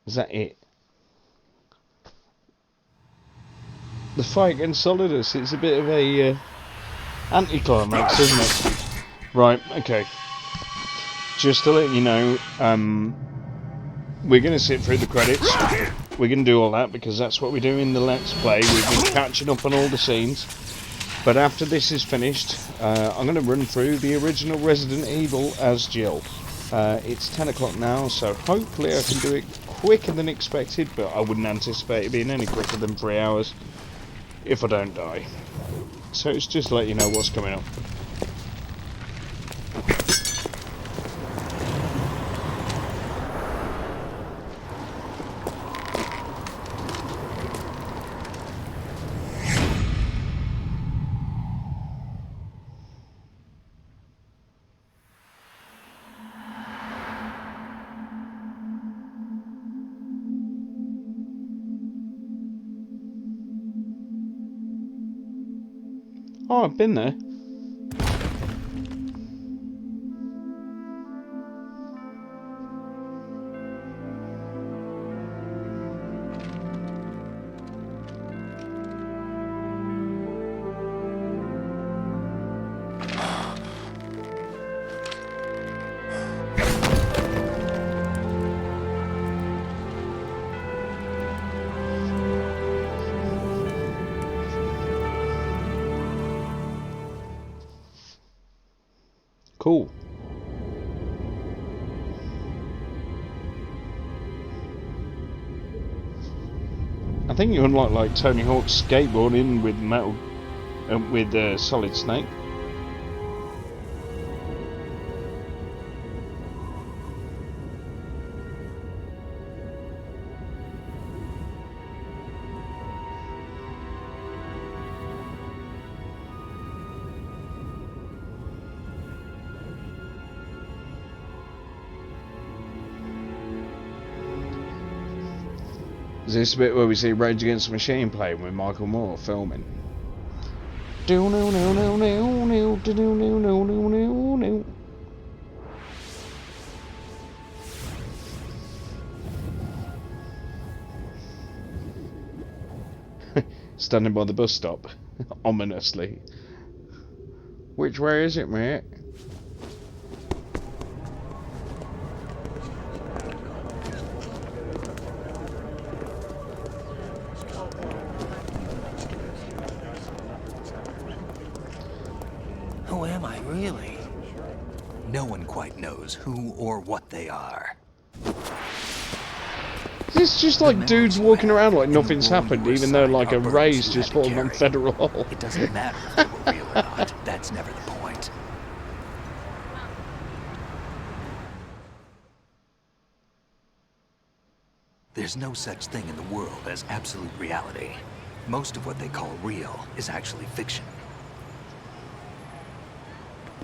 Speaker 1: Is that it? The fight against Solidus, it's a bit of a anticlimax, isn't it? Right, okay. Just to let you know, we're going to sit through the credits. We're going to do all that because that's what we do in the Let's Play. We've been catching up on all the scenes. But after this is finished, I'm going to run through the original Resident Evil as Jill. It's 10 o'clock now, so hopefully I can do it quicker than expected, but I wouldn't anticipate it being any quicker than 3 hours if I don't die. So it's just to let you know what's coming up. Oh, I've been there. Cool. I think you unlock like Tony Hawk's skateboarding with Solid Snake. Is this the bit where we see Rage Against the Machine playing with Michael Moore filming? Standing by the bus stop, ominously. Which way is it, mate?
Speaker 10: Who am I, really? No one quite knows who or what they are.
Speaker 1: It's just like dudes walking around like nothing's happened, even though like a ray's just fallen on Federal Hall.
Speaker 10: It doesn't matter if they were real or not. That's never the point. There's no such thing in the world as absolute reality. Most of what they call real is actually fiction.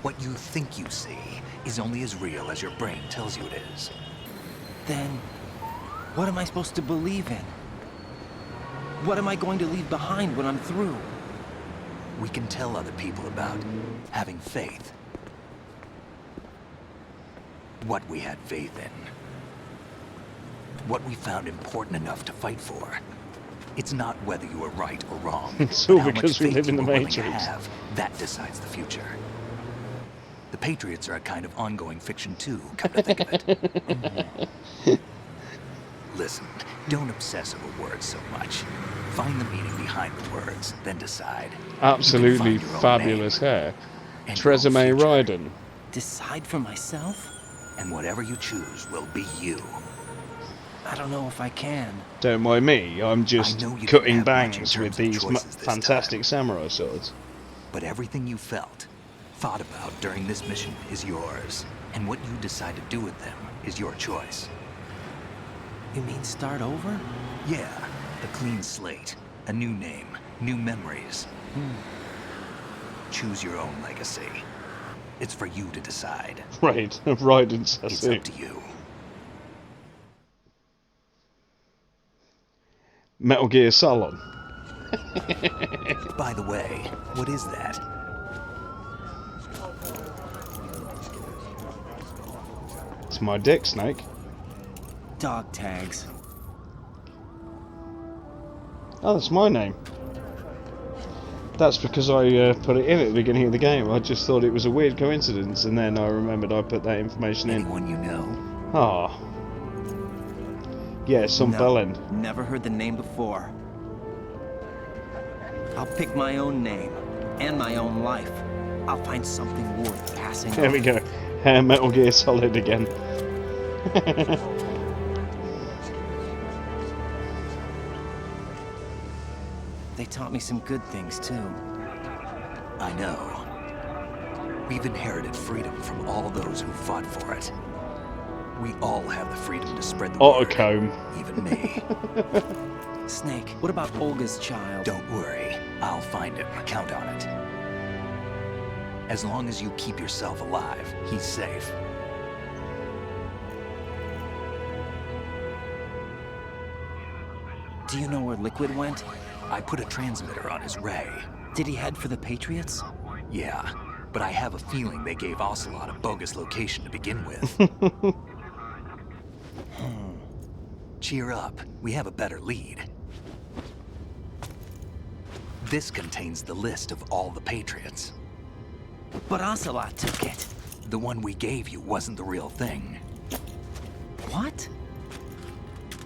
Speaker 10: What you think you see is only as real as your brain tells you it is.
Speaker 13: Then, what am I supposed to believe in? What am I going to leave behind when I'm through?
Speaker 10: We can tell other people about having faith. What we had faith in. What we found important enough to fight for. It's not whether you are right or wrong.
Speaker 1: It's all
Speaker 10: but how
Speaker 1: because
Speaker 10: much
Speaker 1: we
Speaker 10: faith
Speaker 1: live in
Speaker 10: you
Speaker 1: the
Speaker 10: are willing to
Speaker 1: Matrix.
Speaker 10: have, that decides the future. The Patriots are a kind of ongoing fiction too, come to think of it. Listen, don't obsess over words so much. Find the meaning behind the words, then decide.
Speaker 1: Absolutely fabulous hair. Teresa May Ryden.
Speaker 13: Decide for myself?
Speaker 10: And whatever you choose will be you.
Speaker 13: I don't know if I can.
Speaker 1: Don't mind me, I'm just
Speaker 10: know you
Speaker 1: cutting
Speaker 10: didn't have much in
Speaker 1: bangs
Speaker 10: terms
Speaker 1: with
Speaker 10: of
Speaker 1: these
Speaker 10: choices this
Speaker 1: fantastic samurai swords.
Speaker 10: But everything you felt, thought about during this mission is yours. And what you decide to do with them is your choice.
Speaker 13: You mean start over?
Speaker 10: Yeah, a clean slate, a new name, new memories. Choose your own legacy. It's for you to decide.
Speaker 1: Right, Raiden says
Speaker 10: It's up to you.
Speaker 1: Metal Gear Solid.
Speaker 10: By the way, what is that?
Speaker 1: It's my dick, Snake.
Speaker 13: Dog tags.
Speaker 1: Oh, that's my name. That's because I put it in at the beginning of the game. I just thought it was a weird coincidence, and then I remembered I put that information in.
Speaker 10: Anyone you know?
Speaker 1: Ah. Yeah, some
Speaker 13: No,
Speaker 1: bellend.
Speaker 13: Never heard the name before. I'll pick my own name and my own life. I'll find something worth passing
Speaker 1: There we go. Metal Gear Solid again.
Speaker 13: They taught me some good things too.
Speaker 10: I know. We've inherited freedom from all those who fought for it. We all have the freedom to spread the
Speaker 1: Autocomb.
Speaker 10: word. Even me.
Speaker 13: Snake, what about Olga's child?
Speaker 10: Don't worry. I'll find him. Count on it. As long as you keep yourself alive, he's safe.
Speaker 13: Do you know where Liquid went?
Speaker 10: I put a transmitter on his ray.
Speaker 13: Did he head for the Patriots?
Speaker 10: Yeah, but I have a feeling they gave Ocelot a bogus location to begin with. Cheer up, we have a better lead. This contains the list of all the Patriots.
Speaker 13: But Ocelot took it.
Speaker 10: The one we gave you wasn't the real thing.
Speaker 13: What?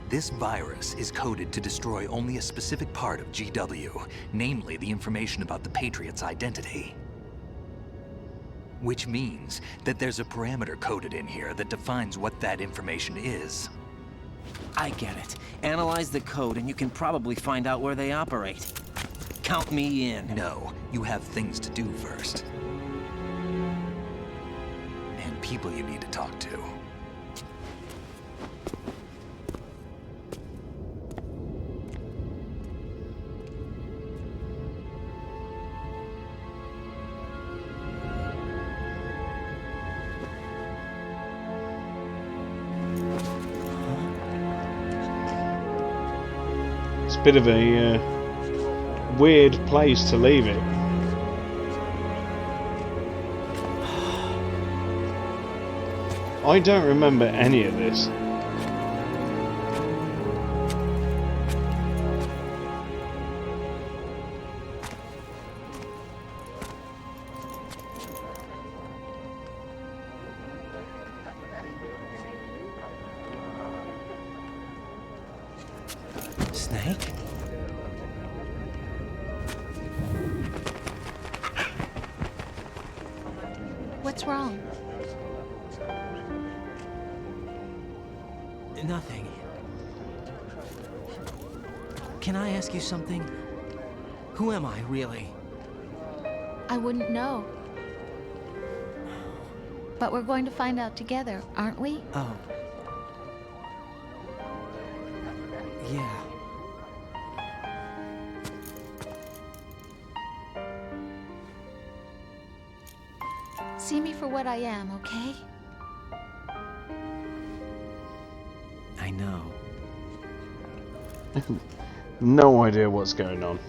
Speaker 10: This virus is coded to destroy only a specific part of GW, namely the information about the Patriot's identity. Which means that there's a parameter coded in here that defines what that information is.
Speaker 13: I get it. Analyze the code and you can probably find out where they operate. Count me in.
Speaker 10: No, you have things to do first. And people you need to talk to.
Speaker 1: It's a bit of a weird place to leave it. I don't remember any of this.
Speaker 13: Snake?
Speaker 8: What's wrong?
Speaker 13: Nothing. Can I ask you something? Who am I, really?
Speaker 8: I wouldn't know. But we're going to find out together, aren't we?
Speaker 13: Oh. Yeah.
Speaker 8: See me for what I am, okay?
Speaker 13: I know.
Speaker 1: No idea what's going on.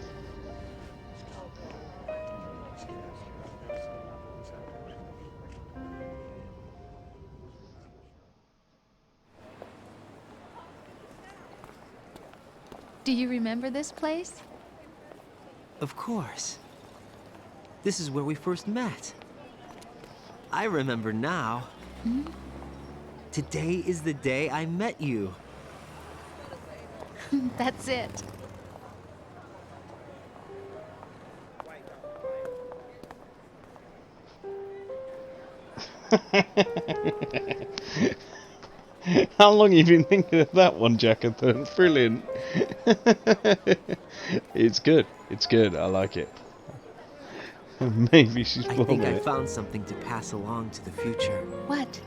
Speaker 8: Do you remember this place?
Speaker 13: Of course. This is where we first met. I remember now.
Speaker 8: Hmm?
Speaker 13: Today is the day I met you.
Speaker 8: That's it.
Speaker 1: How long have you been thinking of that one, Jackathon? Brilliant. It's good. It's good. I like it. Maybe she's
Speaker 13: I
Speaker 1: born
Speaker 13: think
Speaker 1: with
Speaker 13: I
Speaker 1: it.
Speaker 13: found something to pass along to the future.
Speaker 8: What?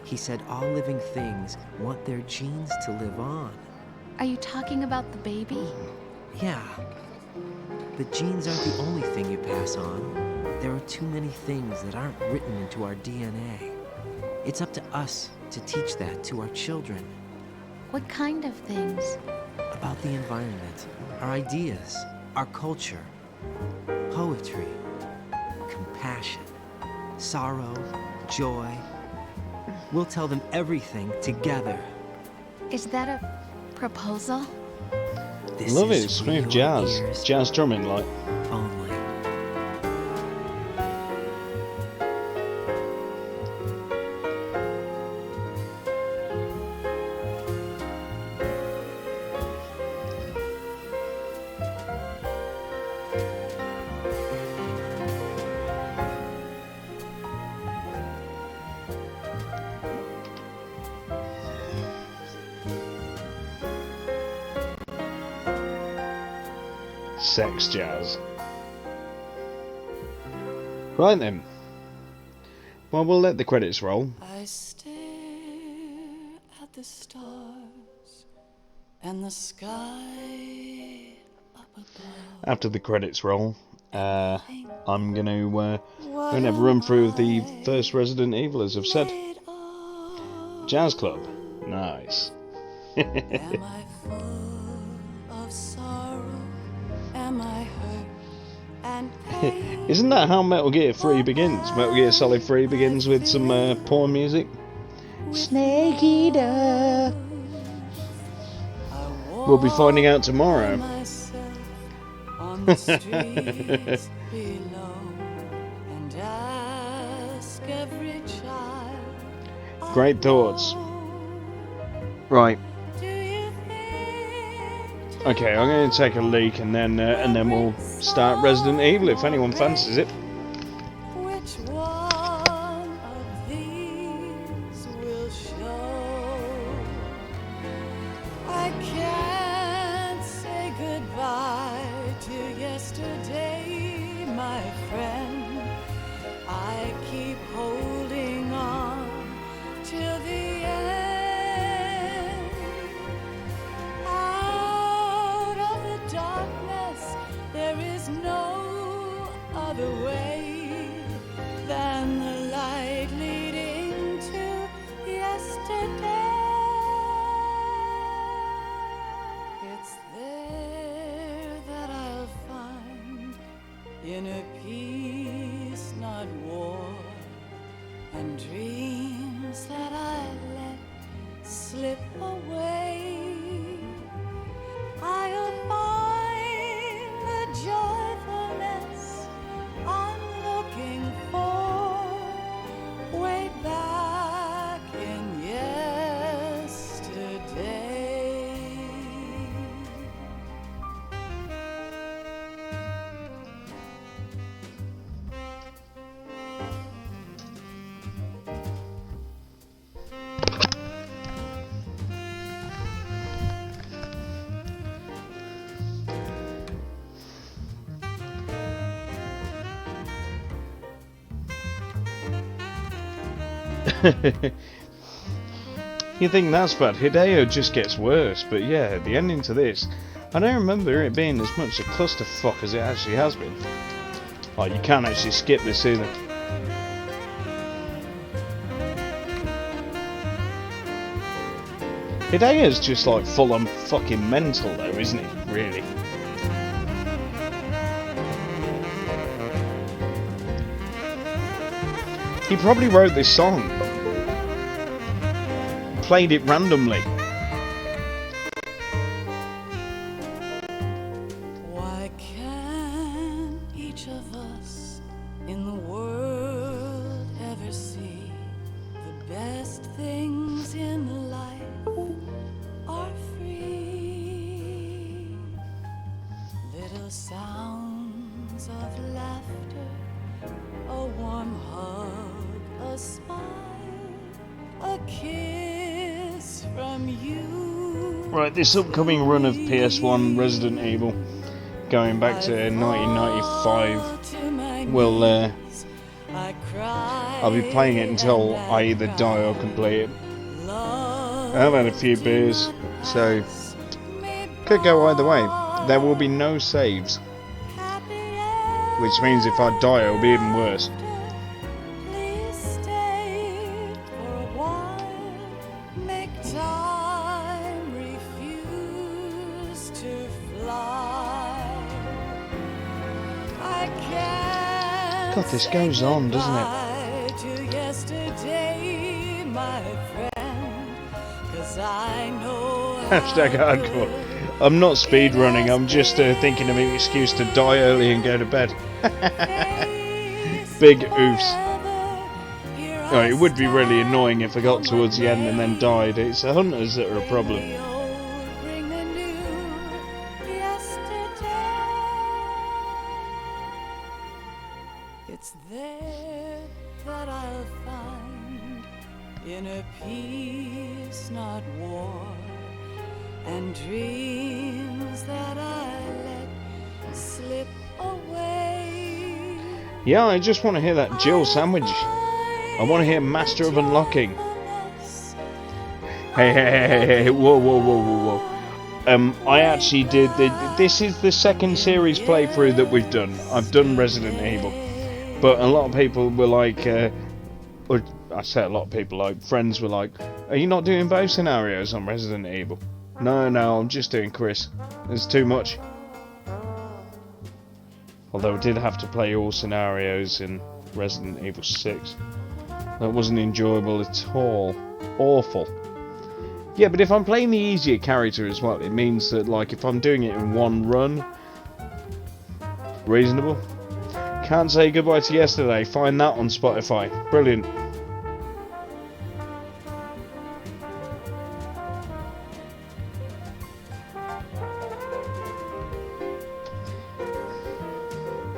Speaker 13: He said all living things want their genes to live on.
Speaker 8: Are you talking about the baby?
Speaker 13: Yeah. But genes aren't the only thing you pass on. There are too many things that aren't written into our DNA. It's up to us to teach that to our children.
Speaker 8: What kind of things?
Speaker 13: About the environment, our ideas, our culture, poetry, compassion, sorrow, joy. We'll tell them everything together.
Speaker 8: Is that a proposal?
Speaker 13: This
Speaker 1: Love
Speaker 13: is
Speaker 1: it. It's
Speaker 13: for
Speaker 1: smooth
Speaker 13: your
Speaker 1: jazz.
Speaker 13: ears
Speaker 1: Jazz drumming, like.
Speaker 13: only.
Speaker 1: Sex jazz. Right then. Well, we'll let the credits roll.
Speaker 15: I stare at the stars and the sky up above.
Speaker 1: After the credits roll, I'm gonna have a run through of the first Resident Evil, as I've said. Jazz Club. Nice.
Speaker 15: Am I full of sorrow? Am I hurt?
Speaker 1: Isn't that how Metal Gear 3 begins? Metal Gear Solid 3 begins with some porn music. Snake Eater. We'll be finding out tomorrow. Great thoughts. Right. Okay, I'm going to take a leak and then we'll start Resident Evil if anyone fancies it.
Speaker 15: Which one of these will show? I can't say goodbye to yesterday, my friend. I keep holding on till the end. Out of the darkness, there is no other way than the light leading to yesterday. It's there that I'll find inner peace, not war, and dreams that I let slip away. I'll find the joyfulness I'm looking for way back in yesterday.
Speaker 1: You think that's bad? Hideo just gets worse, but yeah, the ending to this, I don't remember it being as much a clusterfuck as it actually has been. Like, you can't actually skip this either. Hideo's just like full on fucking mental though, isn't he? Really. He probably wrote this song, played it randomly.
Speaker 15: Why can't each of us in the world ever see the best things in life are free? Little sounds of laughter, a warm hug, a smile, a kiss from you.
Speaker 1: Right, this upcoming run of PS1 Resident Evil, going back to 1995, will I'll be playing it until I either die or complete it. I've had a few beers, so could go either way. There will be no saves, which means if I die it'll be even worse.
Speaker 15: Please stay for a while, make time, refuse to fly. I can't
Speaker 1: God, this goes on, doesn't it?
Speaker 15: to yesterday, my friend, 'cause I know
Speaker 1: Hashtag hardcore. I'm not speedrunning, I'm just thinking of an excuse to die early and go to bed. Big oofs. Oh, it would be really annoying if I got towards the end and then died. It's the hunters that are a problem.
Speaker 15: bring the new yesterday. It's there that I'll find inner peace, not war, and dreams that I let slip away.
Speaker 1: Yeah, I just want to hear that Jill sandwich. I want to hear Master of Unlocking. Hey, whoa, whoa, whoa, whoa, whoa. I actually did, this is the second series playthrough that we've done. I've done Resident Evil. But a lot of people were like, or I say a lot of people, like friends were like, are you not doing both scenarios on Resident Evil? No, I'm just doing Chris. There's too much. Although I did have to play all scenarios in Resident Evil 6. That wasn't enjoyable at all. Awful. Yeah, but if I'm playing the easier character as well, it means that, like, if I'm doing it in one run, reasonable. Can't Say Goodbye to Yesterday. Find that on Spotify. Brilliant.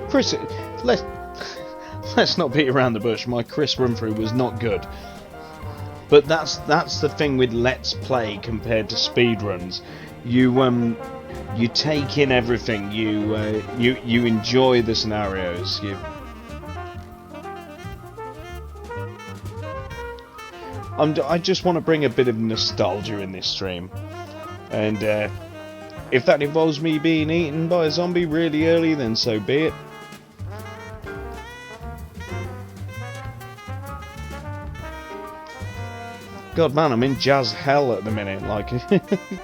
Speaker 1: Chris, let's not beat around the bush. My Chris run through was not good. But that's the thing with Let's Play compared to speedruns. You take in everything. You enjoy the scenarios. I just want to bring a bit of nostalgia in this stream, and if that involves me being eaten by a zombie really early, then so be it. God, man, I'm in jazz hell at the minute. Like,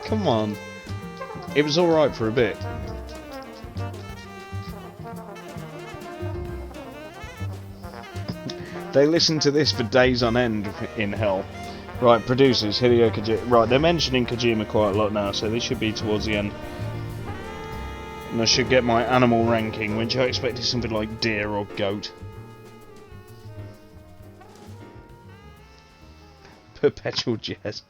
Speaker 1: come on. It was alright for a bit. They listen to this for days on end in hell. Right, producers, Hideo Kojima. Right, they're mentioning Kojima quite a lot now, so this should be towards the end. And I should get my animal ranking, which I expect is something like deer or goat. Perpetual jet.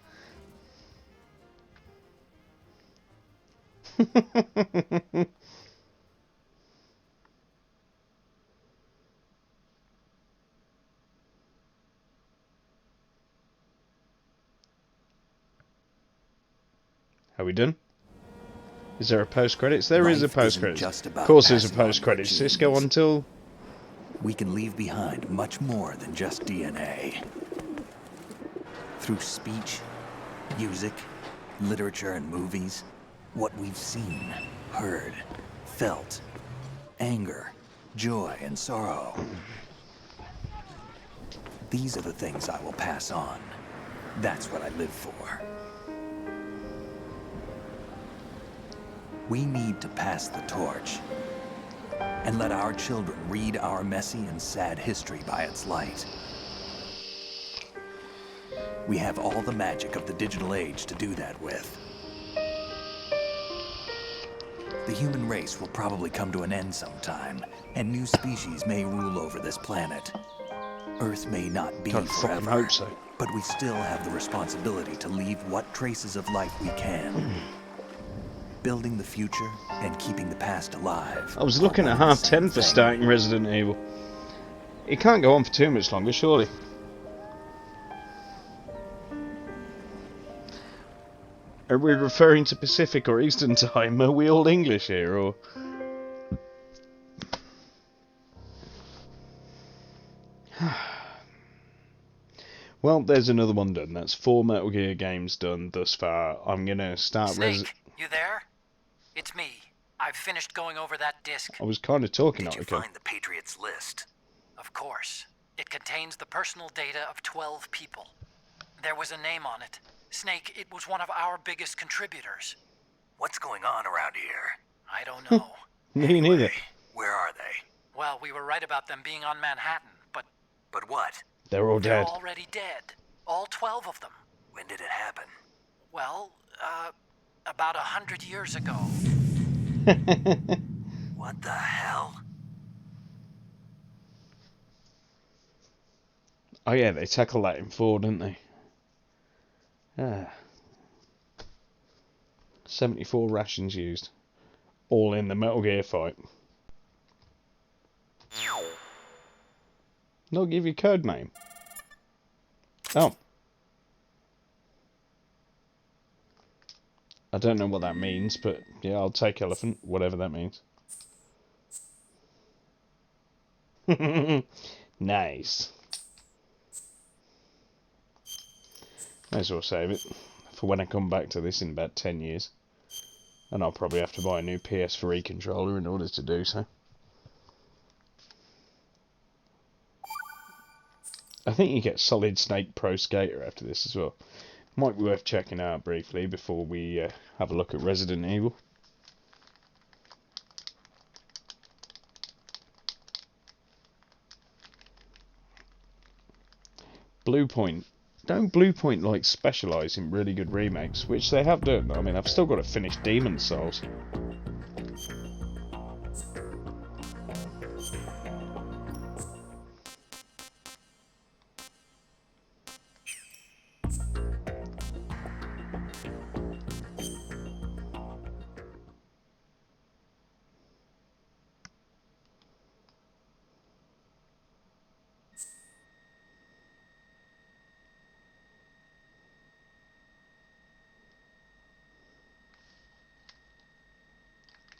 Speaker 1: Are we done? Is there a post-credits? There is a post-credits. Of course there's a post-credits. Does this go on till...
Speaker 10: We can leave behind much more than just DNA. Through speech, music, literature, and movies, what we've seen, heard, felt, anger, joy, and sorrow. These are the things I will pass on. That's what I live for. We need to pass the torch and let our children read our messy and sad history by its light. We have all the magic of the digital age to do that with. The human race will probably come to an end sometime, and new species may rule over this planet. Earth may not be forever,
Speaker 1: hope so.
Speaker 10: but we still have the responsibility to leave what traces of life we can. Building the future and keeping the past alive.
Speaker 1: I was looking at 10:30 for starting Resident Evil. It can't go on for too much longer, surely. Are we referring to Pacific or Eastern Time? Are we all English here, or...? Well, there's another one done. That's 4 Metal Gear games done thus far. I'm gonna start...
Speaker 11: Snake, you there? It's me. I've finished going over that disc.
Speaker 1: I was kind of talking out.
Speaker 10: Did you find the Patriots list?
Speaker 11: Of course. It contains the personal data of 12 people. There was a name on it. Snake, it was one of our biggest contributors.
Speaker 10: What's going on around here?
Speaker 11: I don't know.
Speaker 1: Me neither.
Speaker 10: Where are they?
Speaker 11: Well, we were right about them being on Manhattan, but...
Speaker 10: But what?
Speaker 1: They're all dead.
Speaker 11: They're already dead. All 12 of them.
Speaker 10: When did it happen?
Speaker 11: Well, about 100 years ago.
Speaker 10: What the hell?
Speaker 1: Oh yeah, they tackle that in 4, didn't they? 74 rations used. All in the Metal Gear fight. They'll give you code name. Oh. I don't know what that means, but yeah, I'll take elephant, whatever that means. Nice. May as well save it for when I come back to this in about 10 years. And I'll probably have to buy a new PS3 controller in order to do so. I think you get Solid Snake Pro Skater after this as well. Might be worth checking out briefly before we have a look at Resident Evil. Bluepoint. Don't Bluepoint like specialise in really good remakes, which they have done. I mean, I've still got to finish Demon's Souls.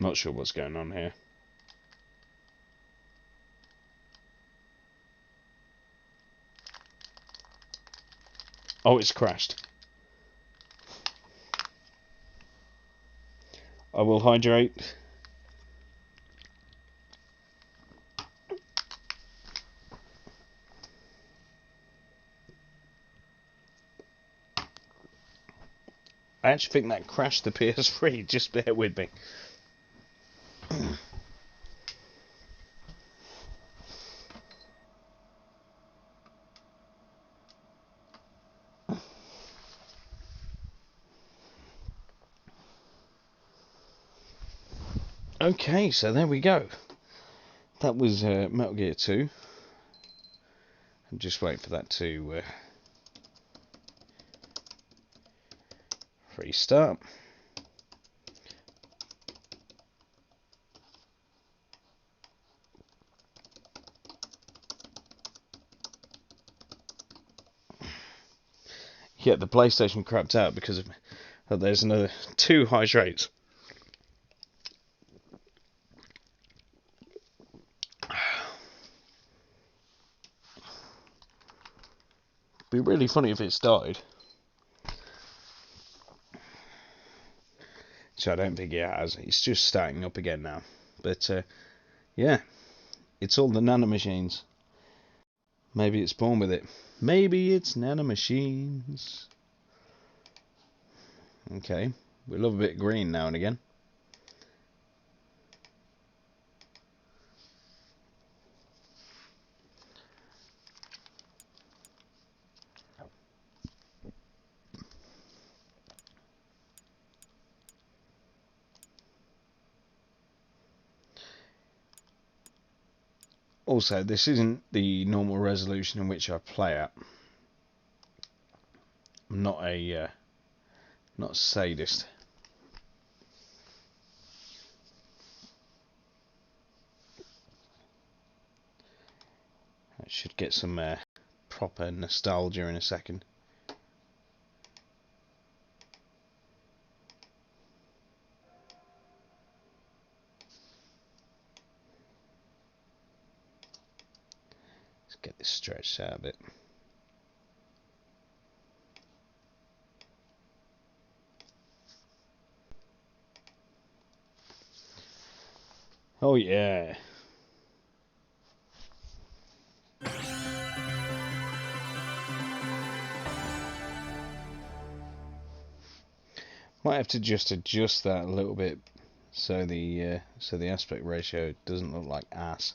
Speaker 1: Not sure what's going on here. Oh, it's crashed. I will hydrate. I actually think that crashed the PS3. Just bear with me. Okay, so there we go. That was Metal Gear 2. I'm just waiting for that to restart. Yeah, the PlayStation crapped out because of there's another 2 hydrates. Be really funny if it's died. So I don't think it has. It's just starting up again now. But yeah, it's all the nanomachines. Maybe it's born with it. Maybe it's nanomachines. Okay, we love a bit of green now and again. Also, this isn't the normal resolution in which I play at. I'm not a sadist. I should get some proper nostalgia in a second. Get this stretched out a bit. Oh yeah. Might have to just adjust that a little bit so the aspect ratio doesn't look like ass.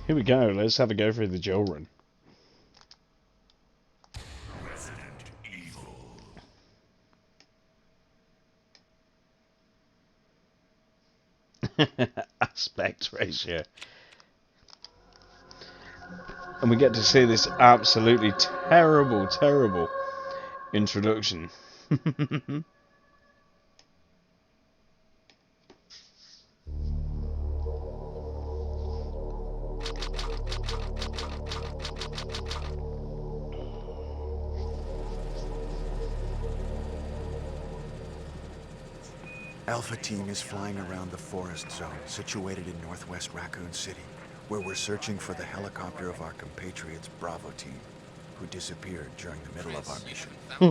Speaker 1: Here we go, let's have a go through the Joel run.
Speaker 3: Resident Evil.
Speaker 1: Aspect ratio. And we get to see this absolutely terrible introduction.
Speaker 3: Alpha Team is flying around the forest zone situated in northwest Raccoon City, where we're searching for the helicopter of our compatriots Bravo Team, who disappeared during the middle of our mission. No,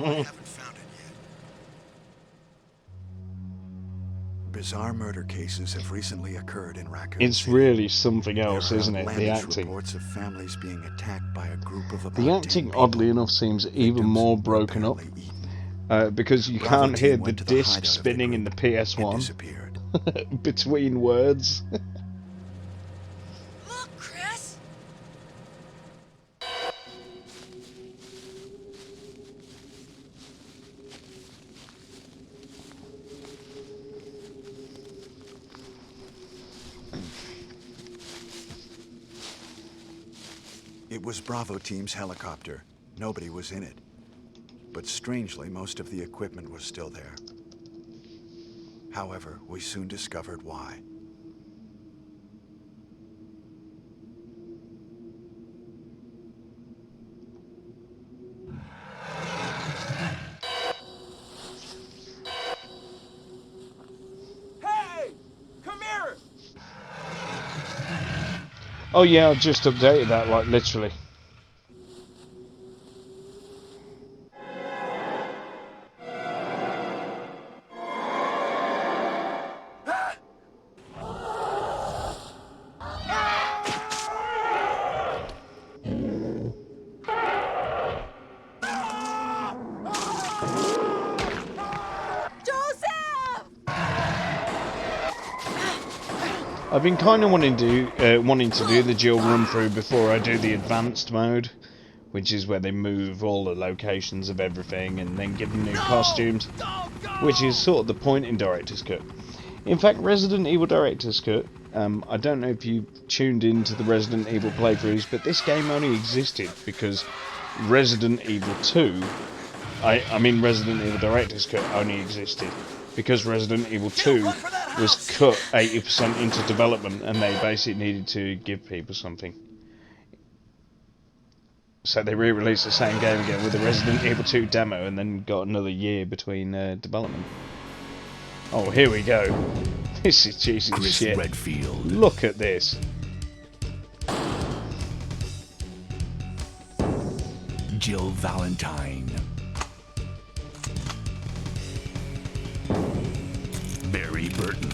Speaker 3: I haven't found it yet. Bizarre murder cases have recently occurred in Raccoon City.
Speaker 1: It's really something else, isn't it? The acting.
Speaker 3: Reports of families being attacked by a group of
Speaker 1: the acting, oddly enough, seems even more broken up because you
Speaker 3: Bravo
Speaker 1: can't hear
Speaker 3: team
Speaker 1: the
Speaker 3: went to the
Speaker 1: disc
Speaker 3: hideout of their
Speaker 1: spinning in the PS1
Speaker 3: disappeared.
Speaker 1: between words.
Speaker 15: Look, Chris!
Speaker 3: It was Bravo team's helicopter. Nobody was in it. But strangely, most of the equipment was still there. However, we soon discovered why.
Speaker 9: Hey! Come here!
Speaker 1: Oh yeah, I've just updated that, like, literally. I've been kind of wanting to do the Jill run through before I do the advanced mode, which is where they move all the locations of everything and then give them new costumes, which is sort of the point in Director's Cut. In fact, Resident Evil Director's Cut, I don't know if you tuned into the Resident Evil playthroughs, but this game only existed because Resident Evil 2, I mean Resident Evil Director's Cut only existed because Resident Evil 2 was cut 80% into development and they basically needed to give people something. So they re-released the same game again with the Resident Evil 2 demo and then got another year between development. Oh, here we go. This is juicy shit.
Speaker 2: Redfield.
Speaker 1: Look at this.
Speaker 2: Jill Valentine. Barry Burton.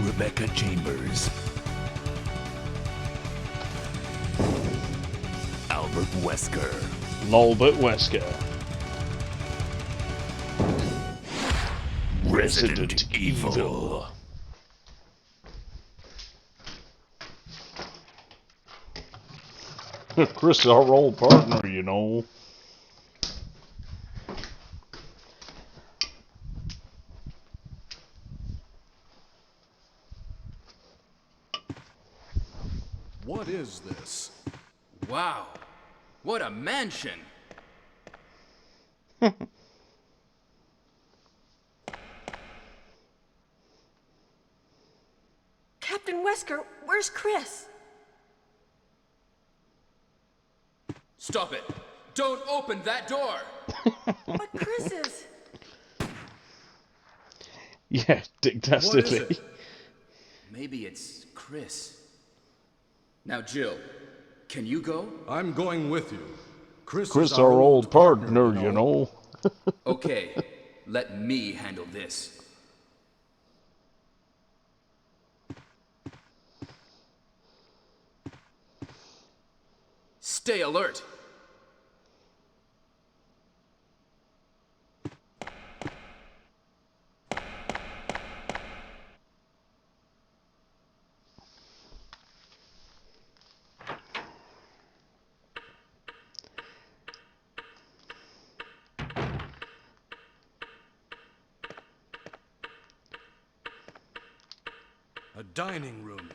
Speaker 2: Rebecca Chambers. Albert Wesker.
Speaker 1: Lolbert Wesker.
Speaker 2: Resident Evil.
Speaker 1: Chris is our old partner, you know.
Speaker 16: What is this? Wow, what a mansion!
Speaker 15: Captain Wesker, where's Chris?
Speaker 16: Stop it! Don't open that door!
Speaker 15: But Chris is...
Speaker 1: Yeah, Dick Dastardly.
Speaker 16: Maybe it's Chris. Now, Jill, can you go?
Speaker 17: I'm going with you.
Speaker 1: Chris our old partner, you know.
Speaker 16: Okay, let me handle this. Stay alert!
Speaker 17: A dining room.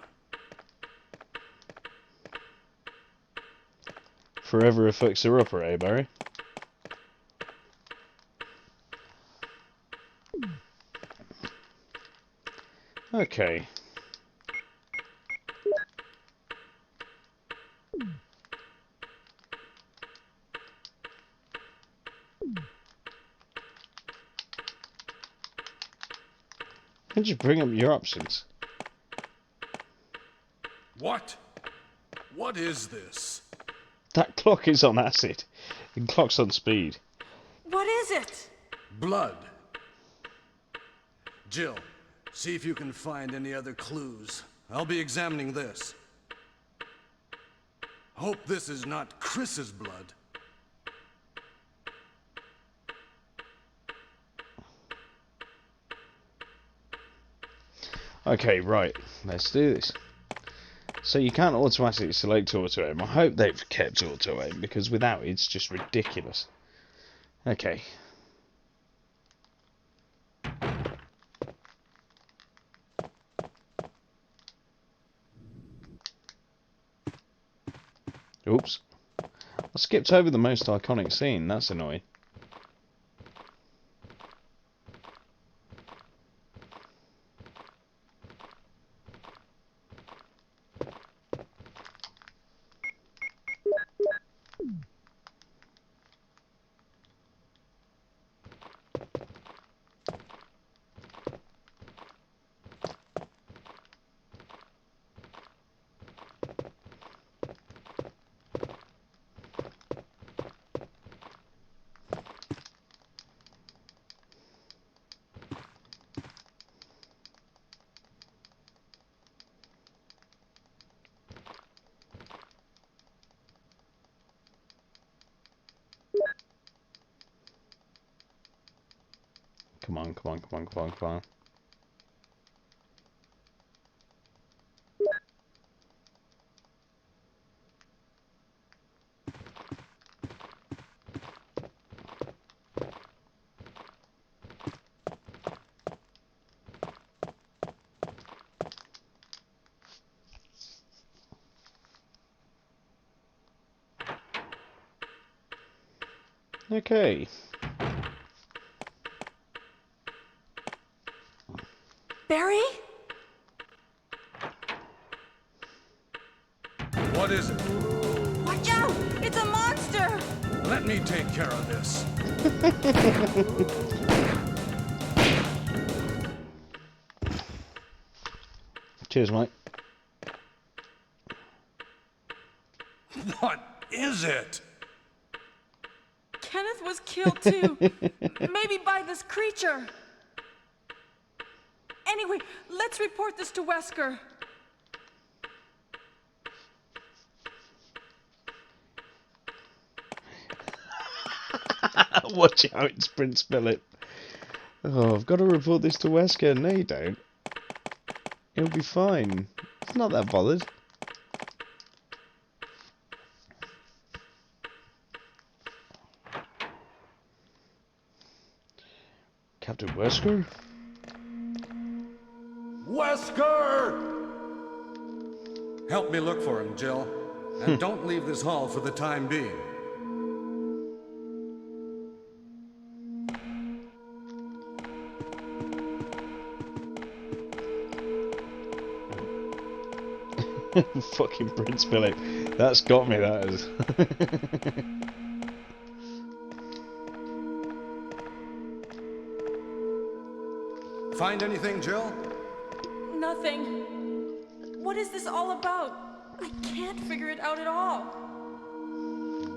Speaker 1: Forever a fixer-upper, eh, Barry? Okay. How'd you bring up your options?
Speaker 17: What? What is this?
Speaker 1: That clock is on acid. The clock's on speed.
Speaker 15: What is it?
Speaker 17: Blood. Jill, see if you can find any other clues. I'll be examining this. Hope this is not Chris's blood.
Speaker 1: Okay, right. Let's do this. So you can't automatically select auto aim. I hope they've kept auto aim, because without it, it's just ridiculous. Okay. Oops. I skipped over the most iconic scene. That's annoying. Come on, come on, come on, come on, come on. Okay.
Speaker 15: Barry?
Speaker 17: What is it?
Speaker 15: Watch out! It's a monster!
Speaker 17: Let me take care of this.
Speaker 1: Cheers, mate.
Speaker 17: What is it?
Speaker 15: Kenneth was killed too. Maybe by this creature. Anyway, let's report this to Wesker.
Speaker 1: Watch out, it's Prince Philip. Oh, I've got to report this to Wesker. No, you don't. He'll be fine. He's not that bothered. Captain Wesker?
Speaker 17: Wesker! Help me look for him, Jill. And don't leave this hall for the time being.
Speaker 1: Fucking Prince Philip. That's got me, that is.
Speaker 17: Find anything, Jill?
Speaker 15: Nothing. What is this all about? I can't figure it out at all.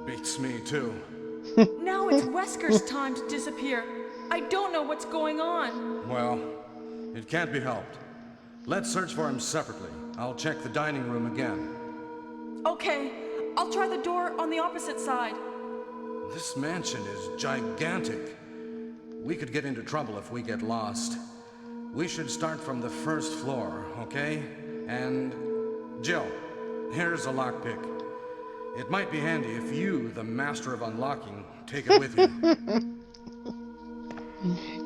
Speaker 17: Beats me, too.
Speaker 15: Now it's Wesker's time to disappear. I don't know what's going on.
Speaker 17: Well, it can't be helped. Let's search for him separately. I'll check the dining room again.
Speaker 15: Okay, I'll try the door on the opposite side.
Speaker 17: This mansion is gigantic. We could get into trouble if we get lost. We should start from the first floor, okay? And Jill, here's a lockpick. It might be handy if you, the master of unlocking, take it with you.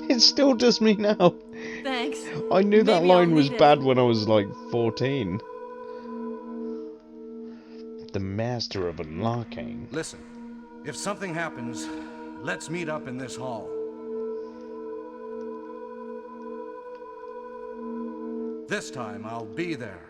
Speaker 1: It still does me now.
Speaker 15: Thanks.
Speaker 1: I knew that
Speaker 15: Maybe I'll
Speaker 1: line was
Speaker 15: need it.
Speaker 1: bad when I was like 14. The master of unlocking.
Speaker 17: Listen, if something happens, let's meet up in this hall. This time, I'll be there.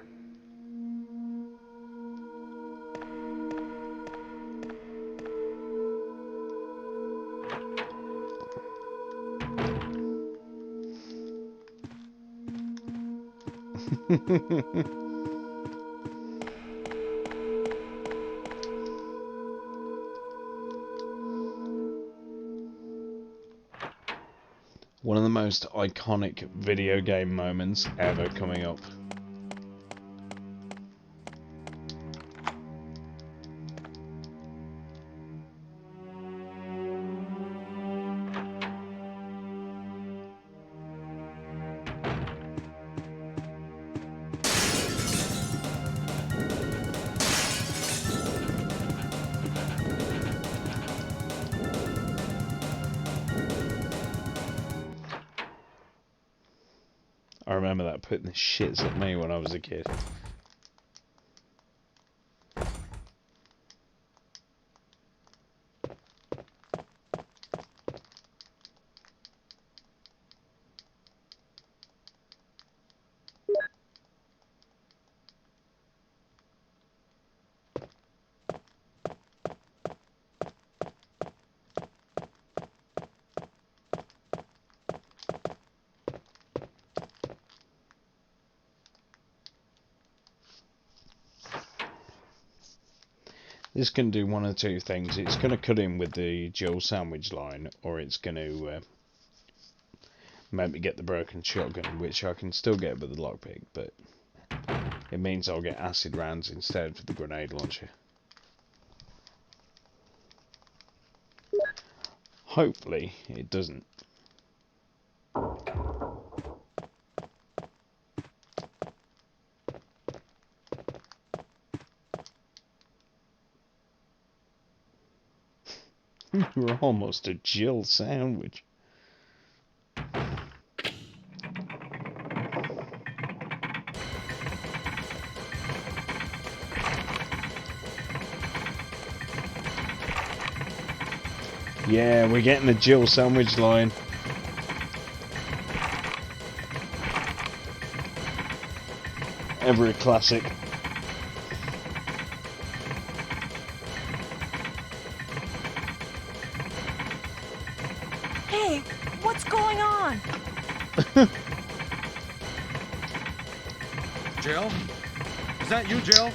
Speaker 1: One of the most iconic video game moments ever coming up. remember that putting the shits at me when I was a kid. This can do one or two things. It's going to cut in with the Jill sandwich line, or it's going to make me get the broken shotgun, which I can still get with the lockpick, but it means I'll get acid rounds instead for the grenade launcher. Hopefully it doesn't. You're almost a Jill sandwich. Yeah, we're getting the Jill sandwich line. Every classic.
Speaker 15: Hey, what's going on?
Speaker 17: Jill? Is that you, Jill?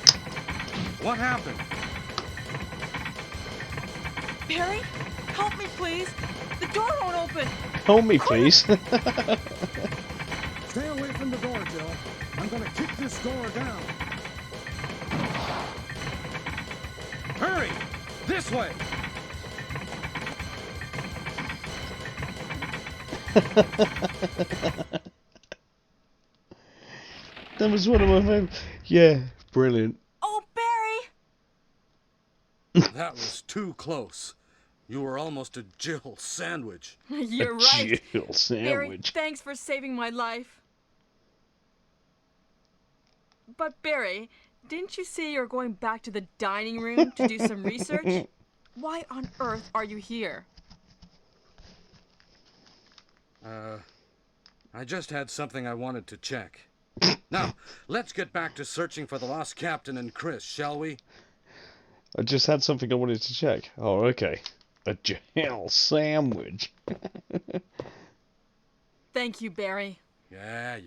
Speaker 17: What happened?
Speaker 15: Barry, help me, please. The door won't open.
Speaker 1: Help me, please.
Speaker 17: Stay away from the door, Jill. I'm gonna kick this door down. Hurry! This way!
Speaker 1: That was one of my favourites. Yeah, brilliant.
Speaker 15: Oh, Barry!
Speaker 17: That was too close. You were almost a Jill sandwich.
Speaker 15: You're right.
Speaker 1: Jill
Speaker 15: Barry,
Speaker 1: sandwich.
Speaker 15: thanks for saving my life. But Barry, didn't you say you're going back to the dining room to do some research? Why on earth are you here?
Speaker 17: I just had something I wanted to check. Now, let's get back to searching for the lost captain and Chris, shall we?
Speaker 1: I just had something I wanted to check. Oh, okay. A Jill sandwich.
Speaker 15: Thank you, Barry.
Speaker 17: Yeah.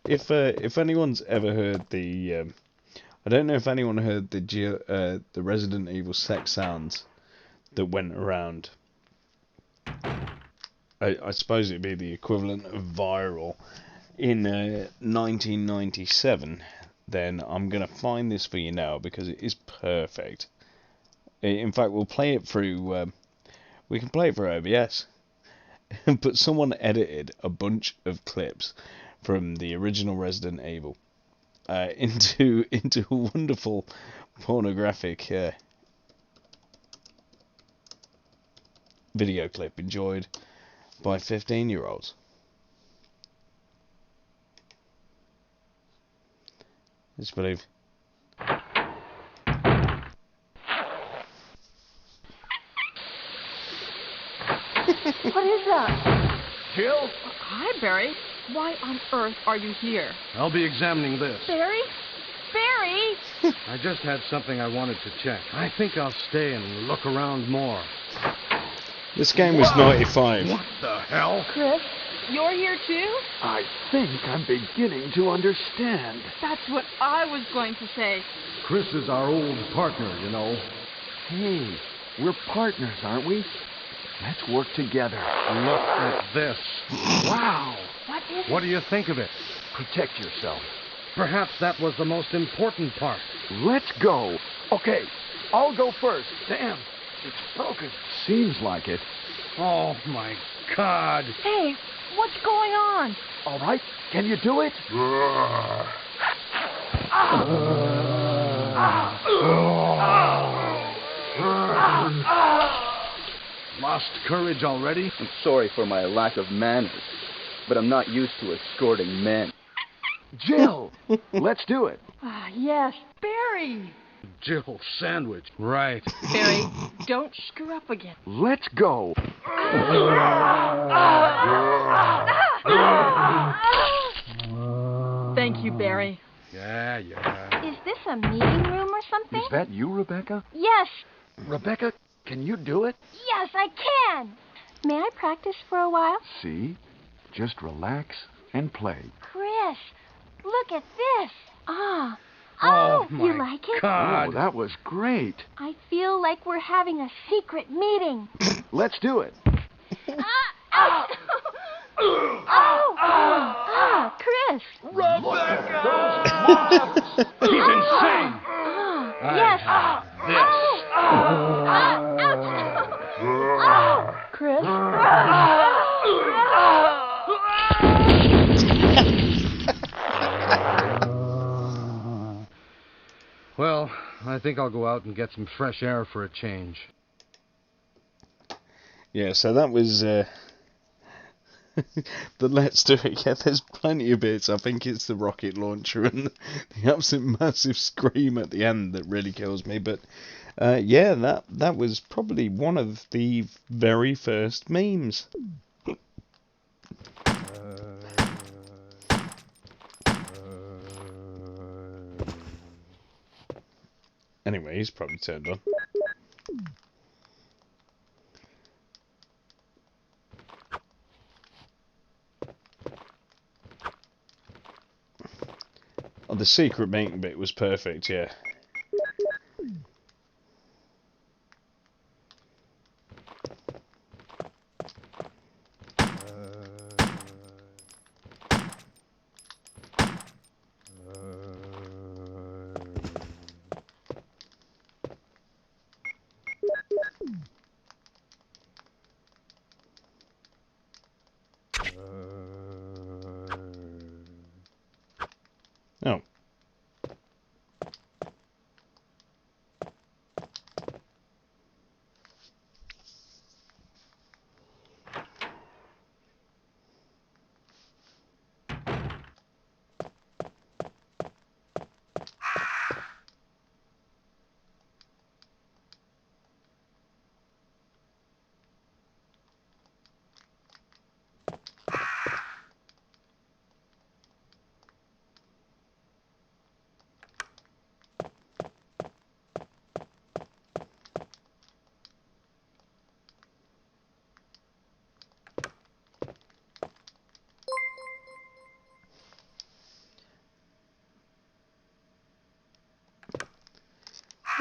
Speaker 1: If anyone's ever heard the, I don't know if anyone heard the Resident Evil sex sounds that went around. I suppose it'd be the equivalent of viral in 1997. Then I'm gonna find this for you now because it is perfect. In fact, we'll play it through. We can play it through OBS. But someone edited a bunch of clips from the original Resident Evil into a wonderful pornographic video clip enjoyed by 15-year-olds. Let's believe.
Speaker 15: What is that?
Speaker 17: Jill?
Speaker 15: Hi, Barry. Why on earth are you here?
Speaker 17: I'll be examining this.
Speaker 15: Barry? Barry!
Speaker 17: I just had something I wanted to check. I think I'll stay and look around more.
Speaker 1: This game was 95.
Speaker 17: What the hell?
Speaker 15: Chris, you're here too?
Speaker 18: I think I'm beginning to understand.
Speaker 15: That's what I was going to say.
Speaker 17: Chris is our old partner, you know.
Speaker 18: Hey, we're partners, aren't we? Let's work together.
Speaker 17: Look at this.
Speaker 18: Wow.
Speaker 15: What is
Speaker 17: What do you think of it?
Speaker 18: Protect yourself.
Speaker 17: Perhaps that was the most important part.
Speaker 18: Let's go. Okay, I'll go first. Damn, it's broken. Seems like it.
Speaker 17: Oh, my God.
Speaker 15: Hey, what's going on?
Speaker 18: All right, can you do it? Lost courage already?
Speaker 19: I'm sorry for my lack of manners, but I'm not used to escorting men.
Speaker 18: Jill! Let's do it.
Speaker 15: Ah, yes, Barry!
Speaker 17: Jill sandwich. Right.
Speaker 15: Barry, don't screw up again.
Speaker 18: Let's go.
Speaker 15: Thank you, Barry.
Speaker 17: Yeah.
Speaker 20: Is this a meeting room or something?
Speaker 18: Is that you, Rebecca?
Speaker 20: Yes.
Speaker 18: Rebecca, can you do it?
Speaker 20: Yes, I can. May I practice for a while?
Speaker 18: See? Just relax and play.
Speaker 20: Chris, look at this. Ah.
Speaker 18: Oh,
Speaker 20: you like it?
Speaker 18: Oh, that was great.
Speaker 20: I feel like we're having a secret meeting.
Speaker 18: Let's do it.
Speaker 20: Chris.
Speaker 18: Rebecca! He's insane.
Speaker 20: Yes. Chris.
Speaker 17: Well, I think I'll go out and get some fresh air for a change.
Speaker 1: Yeah, so that was the Let's Do It. Yeah, there's plenty of bits. I think it's the rocket launcher and the absolute massive scream at the end that really kills me. But yeah, that was probably one of the very first memes. Anyway, he's probably turned on. Oh, the secret meeting bit was perfect, yeah. Oh.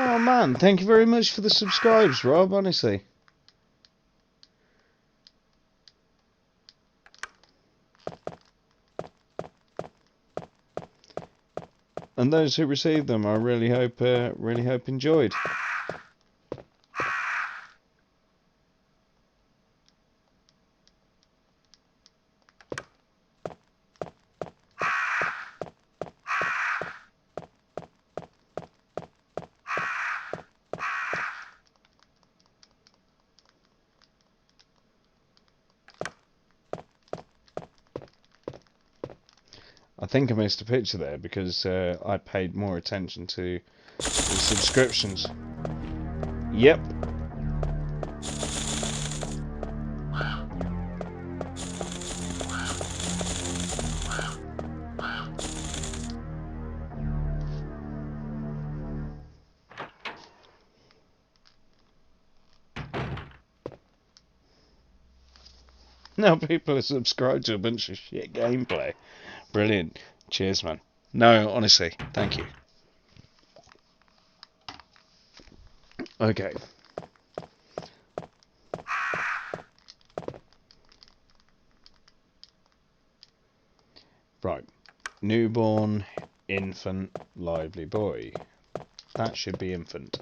Speaker 1: Oh man, thank you very much for the subscribes, Rob, honestly. And those who received them, I really hope enjoyed. I think I missed a picture there because I paid more attention to the subscriptions. Yep. Now people are subscribed to a bunch of shit gameplay. Brilliant. Cheers, man. No, honestly, thank you. Okay. Right. Newborn, infant, lively boy. That should be infant.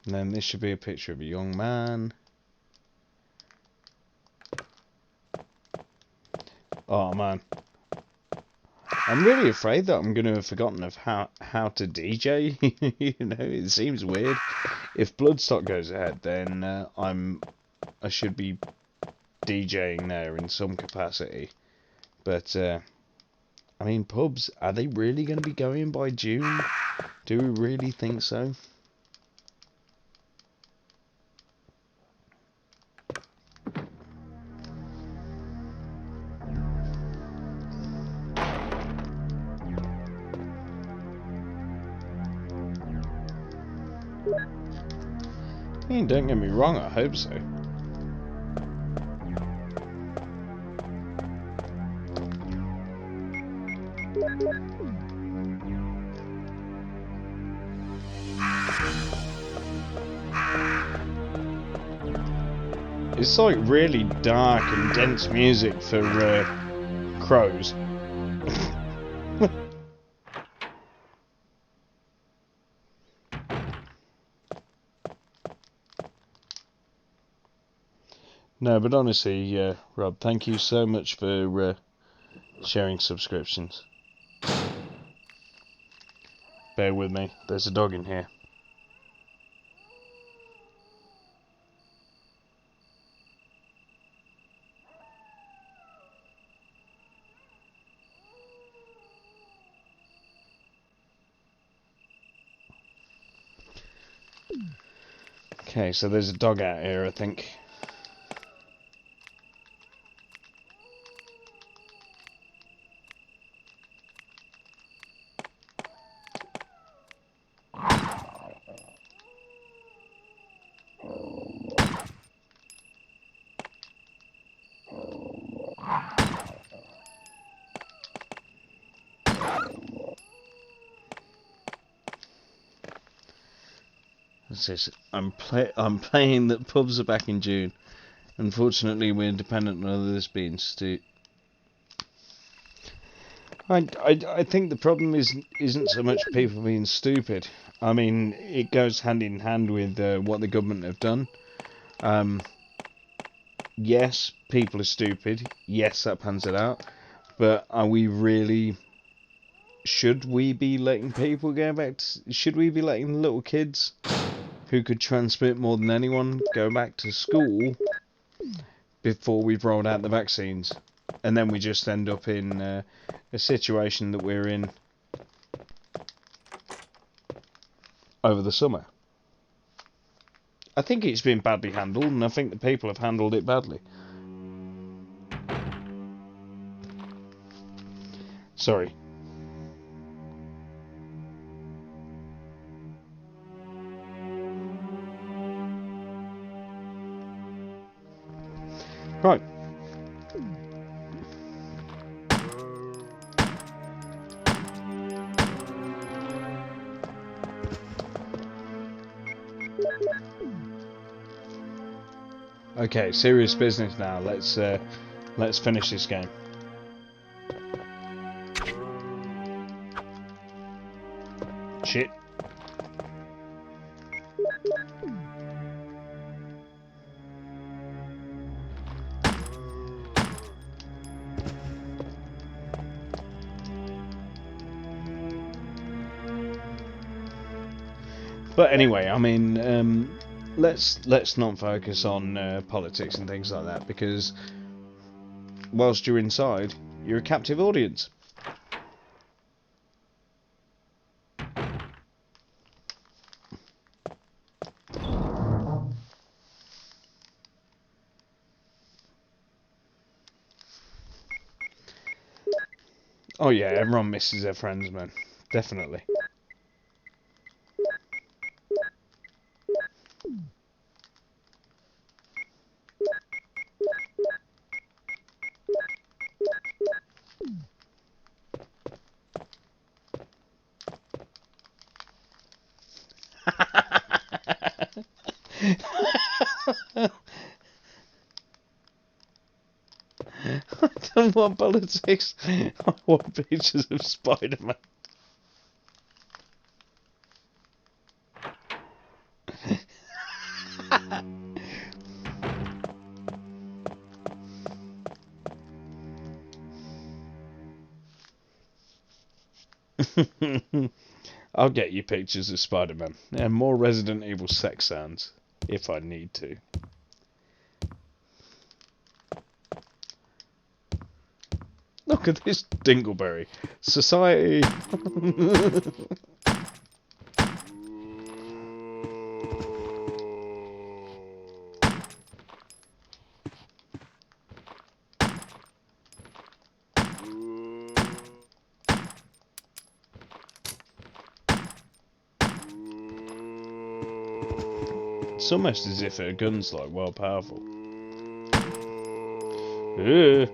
Speaker 1: And then this should be a picture of a young man. Oh man, I'm really afraid that I'm going to have forgotten of how to DJ. You know, it seems weird. If Bloodstock goes ahead, then I should be DJing there in some capacity. But I mean, pubs, are they really going to be going by June? Do we really think so? I mean, don't get me wrong, I hope so. It's like really dark and dense music for crows. No, but honestly, Rob, thank you so much for sharing subscriptions. Bear with me, there's a dog in here. Okay, so there's a dog out here, I think. I'm playing that pubs are back in June. Unfortunately, we're dependent on others being I think the problem isn't so much people being stupid. I mean, it goes hand in hand with what the government have done. Yes, people are stupid. Yes, that pans it out. But are we really? Should we be letting people go back to? Should we be letting little kids, who could transmit more than anyone, go back to school before we've rolled out the vaccines? And then we just end up in a situation that we're in over the summer. I think it's been badly handled, and I think the people have handled it badly. Sorry. Right. Okay, serious business now. Let's finish this game. Shit. But anyway, I mean, let's not focus on politics and things like that, because whilst you're inside, you're a captive audience. Oh yeah, everyone misses their friends, man. Definitely. I don't want politics. I want pictures of Spider-Man. I'll get you pictures of Spider-Man and more Resident Evil sex sounds if I need to. Look at this dingleberry. Society. It's almost as if her gun's like well powerful. Ugh.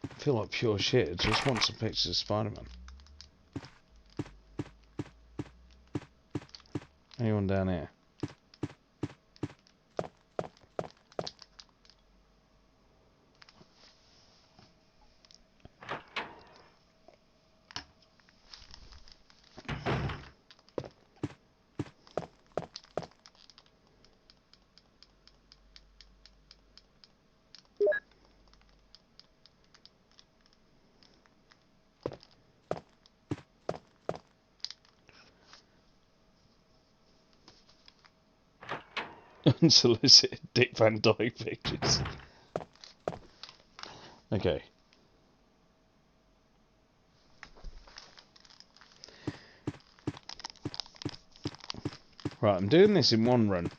Speaker 1: I feel like pure shit. I just want some pictures of Spider-Man. Anyone down here? Unsolicited Dick Van Dyke pictures. Okay. Right, I'm doing this in one run.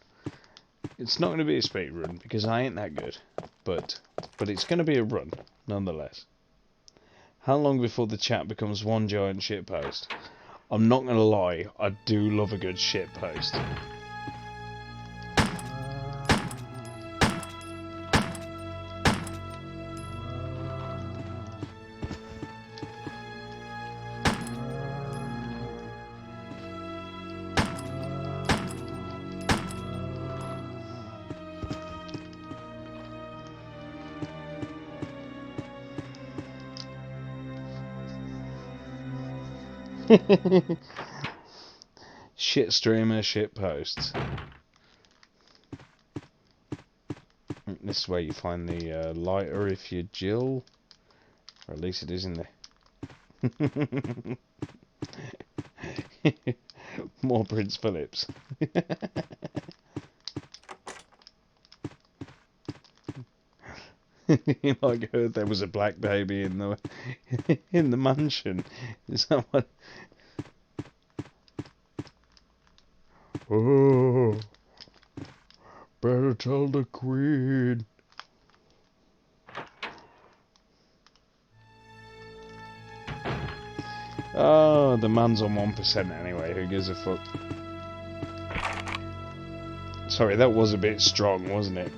Speaker 1: It's not going to be a speed run because I ain't that good, but it's going to be a run nonetheless. How long before the chat becomes one giant shitpost? I'm not going to lie, I do love a good shitpost. Shit streamer, shit posts. This is where you find the lighter if you're Jill, or at least it is in there. More Prince Phillips. Like I heard there was a black baby in the in the mansion. Is that what? Oh, better tell the Queen. Oh, the man's on 1% anyway. Who gives a fuck? Sorry, that was a bit strong, wasn't it?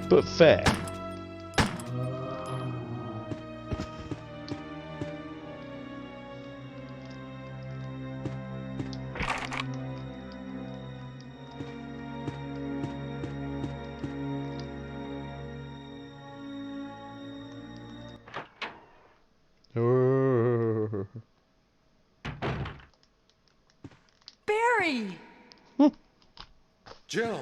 Speaker 1: But fair.
Speaker 15: Barry!
Speaker 17: Jill,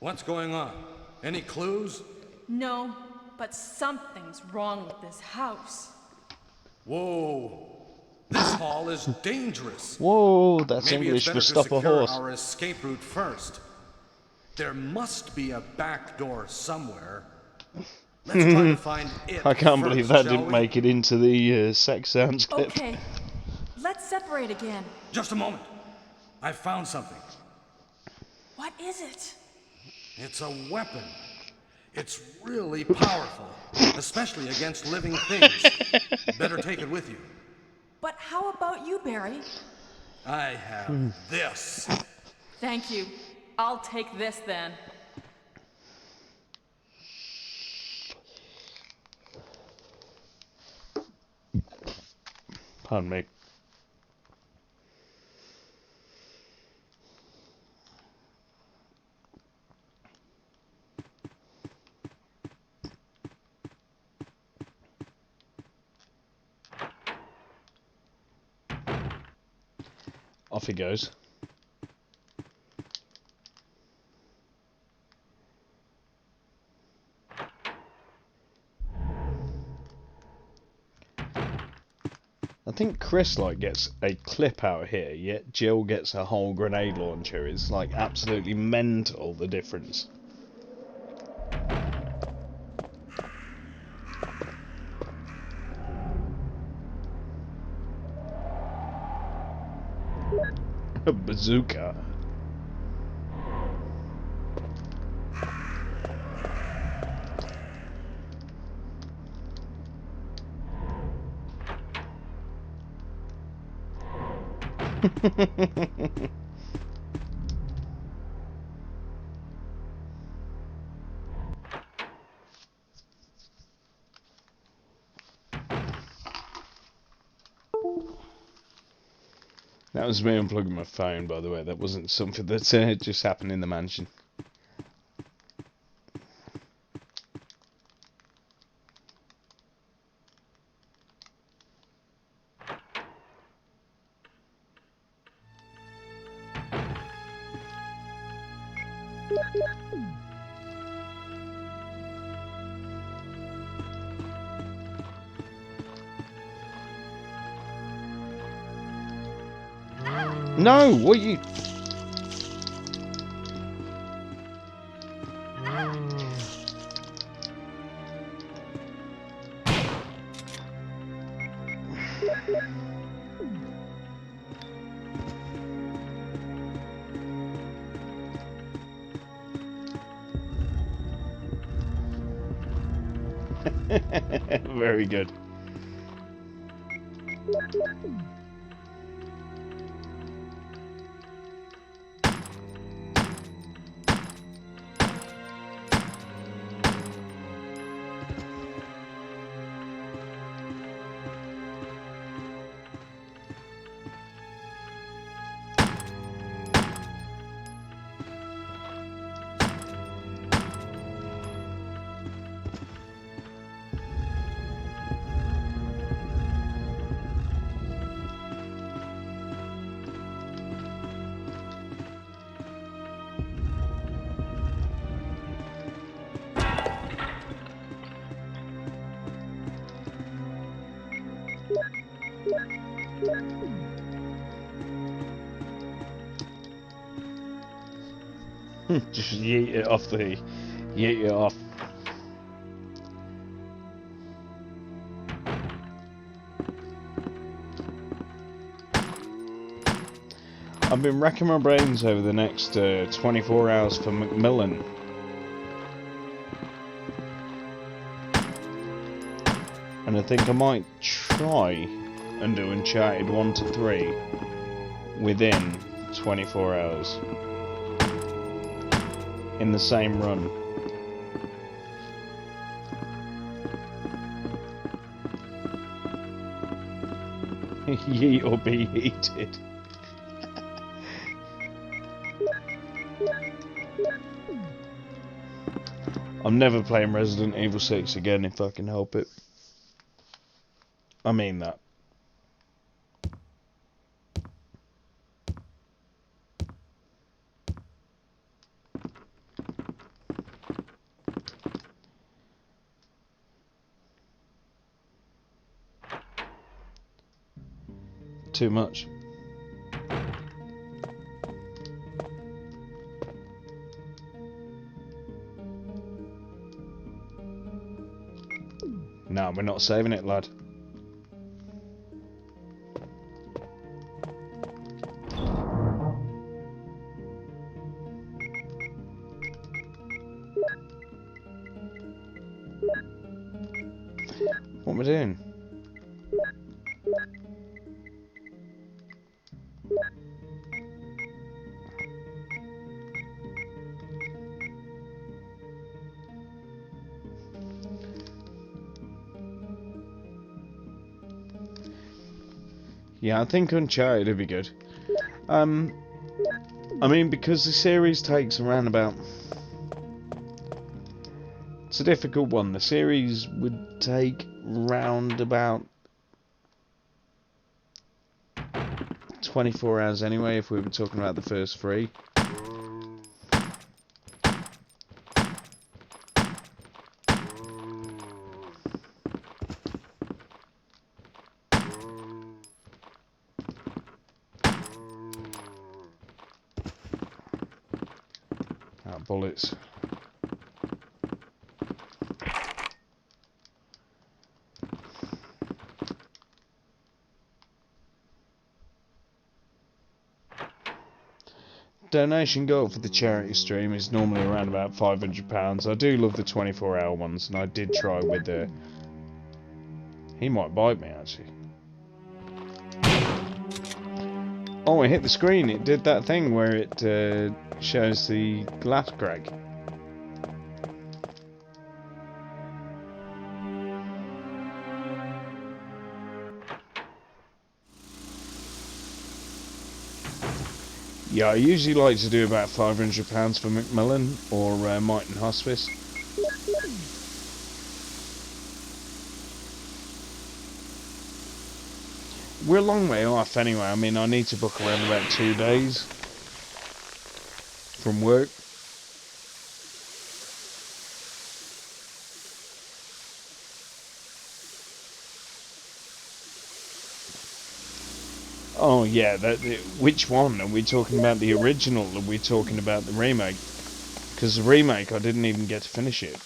Speaker 17: what's going on? Any clues?
Speaker 15: No, but something's wrong with this house.
Speaker 17: Whoa. This hall is dangerous.
Speaker 1: Whoa, that's
Speaker 17: Maybe
Speaker 1: English
Speaker 17: it's better
Speaker 1: for stop
Speaker 17: to
Speaker 1: a
Speaker 17: secure
Speaker 1: horse.
Speaker 17: our escape route first. There must be a back door somewhere. Let's try to find it.
Speaker 1: I can't
Speaker 17: first,
Speaker 1: believe that
Speaker 17: shall
Speaker 1: didn't
Speaker 17: we?
Speaker 1: make it into the sex sounds clip.
Speaker 15: Okay, let's separate again.
Speaker 17: Just a moment. I found something.
Speaker 15: What is it?
Speaker 17: It's a weapon. It's really powerful, especially against living things. Better take it with you.
Speaker 15: But how about you, Barry?
Speaker 17: I have this.
Speaker 15: Thank you. I'll take this then.
Speaker 1: Pardon me. Off he goes. I think Chris like gets a clip out here, yet Jill gets a whole grenade launcher. It's like absolutely mental, the difference. A bazooka. That was me unplugging my phone, by the way. That wasn't something that just happened in the mansion. No, what you... Very good. Just yeet it off the... yeet it off. I've been racking my brains over the next 24 hours for Macmillan. And I think I might try and do Uncharted 1 to 3 within 24 hours. In the same run. Yeet or be yeeted. I'm never playing Resident Evil 6 again if I can help it. I mean that. Too much. No, we're not saving it, lad. What am I doing? Yeah, I think Uncharted would be good. I mean, because the series takes around about... It's a difficult one. The series would take round about 24 hours anyway if we were talking about the first 3. Bullets. Donation goal for the charity stream is normally around about £500. I do love the 24-hour ones, and I did try with the... He might bite me, actually. Oh, I hit the screen. It did that thing where it shows the glass crack. Yeah, I usually like to do about £500 for Macmillan or Mighton Hospice. We're a long way off anyway. I mean, I need to book around about 2 days from work. Oh yeah, which one? Are we talking about the original or are we talking about the remake? Because the remake, I didn't even get to finish it.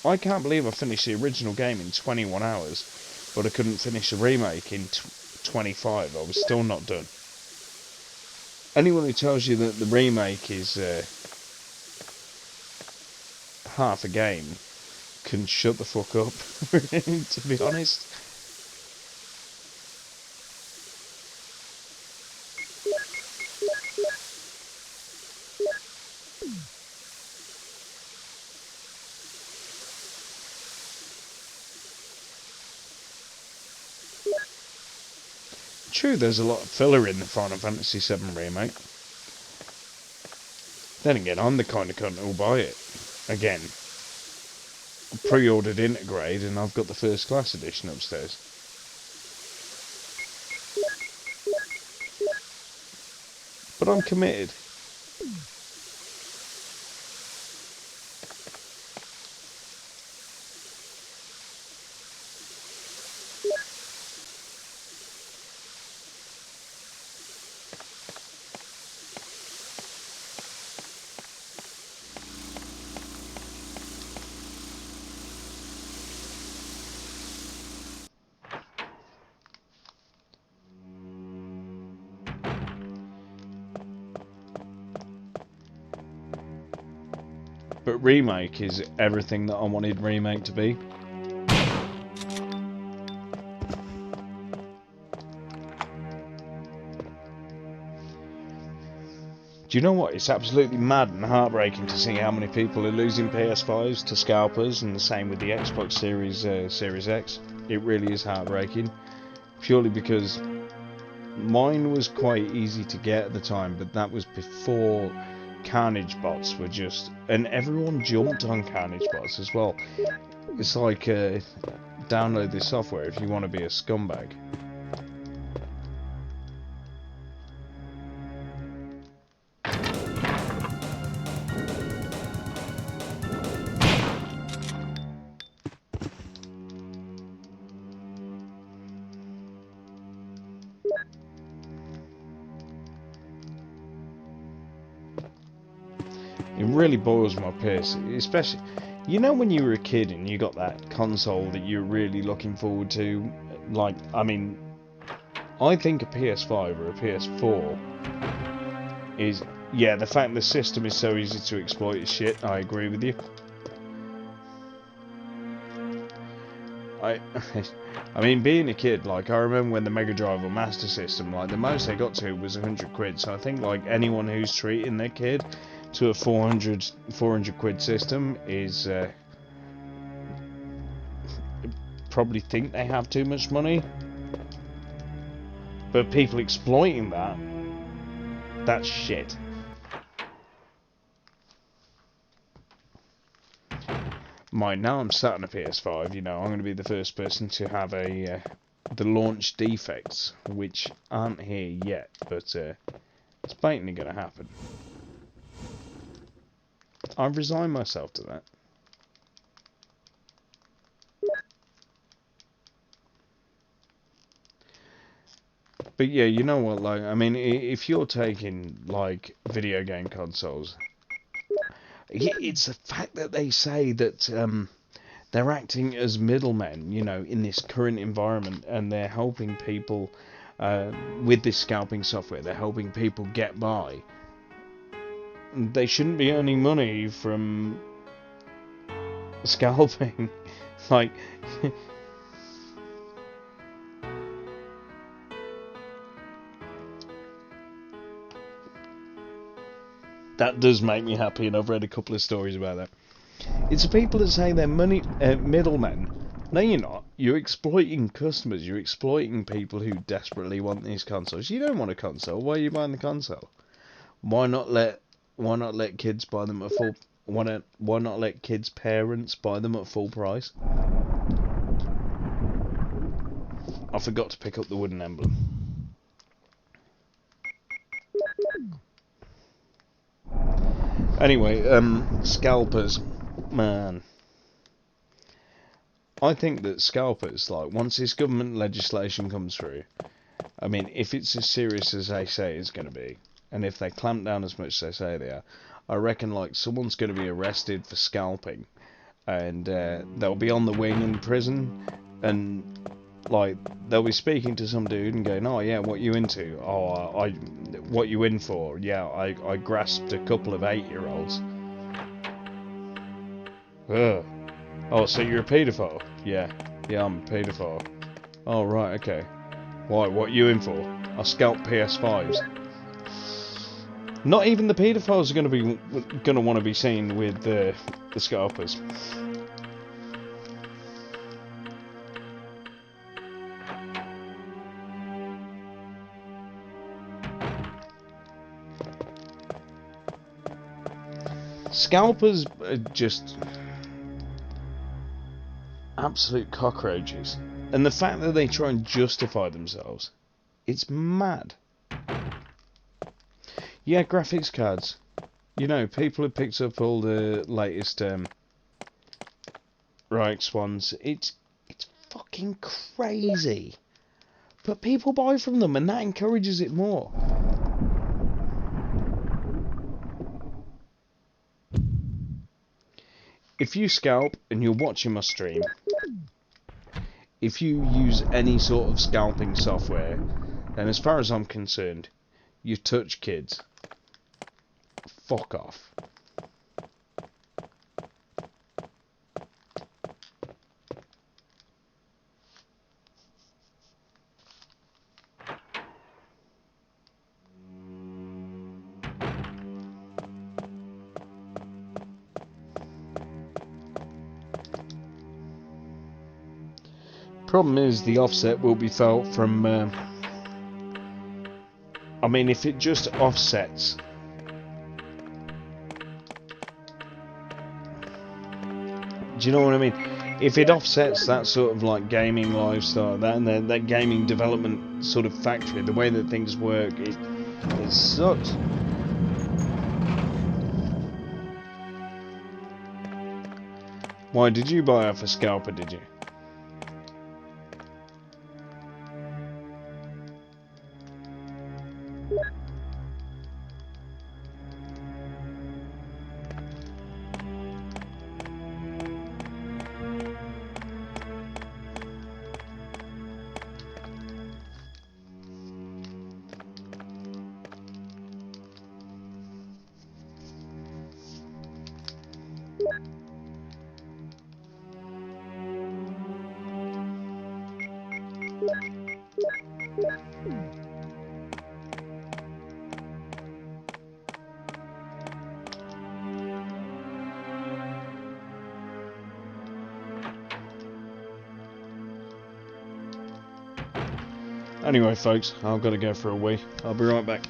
Speaker 1: I can't believe I finished the original game in 21 hours, but I couldn't finish the remake in 25. I was still not done. Anyone who tells you that the remake is half a game can shut the fuck up, to be honest. True, there's a lot of filler in the Final Fantasy VII remake. Then again, I'm the kind of cunt who'll buy it. Again, I pre-ordered Intergrade and I've got the first class edition upstairs. But I'm committed. But remake is everything that I wanted remake to be. Do you know what? It's absolutely mad and heartbreaking to see how many people are losing PS5s to scalpers, and the same with the Xbox Series X. It really is heartbreaking, purely because mine was quite easy to get at the time, but that was before Carnage bots were just... And everyone jumped on Carnage bots as well. It's like, download this software if you want to be a scumbag. It really boils my piss, especially, you know, when you were a kid and you got that console that you're really looking forward to. Like, I mean, I think a PS5 or a PS4 is, yeah, the fact the system is so easy to exploit is shit. I agree with you. I mean, being a kid, like, I remember when the Mega Drive or Master System, like, the most they got to was 100 quid. So I think, like, anyone who's treating their kid to a 400 quid system is probably think they have too much money. But people exploiting that, that's shit. Now I'm sat on a PS5, you know, I'm going to be the first person to have a the launch defects, which aren't here yet, but it's blatantly going to happen. I've resigned myself to that. But yeah, you know what, like, I mean, if you're taking, like, video game consoles, it's the fact that they say that they're acting as middlemen, you know, in this current environment, and they're helping people with this scalping software. They're helping people get by. They shouldn't be earning money from scalping. Like, that does make me happy, and I've read a couple of stories about that. It's the people that say they're money middlemen. No, you're not. You're exploiting customers. You're exploiting people who desperately want these consoles. You don't want a console. Why are you buying the console? Why not let kids buy them at full? Why not let kids' parents buy them at full price? I forgot to pick up the wooden emblem. Anyway, scalpers, man. I think that scalpers, like, once this government legislation comes through, I mean, if it's as serious as they say it's going to be, and if they clamp down as much as they say they are, I reckon, like, someone's going to be arrested for scalping, and they'll be on the wing in prison, and, like, they'll be speaking to some dude and going, oh yeah, what you into? Oh, what you in for? Yeah, I grasped a couple of 8-year-olds. Ugh. Oh, so you're a paedophile? Yeah, I'm a paedophile. Oh, right, okay. Why, what you in for? I scalp PS5s. Not even the paedophiles are gonna want to be seen with the scalpers. Scalpers are just absolute cockroaches. And the fact that they try and justify themselves, it's mad. Yeah, graphics cards. You know, people have picked up all the latest RX ones. It's fucking crazy. But people buy from them, and that encourages it more. If you scalp and you're watching my stream, if you use any sort of scalping software, then as far as I'm concerned, you touch kids. Fuck off. Problem is, the offset will be felt from... I mean, if it just offsets... Do you know what I mean? If it offsets that sort of, like, gaming lifestyle, that gaming development sort of factory, the way that things work, it sucks. Why, did you buy off a scalper, did you? Anyway, folks, I've got to go for a wee. I'll be right back.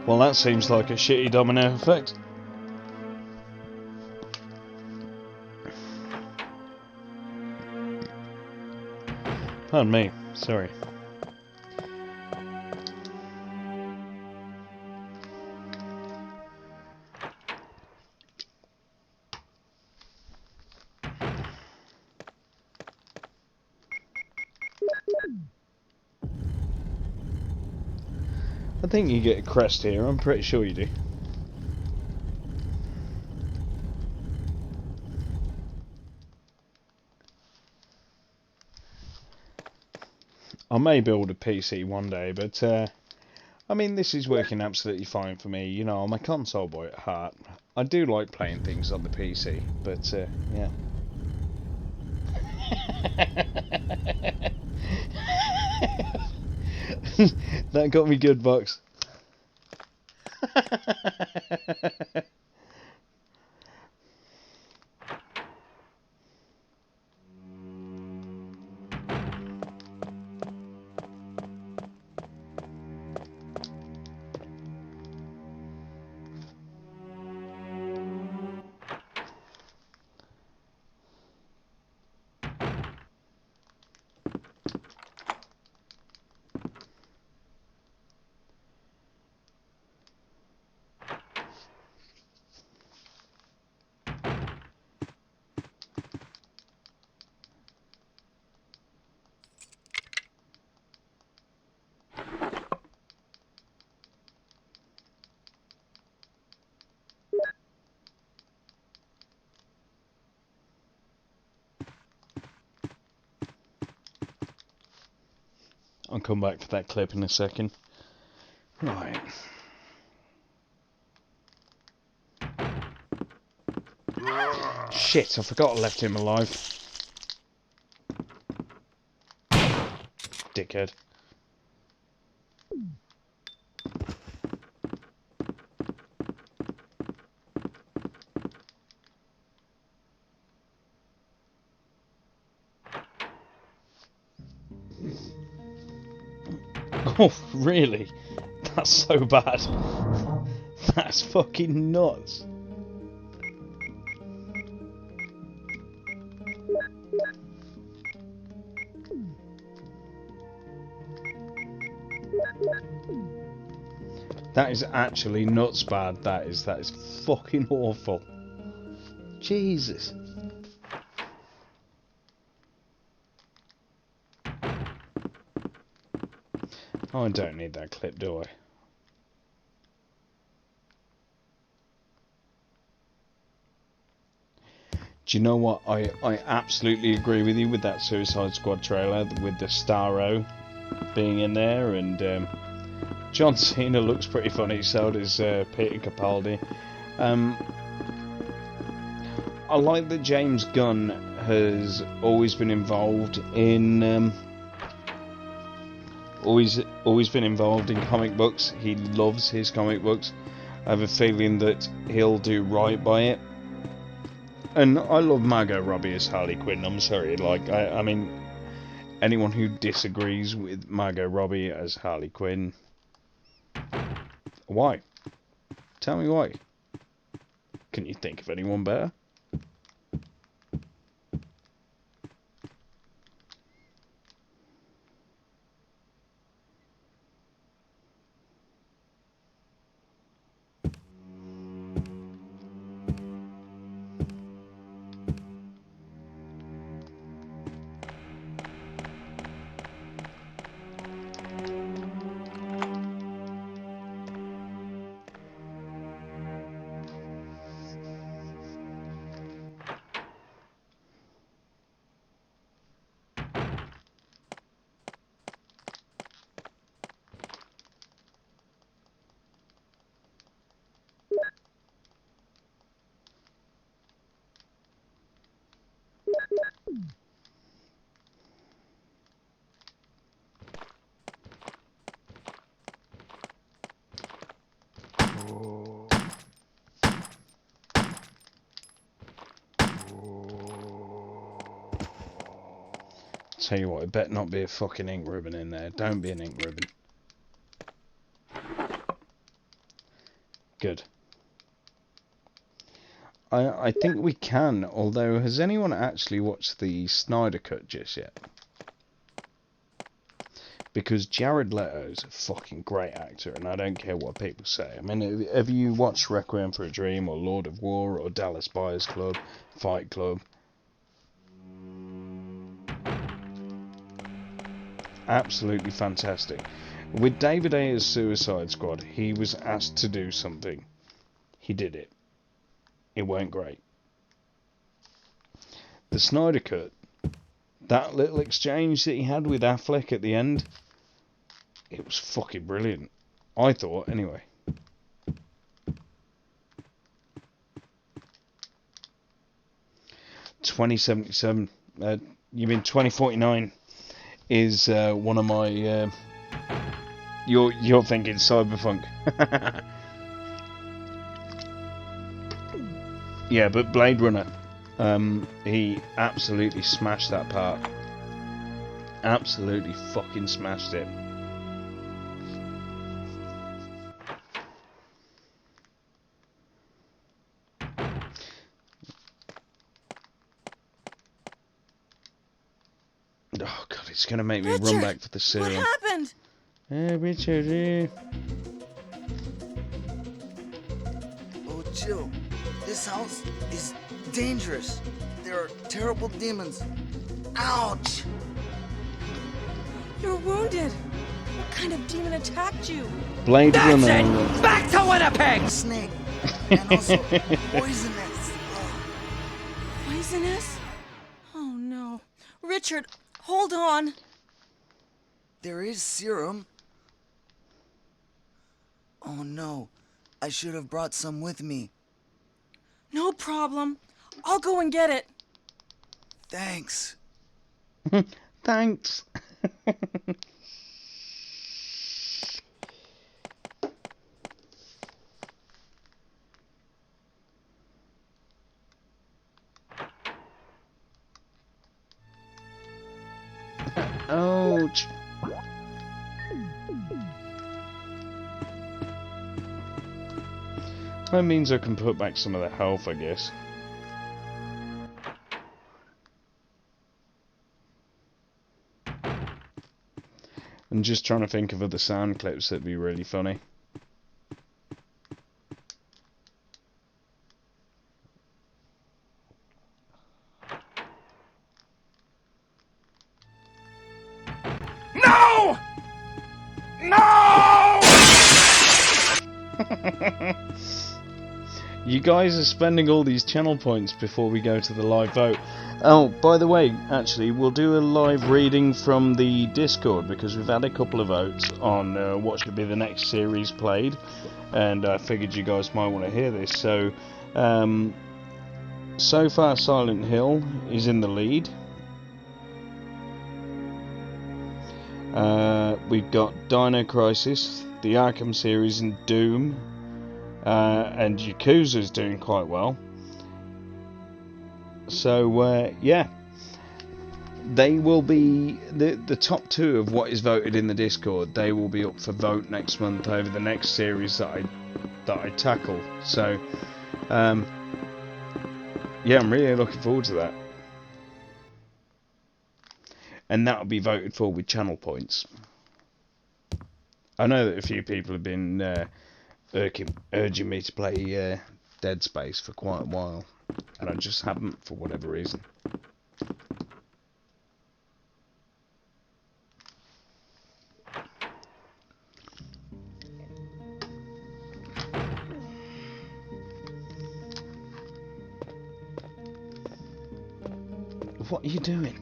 Speaker 1: Well, that seems like a shitty domino effect. Pardon me, sorry. I think you get a crest here, I'm pretty sure you do. I may build a PC one day, but I mean, this is working absolutely fine for me. You know, I'm a console boy at heart. I do like playing things on the PC, but yeah. That got me good, Box. I'll come back for that clip in a second. Right. Shit, I forgot I left him alive. Dickhead. Oh, really? That's so bad. That's fucking nuts. That is actually nuts bad. That is fucking awful. Jesus. Oh, I don't need that clip, do I? Do you know what? I absolutely agree with you with that Suicide Squad trailer, with the Starro being in there, and John Cena looks pretty funny, so does Peter Capaldi. I like that James Gunn has always been involved in always been involved in comic books. He loves his comic books. I have a feeling that he'll do right by it. And I love Margot Robbie as Harley Quinn. I'm sorry, like I mean, anyone who disagrees with Margot Robbie as Harley Quinn, why? Tell me why. Can you think of anyone better? Tell you what, it better not be a fucking ink ribbon in there. Don't be an ink ribbon. Good. I think we can, although has anyone actually watched the Snyder Cut just yet? Because Jared Leto's a fucking great actor, and I don't care what people say. I mean, have you watched Requiem for a Dream, or Lord of War, or Dallas Buyers Club, Fight Club? Absolutely fantastic. With David Ayer's Suicide Squad, he was asked to do something. He did it. It weren't great. The Snyder Cut, that little exchange that he had with Affleck at the end, it was fucking brilliant. I thought, anyway. $2077. You mean 2049 is one of my. You're thinking Cyberpunk. Yeah, but Blade Runner, he absolutely smashed that part. Absolutely fucking smashed it. Oh god, it's gonna make me run back for the serum.
Speaker 15: What happened?
Speaker 1: Richard.
Speaker 21: Oh, Jill, this house is dangerous. There are terrible demons. Ouch!
Speaker 15: You're wounded. What kind of demon attacked you?
Speaker 1: Blade Runner.
Speaker 21: Back to Winnipeg! Snake. And also poisonous.
Speaker 15: Poisonous? Oh no. Richard, hold on.
Speaker 21: There is serum. Oh no. I should have brought some with me.
Speaker 15: No problem. I'll go and get it.
Speaker 21: Thanks.
Speaker 1: Thanks. Ouch. That means I can put back some of the health, I guess. I'm just trying to think of other sound clips that'd be really funny.
Speaker 21: No! No!
Speaker 1: You guys are spending all these channel points before we go to the live vote. Oh, by the way, actually, we'll do a live reading from the Discord because we've had a couple of votes on what should be the next series played, and I figured you guys might want to hear this. So, so far Silent Hill is in the lead. We've got Dino Crisis, the Arkham series, and Doom. And Yakuza's doing quite well. So yeah, they will be the top two of what is voted in the Discord. They will be up for vote next month over the next series that I tackle. So yeah, I'm really looking forward to that, and that will be voted for with channel points. I know that a few people have been urging me to play Dead Space for quite a while, and I just haven't for whatever reason. What are you doing?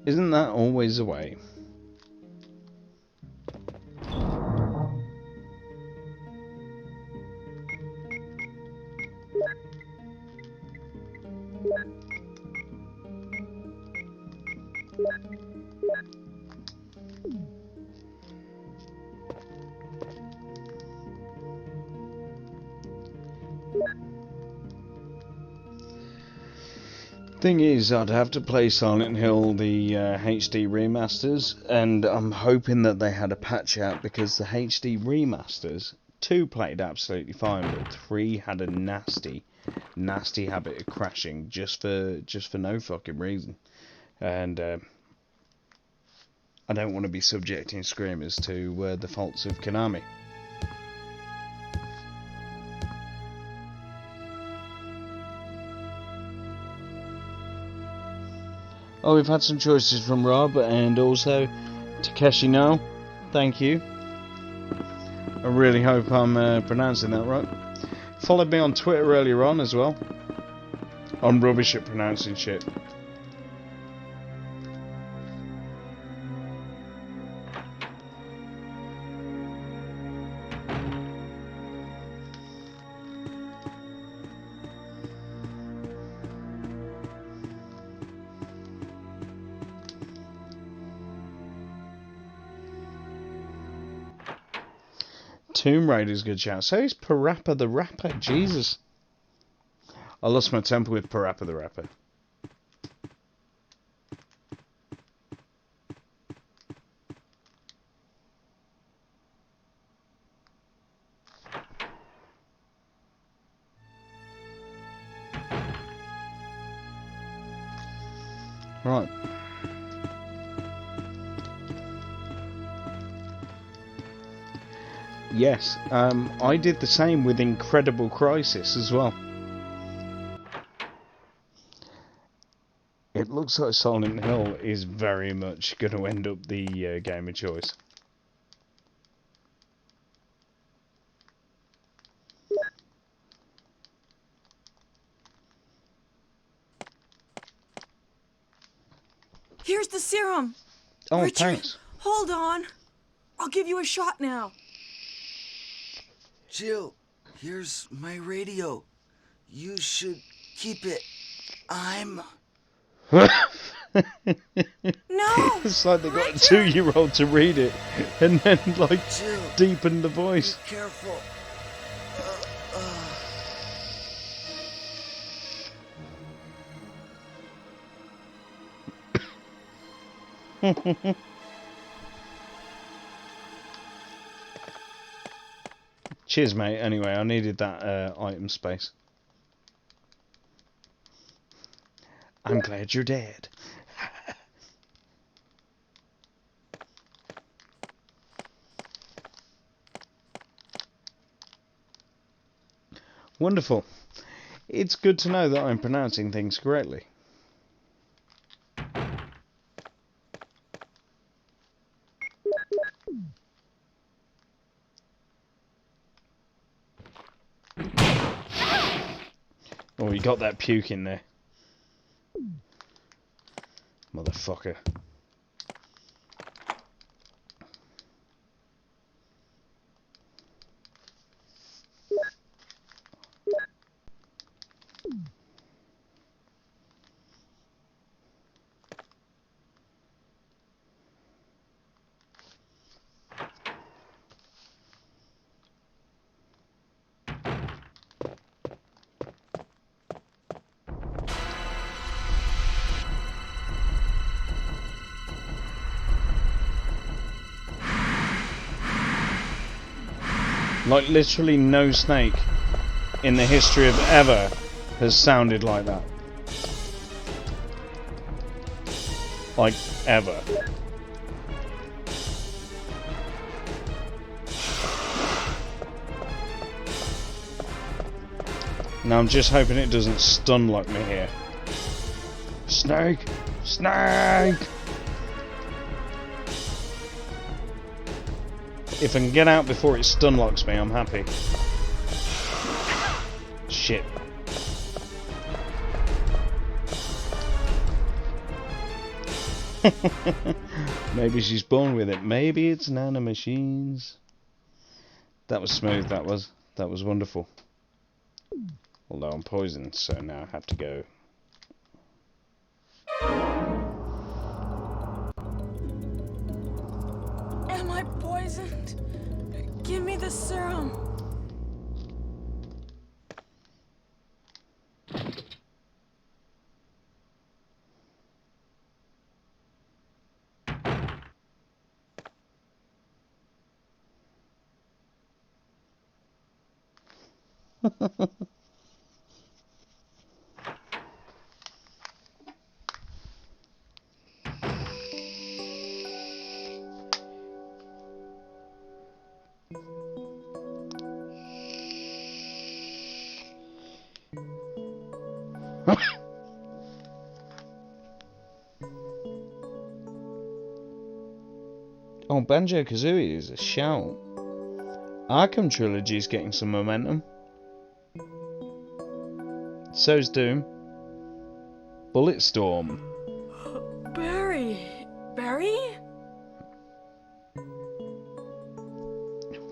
Speaker 1: Isn't that always the way? Thing is, I'd have to play Silent Hill the HD remasters, and I'm hoping that they had a patch out, because the HD remasters, 2 played absolutely fine, but 3 had a nasty habit of crashing just for no fucking reason, and I don't want to be subjecting Screamers to the faults of Konami. Oh, we've had some choices from Rob and also Takeshi No. Thank you. I really hope I'm pronouncing that right. Followed me on Twitter earlier on as well. I'm rubbish at pronouncing shit. Tomb Raider's good shout. So is Parappa the Rapper. Jesus. I lost my temper with Parappa the Rapper. Right. Yes, I did the same with Incredible Crisis as well. It looks like Silent Hill is very much going to end up the game of choice.
Speaker 15: Here's the serum.
Speaker 1: Oh,
Speaker 15: Richard,
Speaker 1: thanks.
Speaker 15: Hold on. I'll give you a shot now.
Speaker 21: Jill, here's my radio. You should keep it. I'm...
Speaker 15: No!
Speaker 1: It's like they got a 2-year-old to read it and then, like,
Speaker 21: Jill,
Speaker 1: deepen the voice.
Speaker 21: Be careful.
Speaker 1: Cheers, mate. Anyway, I needed that item space. I'm glad you're dead. Wonderful. It's good to know that I'm pronouncing things correctly. Oh, you got that puke in there. Motherfucker. Like, literally no snake in the history of ever has sounded like that. Like, ever. Now I'm just hoping it doesn't stun lock me here. Snake! Snake! If I can get out before it stun locks me, I'm happy. Shit. Maybe she's born with it. Maybe it's nanomachines. That was smooth, that was. That was wonderful. Although I'm poisoned, so now I have to go.
Speaker 15: Am I poisoned? Give me the serum.
Speaker 1: Oh, Banjo-Kazooie is a shout. Arkham Trilogy is getting some momentum. So's Doom. Bulletstorm.
Speaker 15: Barry! Barry?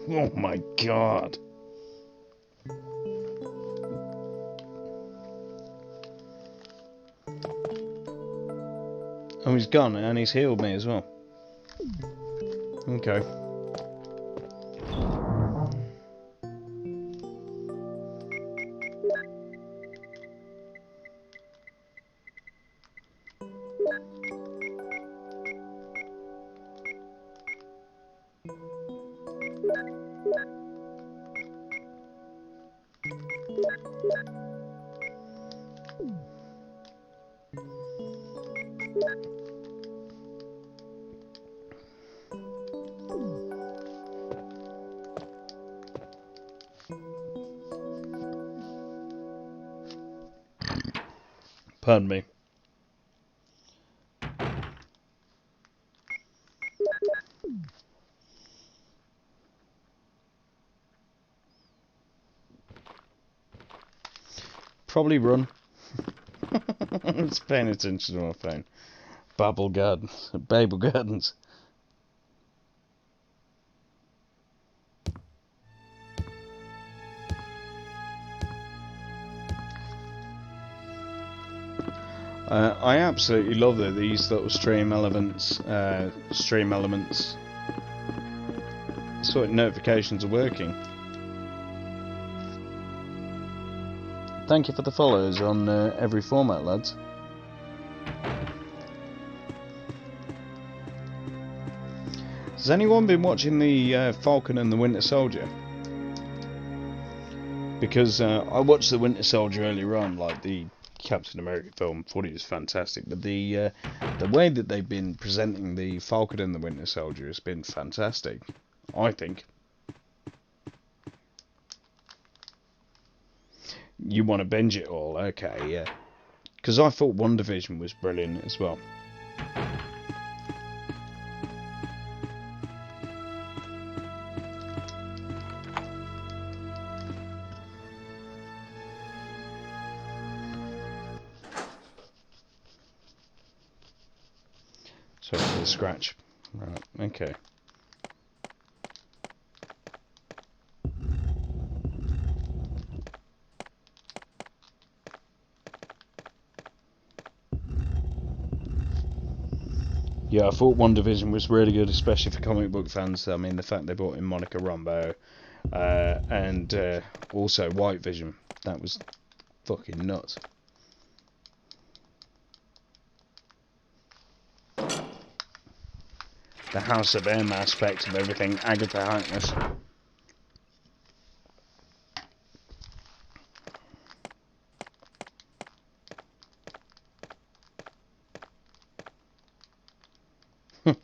Speaker 1: Oh my god. Oh, he's gone and he's healed me as well. Okay. Pardon me. Probably run. I'm just paying attention to my phone. Babel Gardens. Babel Gardens. I absolutely love that these little stream elements sort of notifications are working. Thank you for the follows on every format, lads. Has anyone been watching the Falcon and the Winter Soldier? Because I watched the Winter Soldier earlier on, like the Captain America film, thought it was fantastic, but the way that they've been presenting the Falcon and the Winter Soldier has been fantastic, I think. You want to binge it all, okay, yeah. Because I thought WandaVision was brilliant as well. Sorry for the scratch. Right, okay. Yeah, I thought WandaVision was really good, especially for comic book fans. I mean, the fact they brought in Monica Rambeau and also White Vision. That was fucking nuts. The House of M aspect of everything, Agatha Harkness. I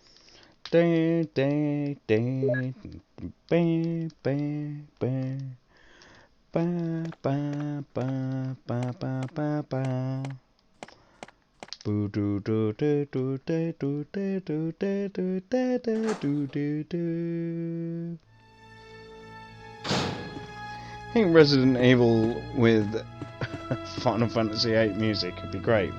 Speaker 1: think Resident Evil with Final Fantasy VIII music would be great.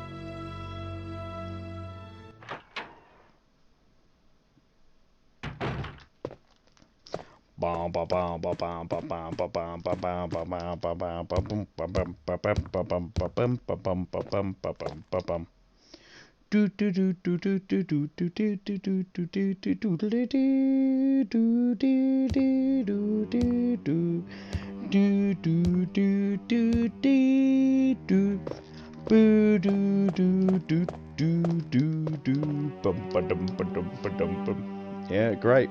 Speaker 1: Yeah, great.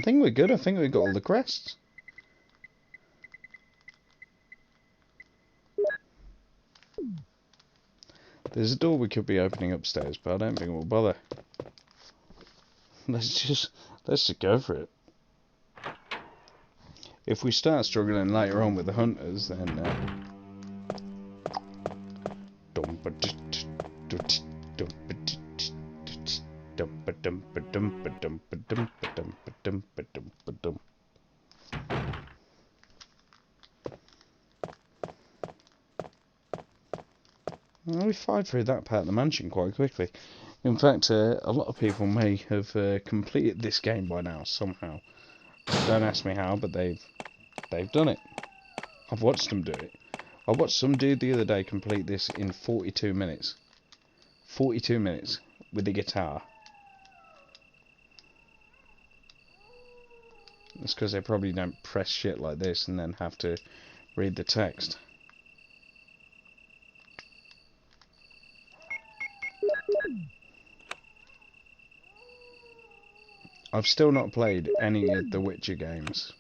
Speaker 1: think we're good. I think we've got all the crests. There's a door we could be opening upstairs, but I don't think we'll bother. Let's just go for it. If we start struggling later on with the hunters, then we fired through that part of the mansion quite quickly. In fact, a lot of people may have completed this game by now somehow. Don't ask me how, but they've done it. I've watched them do it. I watched some dude the other day complete this in 42 minutes. 42 minutes with the guitar. It's because they probably don't press shit like this and then have to read the text. I've still not played any of the Witcher games.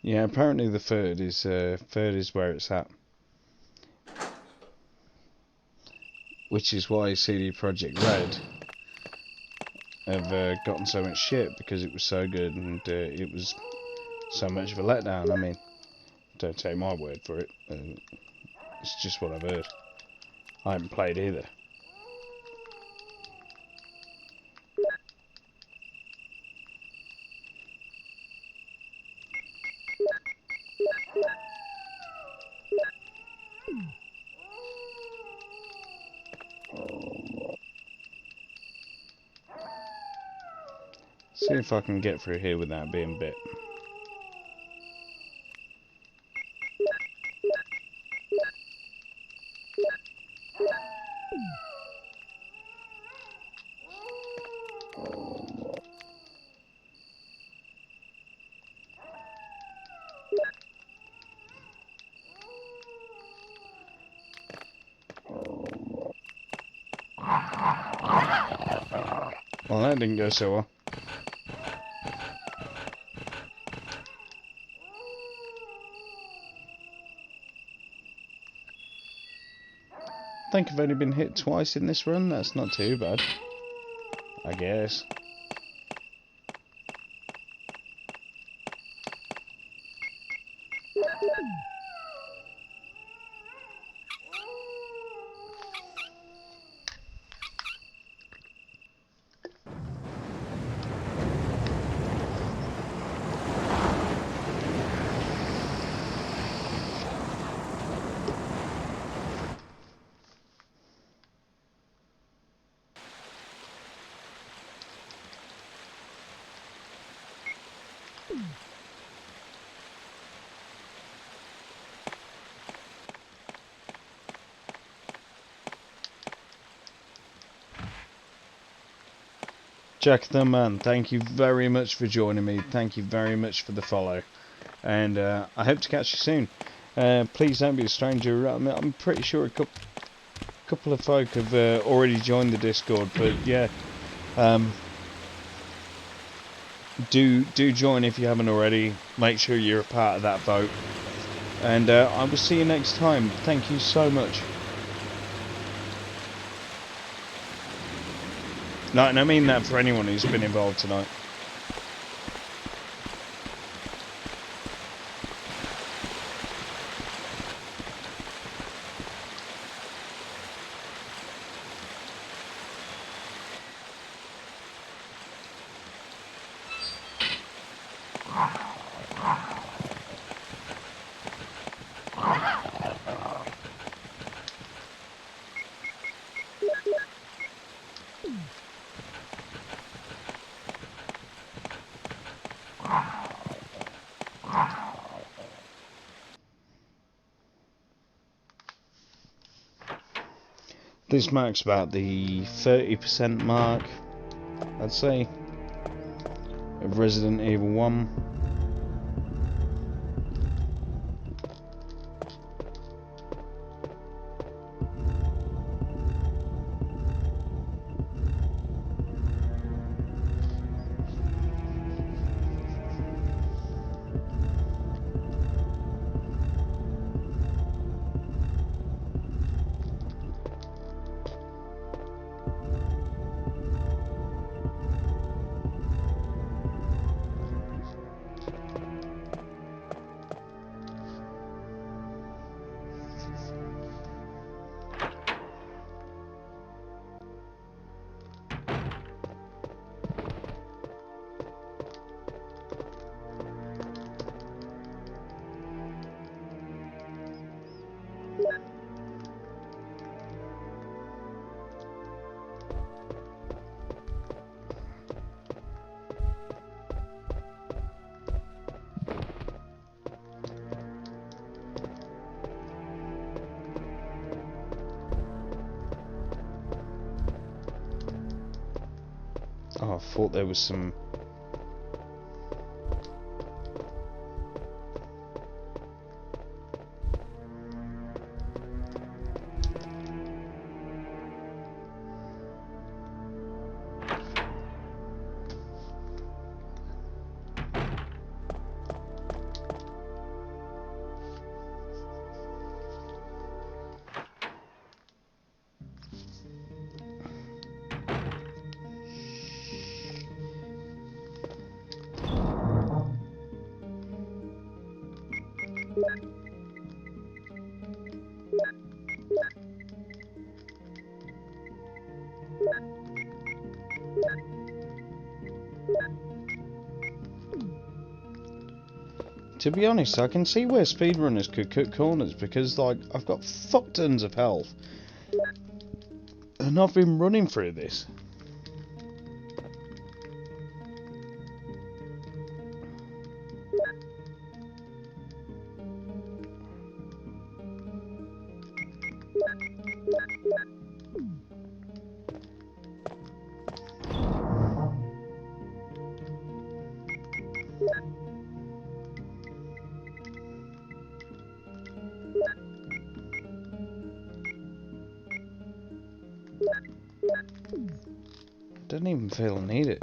Speaker 1: Yeah, apparently the third is where it's at, which is why CD Projekt Red have gotten so much shit, because it was so good and it was so much of a letdown. I mean, don't take my word for it. It's just what I've heard. I haven't played either. See if I can get through here without being bit. Well, that didn't go so well. I think I've only been hit twice in this run. That's not too bad, I guess. Jack the Man, thank you very much for joining me. Thank you very much for the follow. And I hope to catch you soon. Please don't be a stranger. I'm pretty sure a couple of folk have already joined the Discord, but yeah. Do join if you haven't already. Make sure you're a part of that vote. And I will see you next time. Thank you so much. No, and I mean that for anyone who's been involved tonight. This marks about the 30% mark, I'd say, of Resident Evil 1. Oh, I thought there was some... To be honest, I can see where speedrunners could cut corners, because, like, I've got fuck tons of health. And I've been running through this. Don't even feel I need it.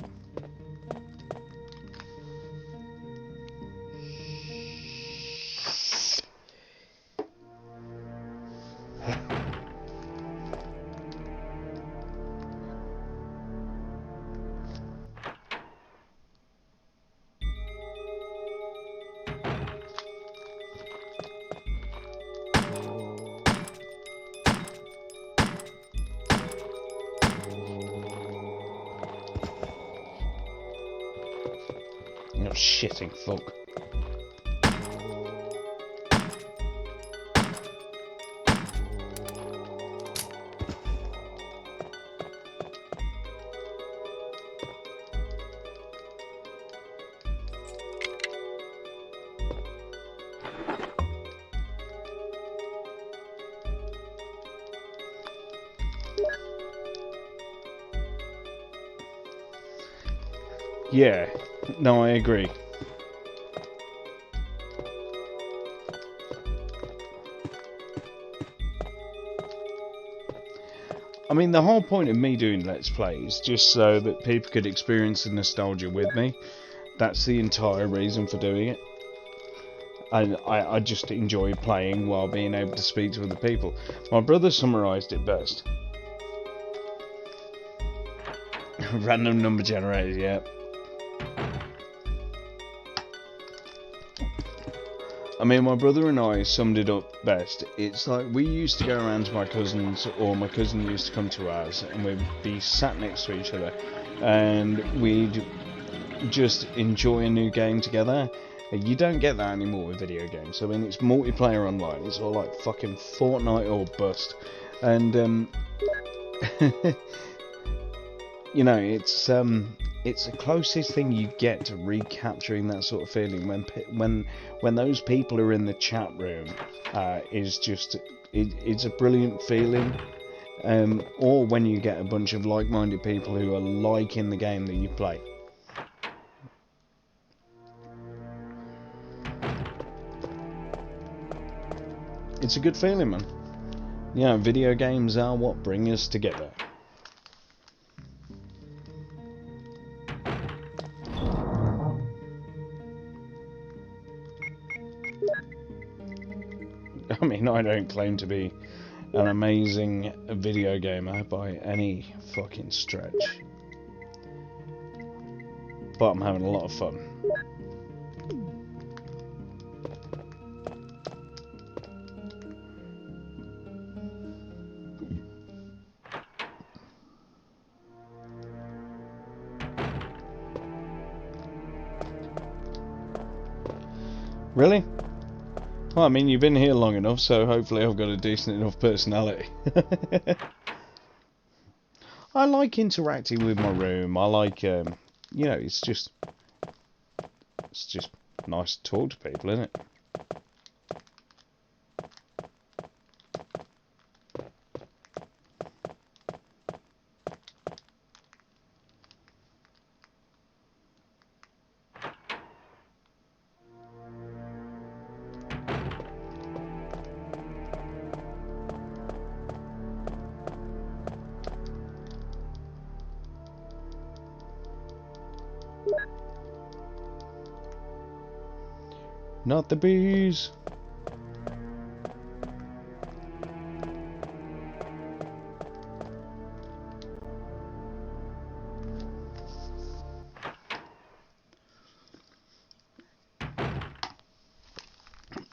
Speaker 1: You shitting fuck. Yeah, no, I agree. I mean, the whole point of me doing Let's Play is just so that people could experience the nostalgia with me. That's the entire reason for doing it. And I just enjoy playing while being able to speak to other people. My brother summarised it best. Random number generators, yeah. I mean, my brother and I summed it up best. It's like we used to go around to my cousins, or my cousin used to come to ours, and we'd be sat next to each other, and we'd just enjoy a new game together. You don't get that anymore with video games. I mean, it's multiplayer online. It's all like fucking Fortnite or bust. And, you know, it's the closest thing you get to recapturing that sort of feeling when those people are in the chat room. Is just, it's a brilliant feeling. Or when you get a bunch of like-minded people who are liking the game that you play. It's a good feeling, man. Yeah, video games are what bring us together. I mean, I don't claim to be an amazing video gamer by any fucking stretch. But I'm having a lot of fun. Really? Well, I mean, you've been here long enough, so hopefully I've got a decent enough personality. I like interacting with my room. I like, you know, it's just nice to talk to people, isn't it? Not the bees.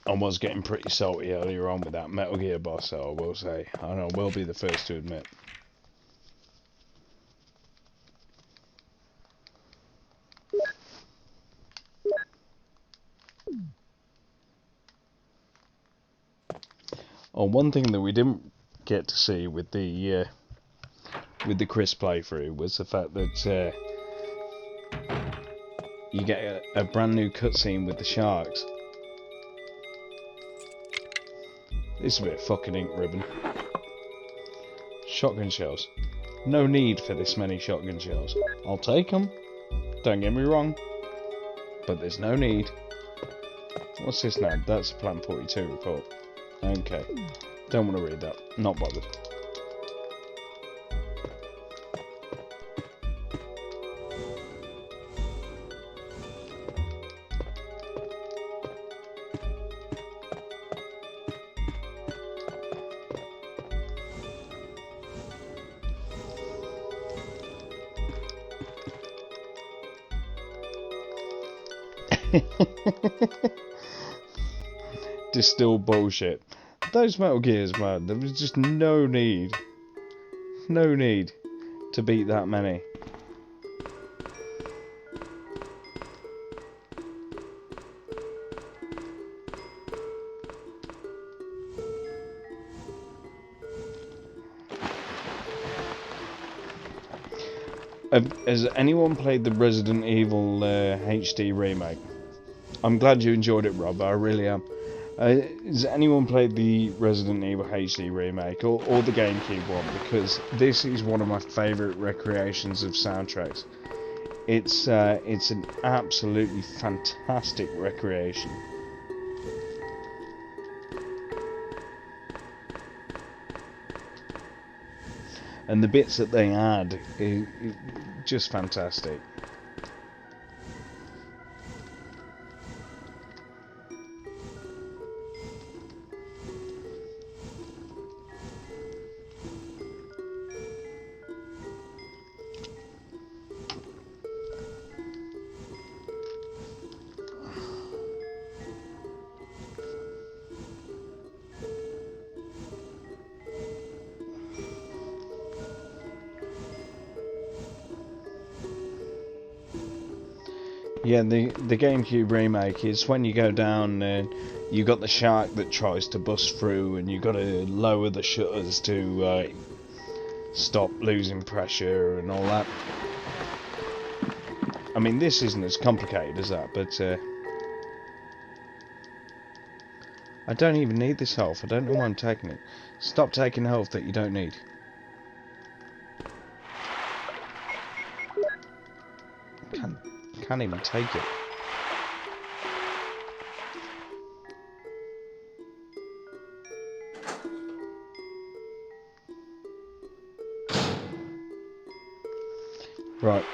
Speaker 1: I was getting pretty salty earlier on with that Metal Gear boss, so I will say. I know, I will be the first to admit. Oh, one thing that we didn't get to see with the Chris playthrough was the fact that you get a brand new cutscene with the sharks. This is a bit of fucking ink ribbon. Shotgun shells. No need for this many shotgun shells. I'll take them. Don't get me wrong. But there's no need. What's this now? That's a Plan 42 report. Okay. Don't want to read that. Not bothered. Distilled bullshit. Those Metal Gears, man, there was just no need to beat that many. Has anyone played the Resident Evil HD remake? I'm glad you enjoyed it, Rob. I really am. Has anyone played the Resident Evil HD remake or the GameCube one? Because this is one of my favourite recreations of soundtracks. It's an absolutely fantastic recreation. And the bits that they add is just fantastic. Yeah, the GameCube remake is when you go down and you got the shark that tries to bust through, and you got to lower the shutters to stop losing pressure and all that. I mean, this isn't as complicated as that, but I don't even need this health. I don't know why I'm taking it. Stop taking health that you don't need. Can't even take it. Right.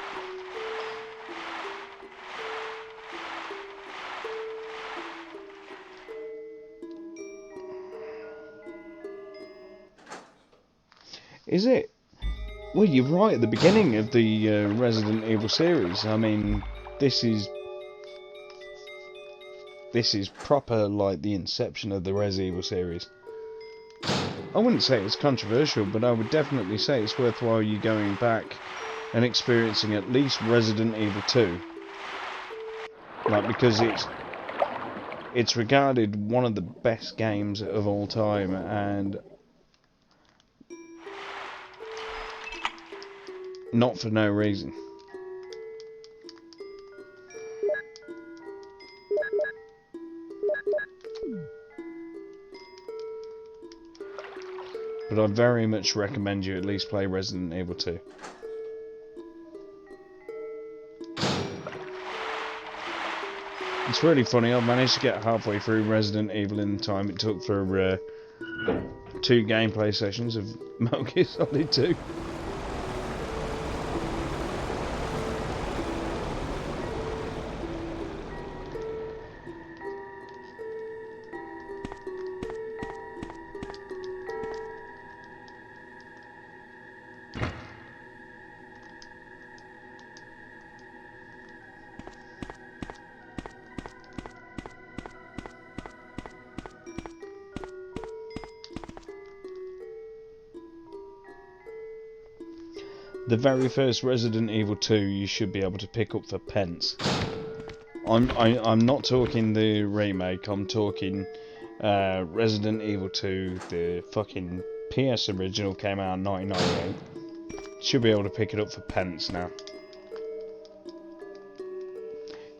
Speaker 1: Is it? Well, you're right at the beginning of the Resident Evil series. I mean, this is proper like the inception of the Res Evil series. I wouldn't say it's controversial, but I would definitely say it's worthwhile you going back and experiencing at least Resident Evil 2. Like, because it's regarded one of the best games of all time, and not for no reason. But I very much recommend you at least play Resident Evil 2. It's really funny, I managed to get halfway through Resident Evil in the time it took for 2 gameplay sessions of Metal Gear Solid 2. The very first Resident Evil 2 you should be able to pick up for pence. I'm not talking the remake, I'm talking Resident Evil 2, the fucking PS original came out in 1998. Should be able to pick it up for pence now.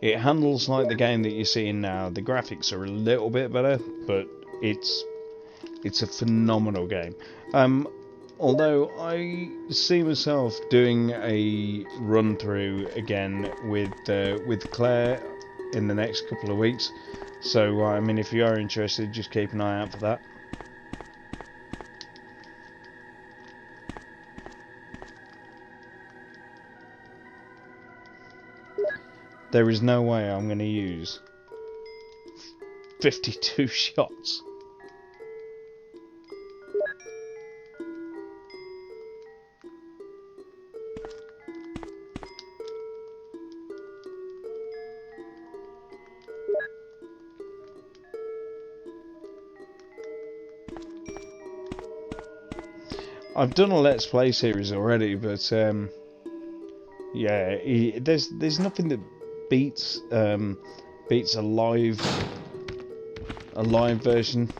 Speaker 1: It handles like the game that you're seeing now. The graphics are a little bit better, but it's a phenomenal game. Although I see myself doing a run through again with Claire in the next couple of weeks, so I mean, if you are interested, just keep an eye out for that. There is no way I'm going to use 52 shots. I've done a Let's Play series already, but yeah, there's nothing that beats a live version.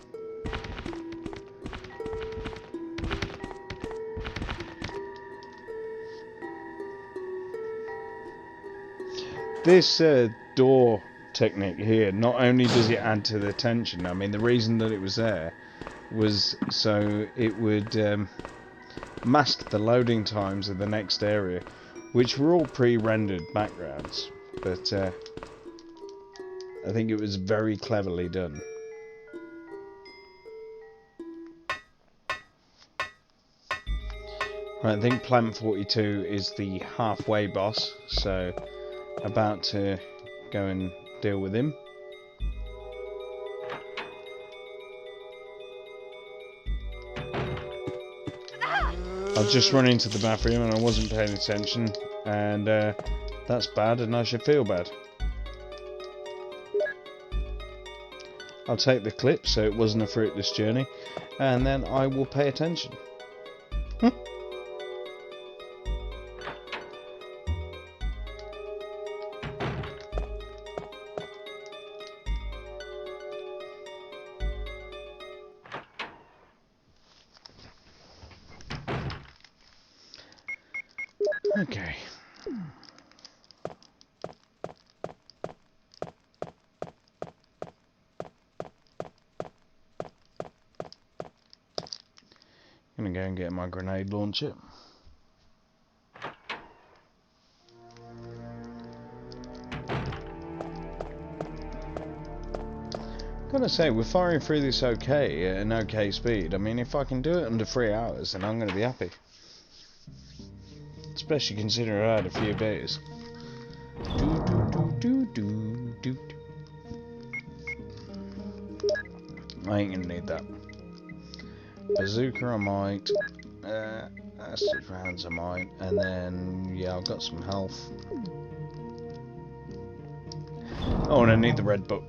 Speaker 1: This door technique here, not only does it add to the tension, I mean, the reason that it was there was so it would mask the loading times of the next area, which were all pre-rendered backgrounds, but I think it was very cleverly done. Right, I think Plant 42 is the halfway boss, so about to go and deal with him. I just run into the bathroom and I wasn't paying attention, and that's bad, and I should feel bad. I'll take the clip so it wasn't a fruitless journey, and then I will pay attention. Okay. Gonna go and get my grenade launcher. Gotta say, we're firing through this okay at an okay speed. I mean, if I can do it under 3 hours, then I'm gonna be happy. Especially considering I had a few beers. I ain't gonna need that. Bazooka I might. Acid rounds I might. And then, yeah, I've got some health. Oh, and I need the red book.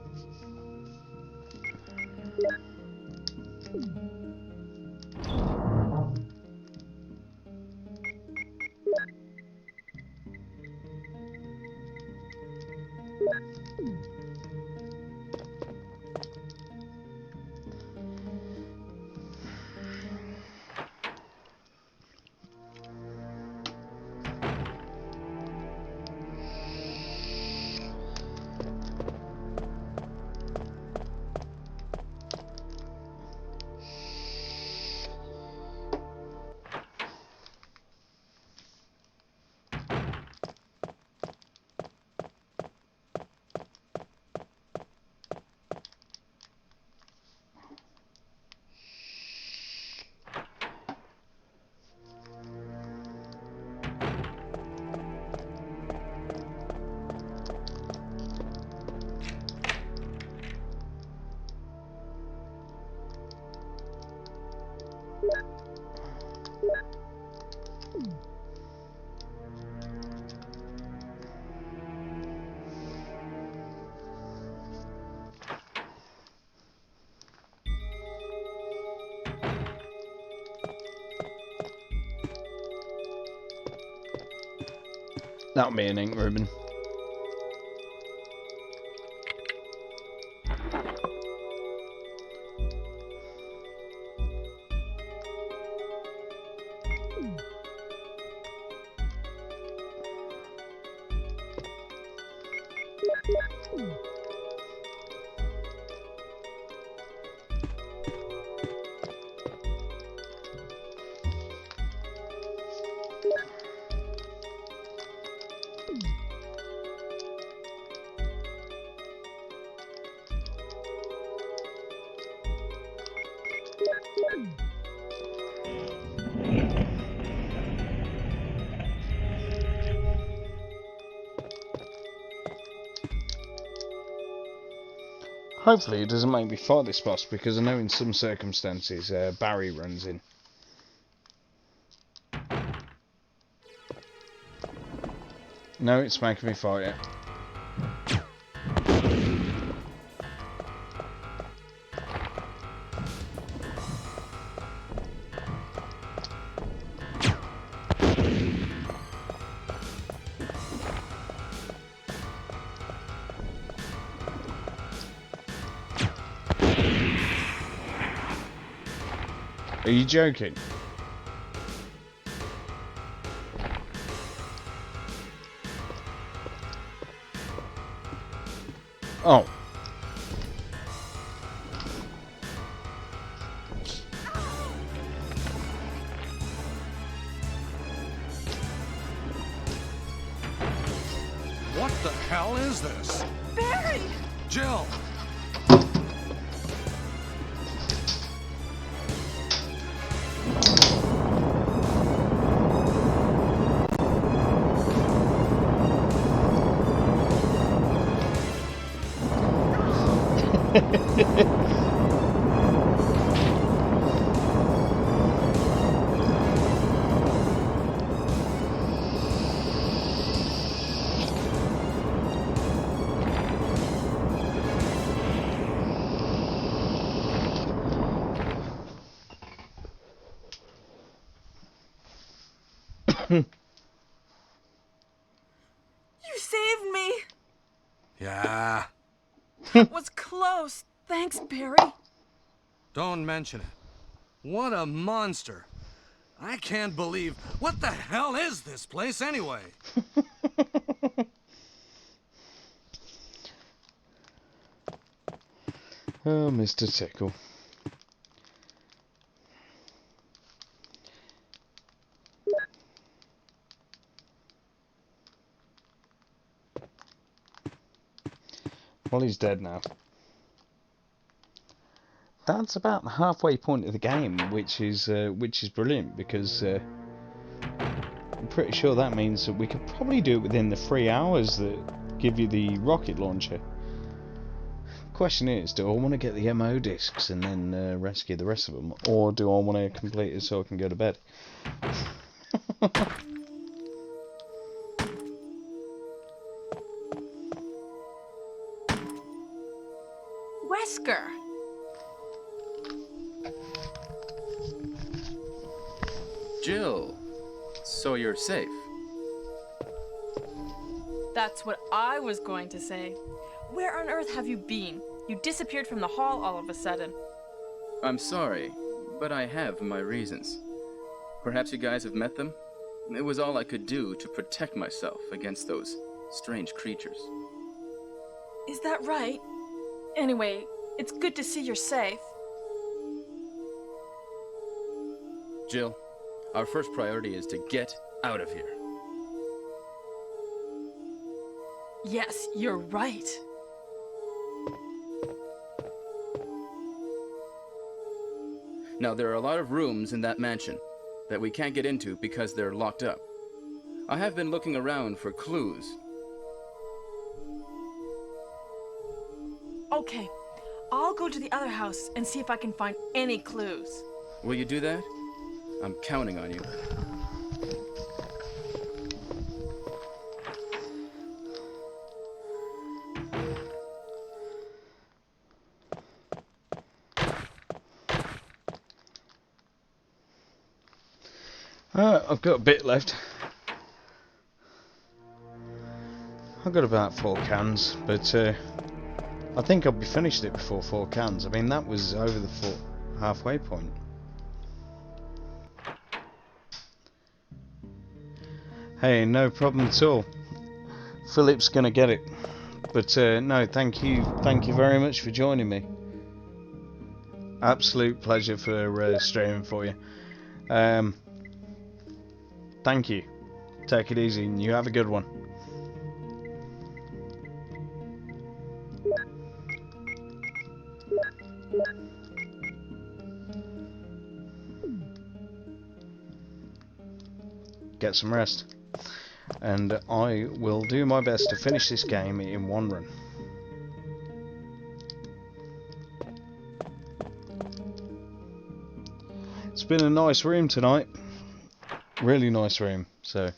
Speaker 1: That'll be an ink ribbon. Hopefully it doesn't make me fight this boss, because I know in some circumstances Barry runs in. No, it's making me fight it. Are you joking? Oh.
Speaker 17: What the hell is this?
Speaker 15: Barry!
Speaker 17: Jill!
Speaker 15: You saved me!
Speaker 17: Yeah.
Speaker 15: That was close. Thanks, Barry.
Speaker 17: Don't mention it. What a monster. I can't believe... What the hell is this place, anyway?
Speaker 1: Oh, Mr. Tickle. Well, he's dead now. That's about the halfway point of the game, which is brilliant, because I'm pretty sure that means that we could probably do it within the 3 hours that give you the rocket launcher. Question is, do I want to get the MO discs and then rescue the rest of them, or do I want to complete it so I can go to bed?
Speaker 15: Wesker!
Speaker 19: Jill, so you're safe.
Speaker 15: That's what I was going to say. Where on earth have you been? You disappeared from the hall all of a sudden.
Speaker 19: I'm sorry, but I have my reasons. Perhaps you guys have met them? It was all I could do to protect myself against those strange creatures.
Speaker 15: Is that right? Anyway, it's good to see you're safe.
Speaker 19: Jill, our first priority is to get out of here.
Speaker 15: Yes, you're right.
Speaker 19: Now, there are a lot of rooms in that mansion that we can't get into because they're locked up. I have been looking around for clues.
Speaker 15: Okay, I'll go to the other house and see if I can find any clues.
Speaker 19: Will you do that? I'm counting on you.
Speaker 1: I've got a bit left. I've got about 4 cans, but I think I'll be finished it before 4 cans. I mean, that was over the halfway point. Hey, no problem at all. Philip's gonna get it. But no, thank you very much for joining me. Absolute pleasure for streaming for you. Thank you. Take it easy and you have a good one. Get some rest. And I will do my best to finish this game in 1 run. It's been a nice room tonight. Really nice room, so.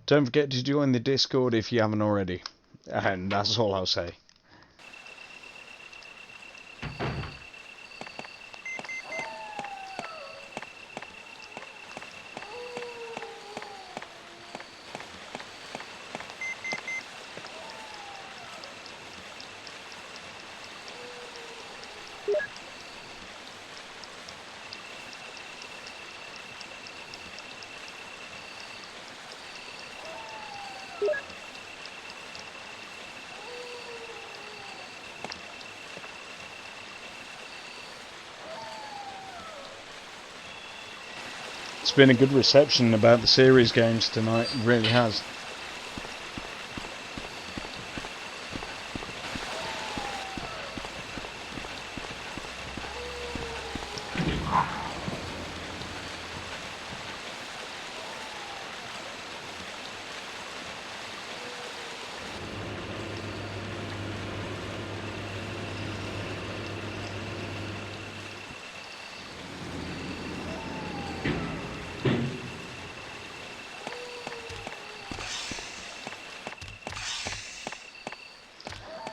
Speaker 1: Don't forget to join the Discord if you haven't already. And that's all I'll say. It's been a good reception about the series games tonight, it really has.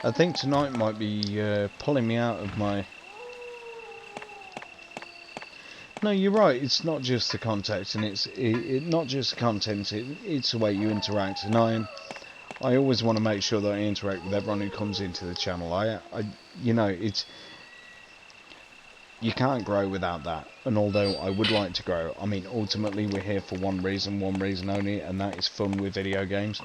Speaker 1: I think tonight might be pulling me out of my... No, you're right, it's not just the context, and it's not just the content, it's the way you interact, and I always want to make sure that I interact with everyone who comes into the channel. You know, it's... You can't grow without that. And although I would like to grow, I mean, ultimately we're here for one reason only, and that is fun with video games.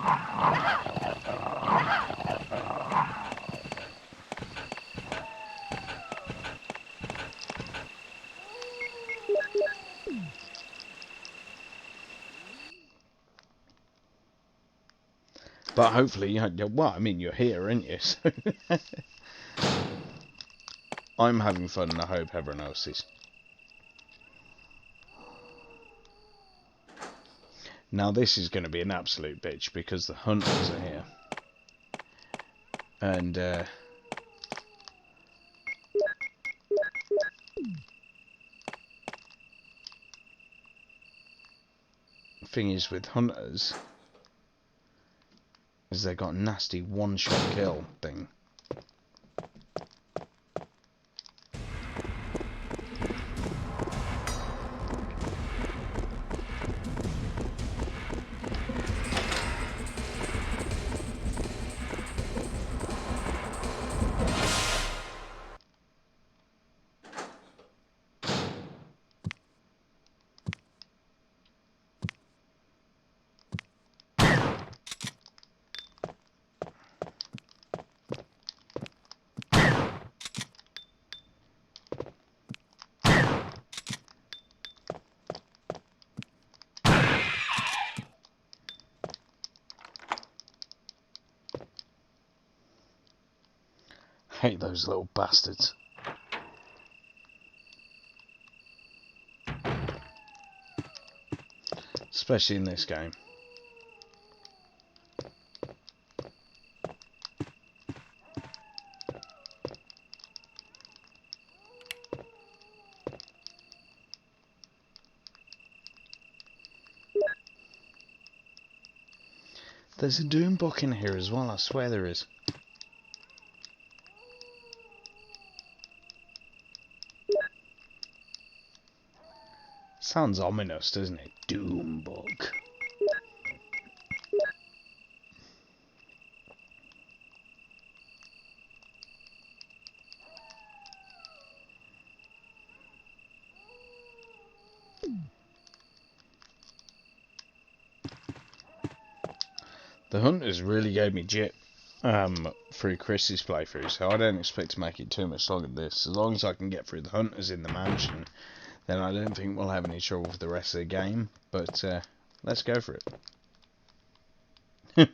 Speaker 1: But hopefully, well, I mean, you're here, aren't you? So I'm having fun, and I hope everyone else is. Now, this is going to be an absolute bitch, because the hunters are here. And, the thing is, with hunters... is they got a nasty one-shot kill thing. Hate those little bastards. Especially in this game. There's a Doom book in here as well, I swear there is. Sounds ominous, doesn't it? Doom book. The hunters really gave me jip through Chris's playthrough, so I don't expect to make it too much longer than this. As long as I can get through the hunters in the mansion, then I don't think we'll have any trouble for the rest of the game. But let's go for it.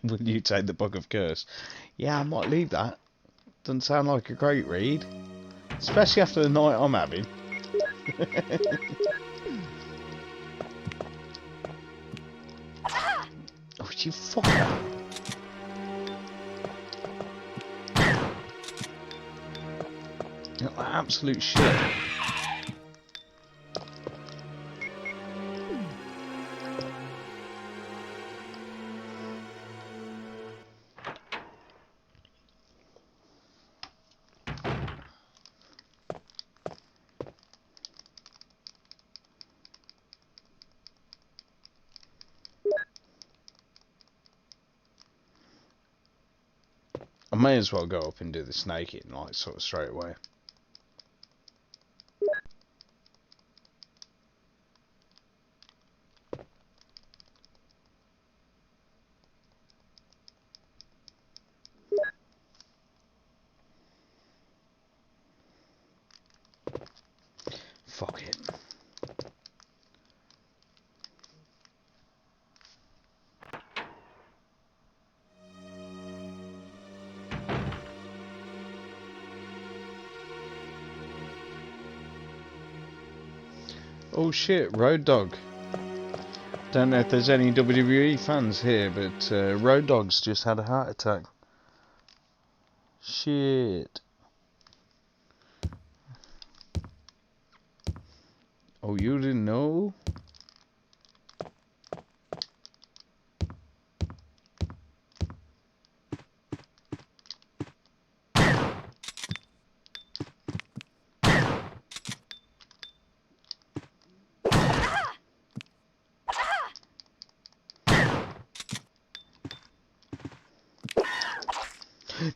Speaker 1: Will you take the Book of Curse? Yeah, I might leave that. Doesn't sound like a great read, especially after the night I'm having. Oh, you fucker! You're absolute shit. I may as well go up and do the snake eating like sort of straight away. Fuck it. Oh shit, Road Dogg. Don't know if there's any WWE fans here, but Road Dogg's just had a heart attack. Shit. Oh, you didn't know?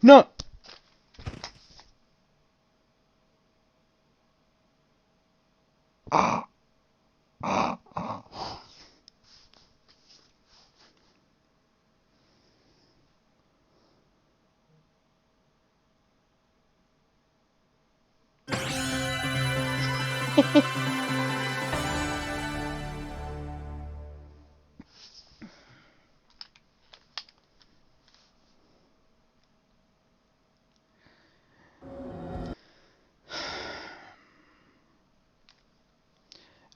Speaker 1: No!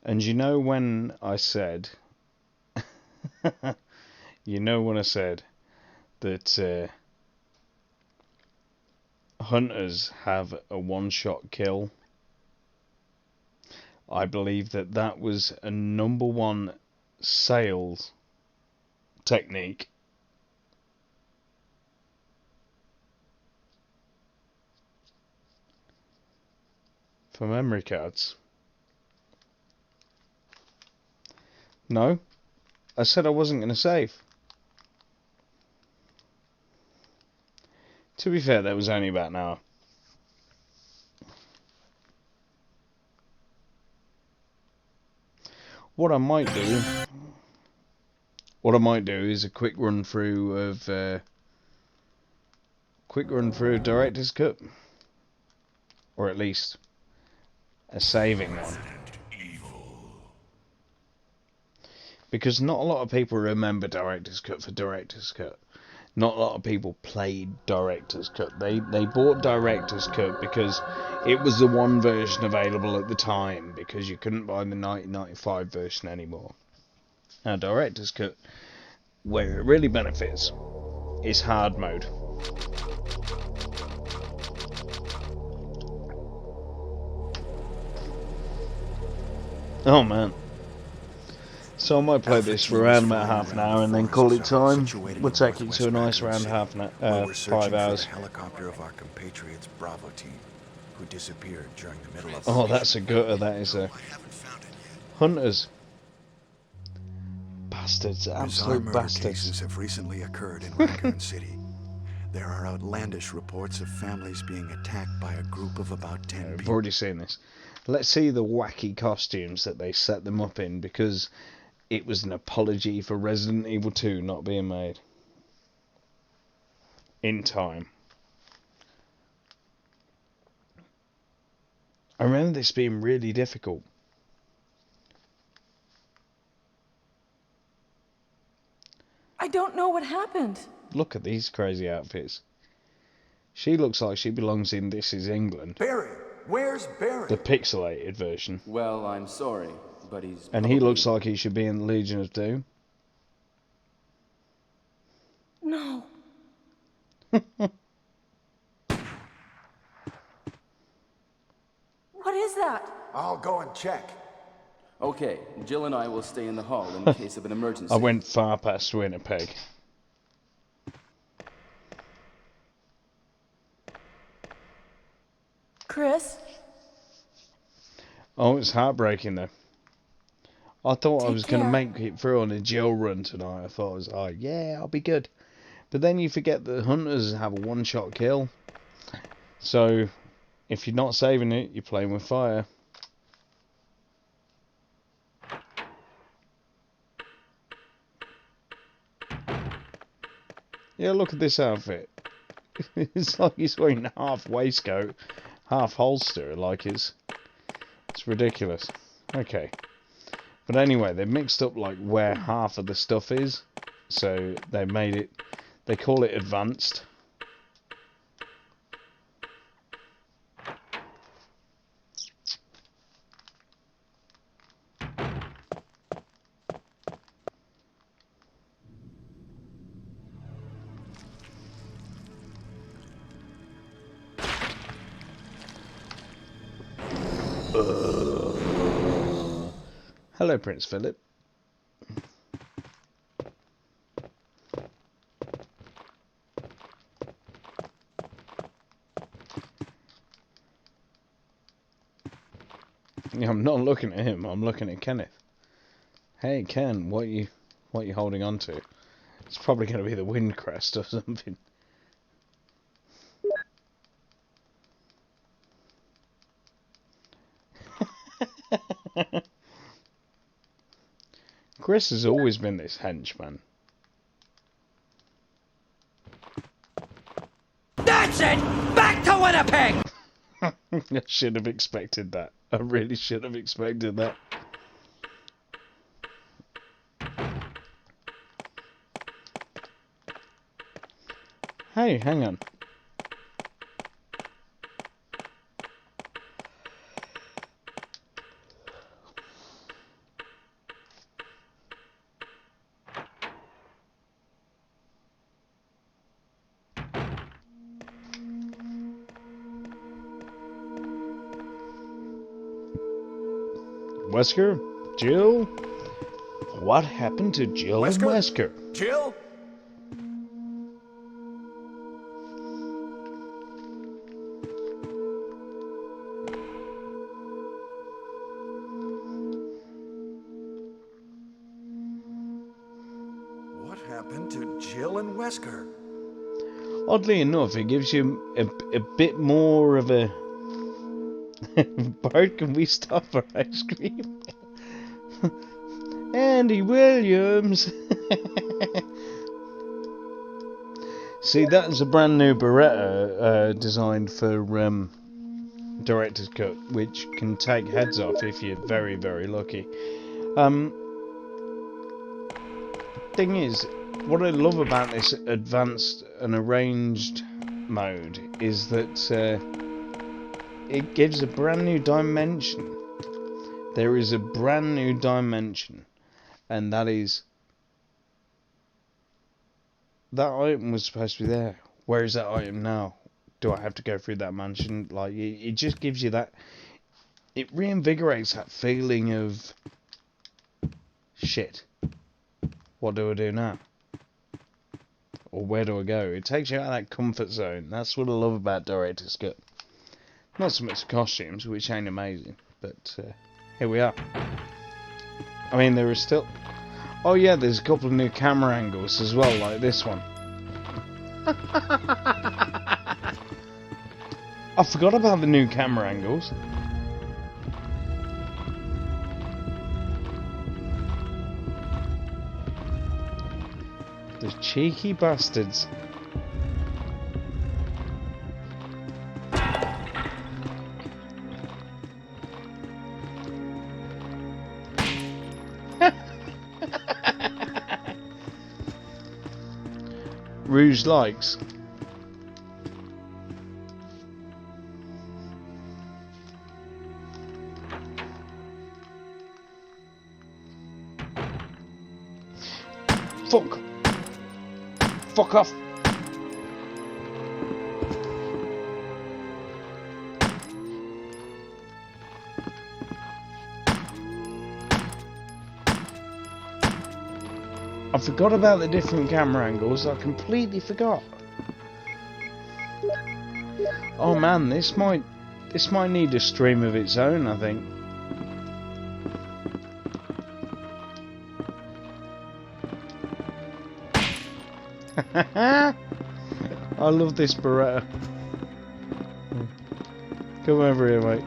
Speaker 1: And you know when I said, you know when I said that hunters have a one-shot kill? I believe that that was a #1 sales technique. For memory cards. No, I said I wasn't going to save. To be fair, that was only about an hour. What I might do is a quick run through of Director's Cut, or at least a saving one. Because not a lot of people remember Director's Cut for Director's Cut. Not a lot of people played Director's Cut. They bought Director's Cut because it was the one version available at the time, because you couldn't buy the 1995 version anymore. Now Director's Cut, where it really benefits, is hard mode. Oh man. So I might play this for around about half an hour and then call it time. We'll take it to a nice round 5 hours.
Speaker 3: A helicopter of our compatriots Bravo team, who disappeared during the middle of.
Speaker 1: Oh, that's a gutter. That is a hunters. Bastards, absolute bastards.
Speaker 3: Cases have recently occurred in Raccoon City. There are outlandish reports of families being attacked by a group of about 10 people.
Speaker 1: I've already seen this. Let's see the wacky costumes that they set them up in, because it was an apology for Resident Evil 2 not being made in time. I remember this being really difficult.
Speaker 15: I don't know what happened.
Speaker 1: Look at these crazy outfits. She looks like she belongs in This Is England.
Speaker 3: Barry, where's Barry?
Speaker 1: The pixelated version.
Speaker 19: Well, I'm sorry, but he's...
Speaker 1: And he looks like he should be in Legion of Doom.
Speaker 15: No. What is that?
Speaker 3: I'll go and check.
Speaker 19: Okay, Jill and I will stay in the hall in case of an emergency.
Speaker 1: I went far past Winnipeg.
Speaker 15: Chris?
Speaker 1: Oh, it's heartbreaking though. I thought I was going to make it through on a Jill run tonight. I thought I was like, yeah, I'll be good. But then you forget that hunters have a one-shot kill. So, if you're not saving it, you're playing with fire. Yeah, look at this outfit. It's like he's wearing half waistcoat, half holster, like it's ridiculous. Okay. But anyway, they mixed up like where half of the stuff is. So they made it, they call it advanced. Hello, Prince Philip. Yeah, I'm not looking at him. I'm looking at Kenneth. Hey, Ken, what you holding on to? It's probably going to be the wind crest or something. Chris has always been this henchman.
Speaker 21: That's it! Back to Winnipeg!
Speaker 1: I should have expected that. I really should have expected that. Hey, hang on. Wesker? Jill? What happened to Jill and Wesker?
Speaker 3: Jill? What happened to Jill and Wesker?
Speaker 1: Oddly enough, it gives you a bit more of a... Bart, can we stop for ice cream? Andy Williams! See, that's a brand new Beretta designed for Director's Cut, which can take heads off if you're very, very lucky. Thing is, what I love about this advanced and arranged mode is that it gives a brand new dimension. There is a brand new dimension, and that is that item was supposed to be there. Where is that item now? Do I have to go through that mansion? Like, it just gives you that. It reinvigorates that feeling of shit. What do I do now? Or where do I go? It takes you out of that comfort zone. That's what I love about Director's Cut. Not so much the costumes, which ain't amazing, but here we are. I mean, there is still... Oh yeah, there's a couple of new camera angles as well, like this one. I forgot about the new camera angles. The cheeky bastards. Rouge likes. Fuck. Fuck off. I forgot about the different camera angles. I completely forgot. Oh man, this might need a stream of its own, I think. I love this Beretta. Come over here, mate.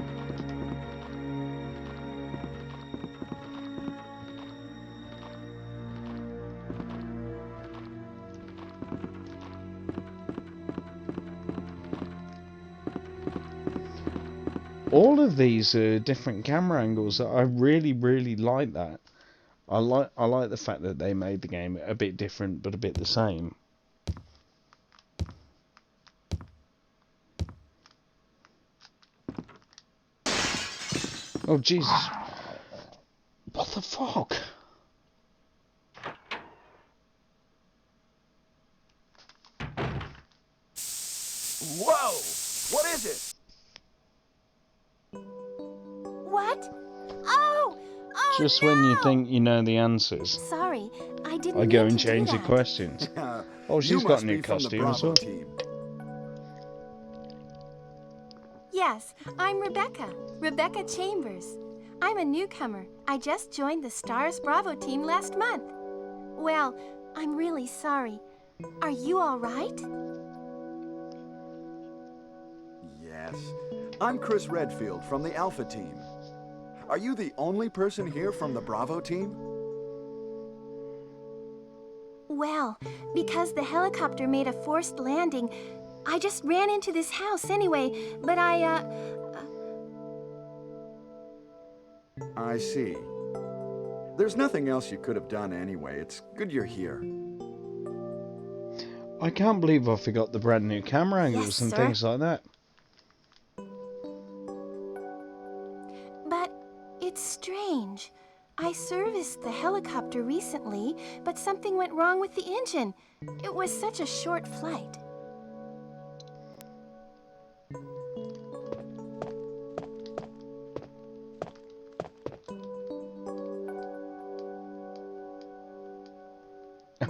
Speaker 1: All of these different camera angles, I really, really like that. I like the fact that they made the game a bit different, but a bit the same. Oh Jesus! What the fuck?
Speaker 3: Whoa! What is it?
Speaker 20: What? Oh! Oh,
Speaker 1: Just
Speaker 20: no!
Speaker 1: when you think you know the answers,
Speaker 20: Sorry, I didn't
Speaker 1: I go
Speaker 20: mean
Speaker 1: and
Speaker 20: to do
Speaker 1: change the
Speaker 20: that.
Speaker 1: questions. Oh, she's got a new costume as well.
Speaker 6: Yes, I'm Rebecca. Rebecca Chambers. I'm a newcomer. I just joined the Stars Bravo team last month. Well, I'm really sorry. Are you all right?
Speaker 22: Yes. I'm Chris Redfield from the Alpha team.
Speaker 4: Are you the only person here from the Bravo team?
Speaker 6: Well, because the helicopter made a forced landing, I just ran into this house anyway, but
Speaker 4: I see. There's nothing else you could have done anyway. It's good you're here.
Speaker 1: I can't believe I forgot the brand new camera angles and things like that.
Speaker 6: But it's strange. I serviced the helicopter recently, but something went wrong with the engine. It was such a short flight.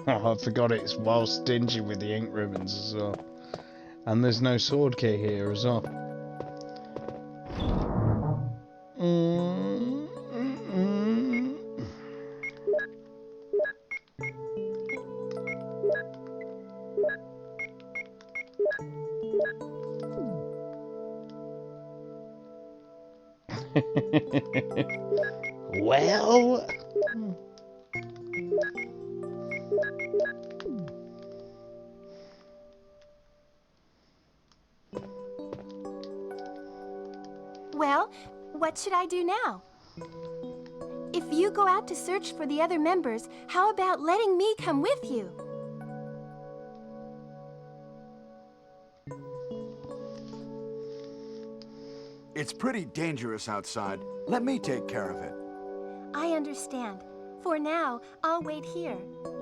Speaker 1: Oh, I forgot it's well stingy with the ink ribbons as well. And there's no sword key here as well. Well...
Speaker 6: Well, what should I do now? If you go out to search for the other members, how about letting me come with you?
Speaker 4: It's pretty dangerous outside. Let me take care of it.
Speaker 6: I understand. For now, I'll wait here.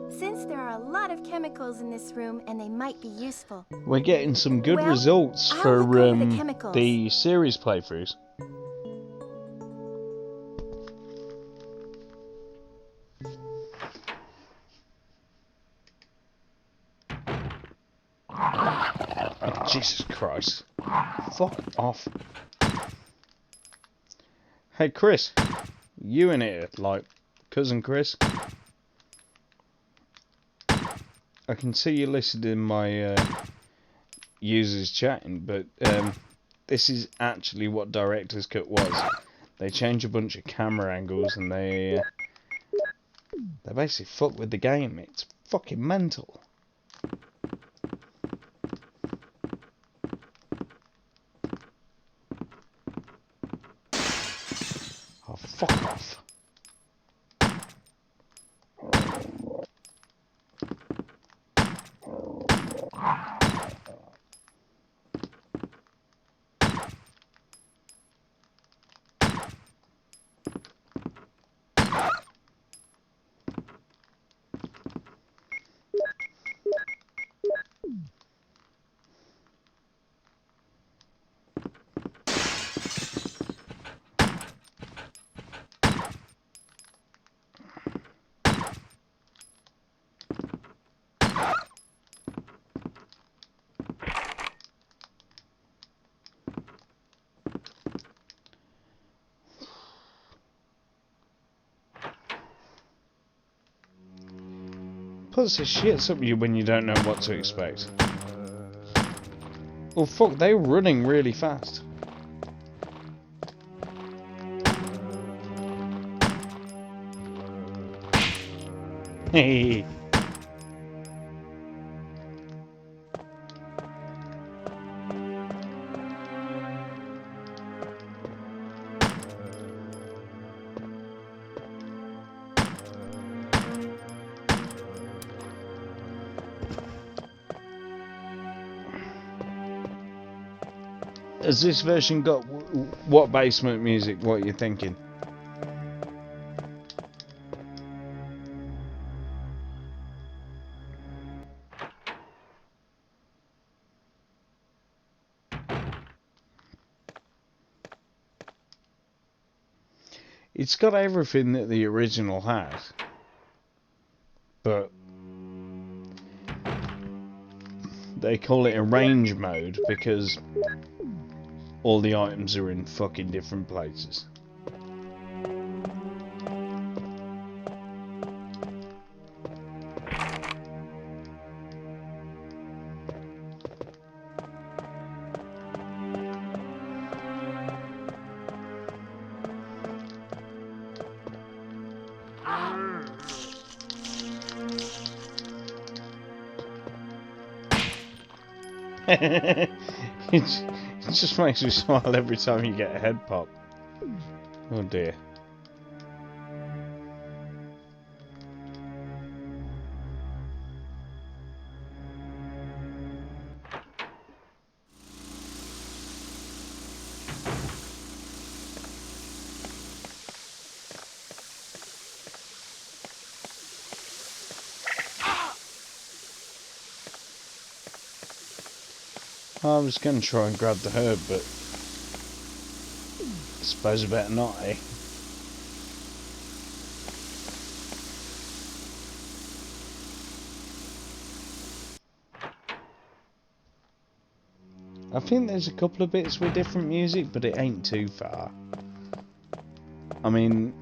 Speaker 6: Since there are a lot of chemicals in this room and they might be useful.
Speaker 1: We're getting some good
Speaker 6: Well,
Speaker 1: results
Speaker 6: I'll
Speaker 1: for
Speaker 6: look over the chemicals.
Speaker 1: the series playthroughs. Oh, Jesus Christ. Fuck off. Hey Chris, you in here, like cousin Chris? I can see you listed in my users chatting, but this is actually what Director's Cut was. They change a bunch of camera angles and they basically fuck with the game. It's fucking mental. Oh, fuck off. Puts the shits up you when you don't know what to expect. Oh fuck, they're running really fast. Hey. Has this version got what basement music? What are you thinking? It's got everything that the original had, but they call it a range mode because all the items are in fucking different places. it just makes me smile every time you get a head pop. Oh dear. I was going to try and grab the herb, but I suppose I better not, eh? I think there's a couple of bits with different music, but it ain't too far. I mean,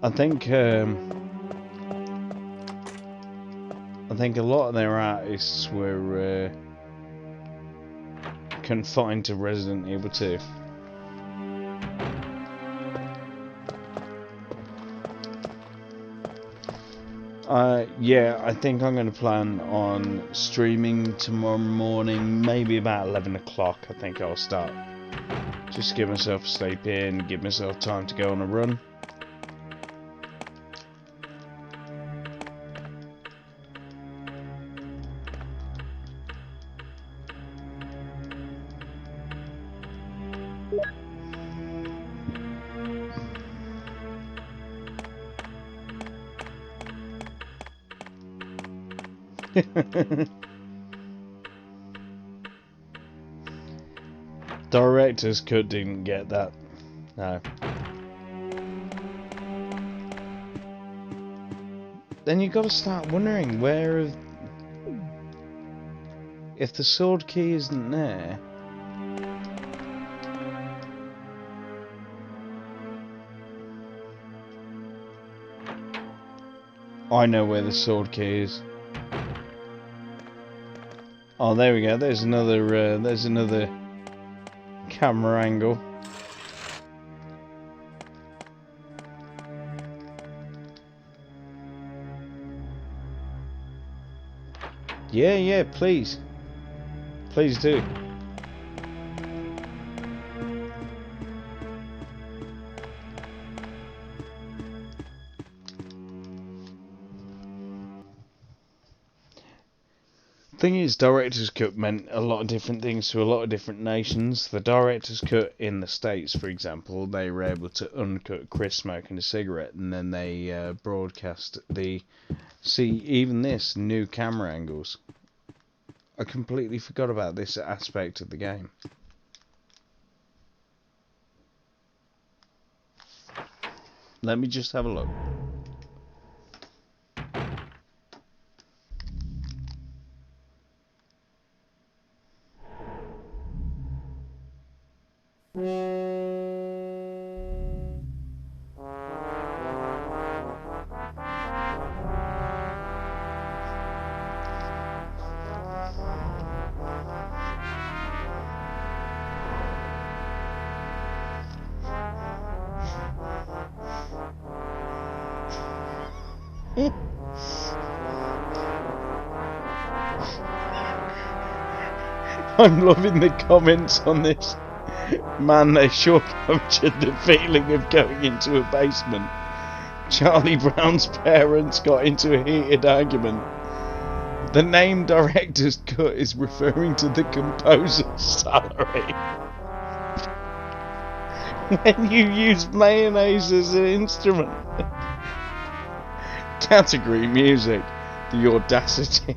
Speaker 1: I think a lot of their artists were confined to Resident Evil 2. Yeah, I think I'm going to plan on streaming tomorrow morning, maybe about 11 o'clock. I think I'll start. Just give myself a sleep in, give myself time to go on a run. Director's cut didn't get that. No. Then you got to start wondering where if the sword key isn't there. I know where the sword key is. Oh, there we go. There's another camera angle. Yeah, please. Please do. Thing is, Director's Cut meant a lot of different things to a lot of different nations. The Director's Cut in the States, for example, they were able to uncut Chris smoking a cigarette, and then they broadcast the... See, even this, new camera angles. I completely forgot about this aspect of the game. Let me just have a look. I'm loving the comments on this. Man, they sure captured the feeling of going into a basement. Charlie Brown's parents got into a heated argument. The name Director's Cut is referring to the composer's salary. When you use mayonnaise as an instrument. Category music. The audacity.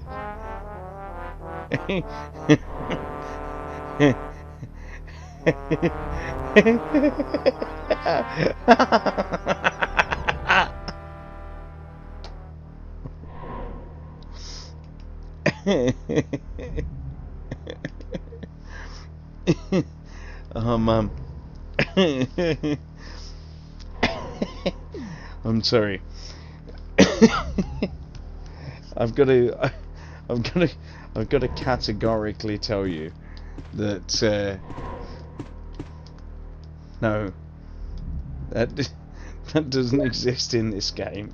Speaker 1: Oh man. I'm sorry. I've got to categorically tell you that no, that doesn't exist in this game.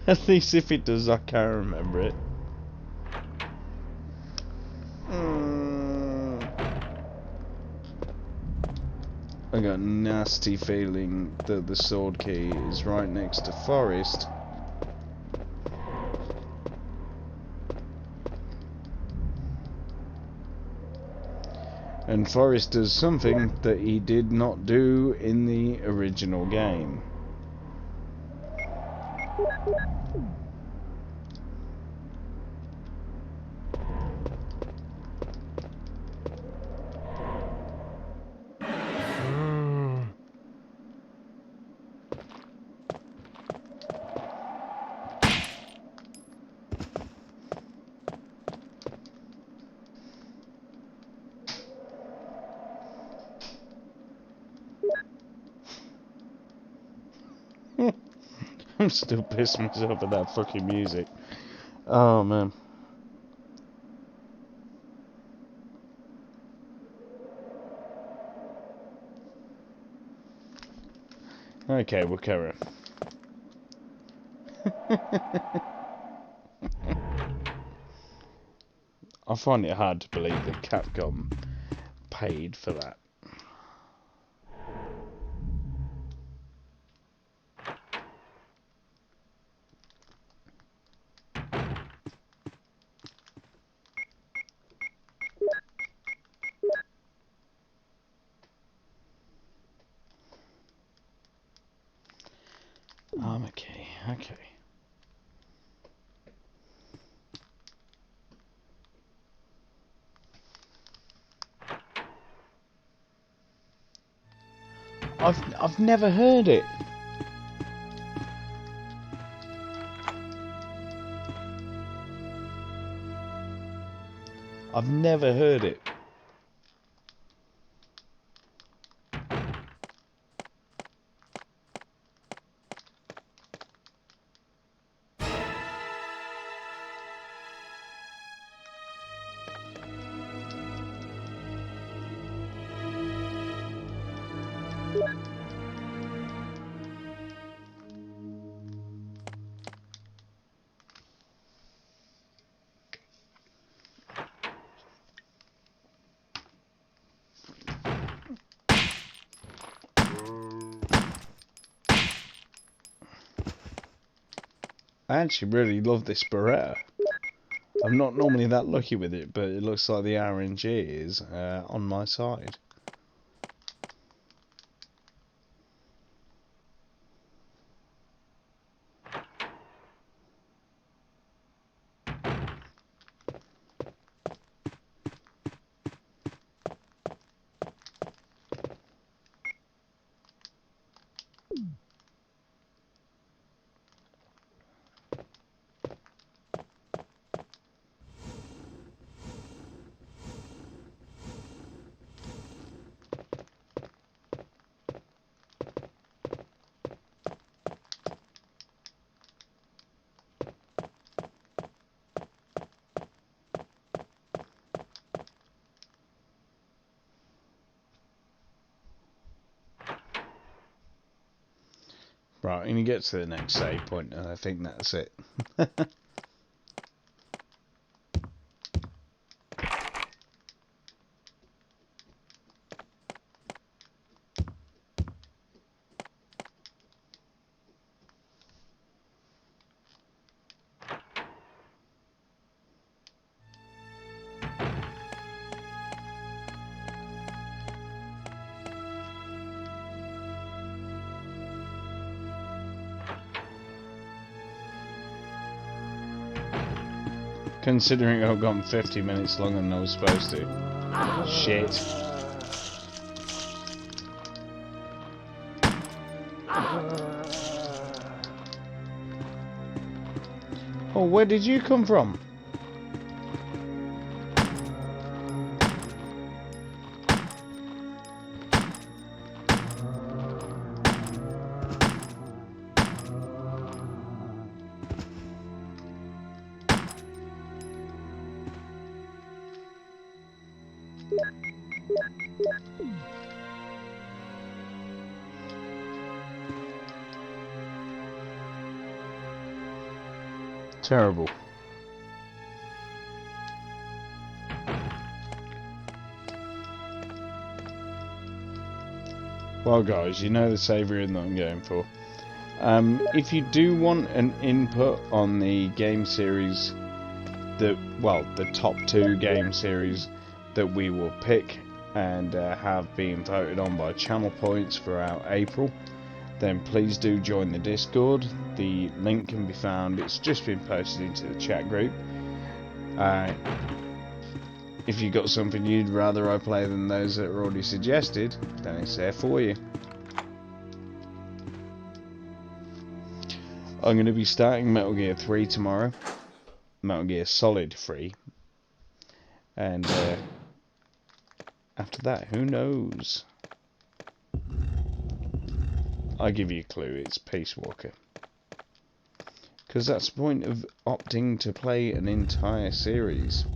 Speaker 1: At least if it does, I can remember it. I got a nasty feeling that the sword key is right next to Forrest. And Forrest does something that he did not do in the original game. I'm still pissing myself at that fucking music. Oh man. Okay, we'll carry on. I find it hard to believe that Capcom paid for that. Okay. I've never heard it. I've never heard it. I actually really love this Beretta. I'm not normally that lucky with it, but it looks like the RNG is on my side. Right, I'm going to get to the next save point, and I think that's it. Considering I've gone 50 minutes longer than I was supposed to. Shit. Oh, where did you come from? Terrible. Well guys, you know the savoury that I'm going for. If you do want an input on the game series, the top 2 game series that we will pick and have been voted on by channel points throughout April, then please do join the Discord. The link can be found, it's just been posted into the chat group. If you've got something you'd rather I play than those that are already suggested, then it's there for you. I'm going to be starting Metal Gear 3 tomorrow. Metal Gear Solid 3. And after that, who knows? I'll give you a clue, it's Peace Walker. Because that's the point of opting to play an entire series.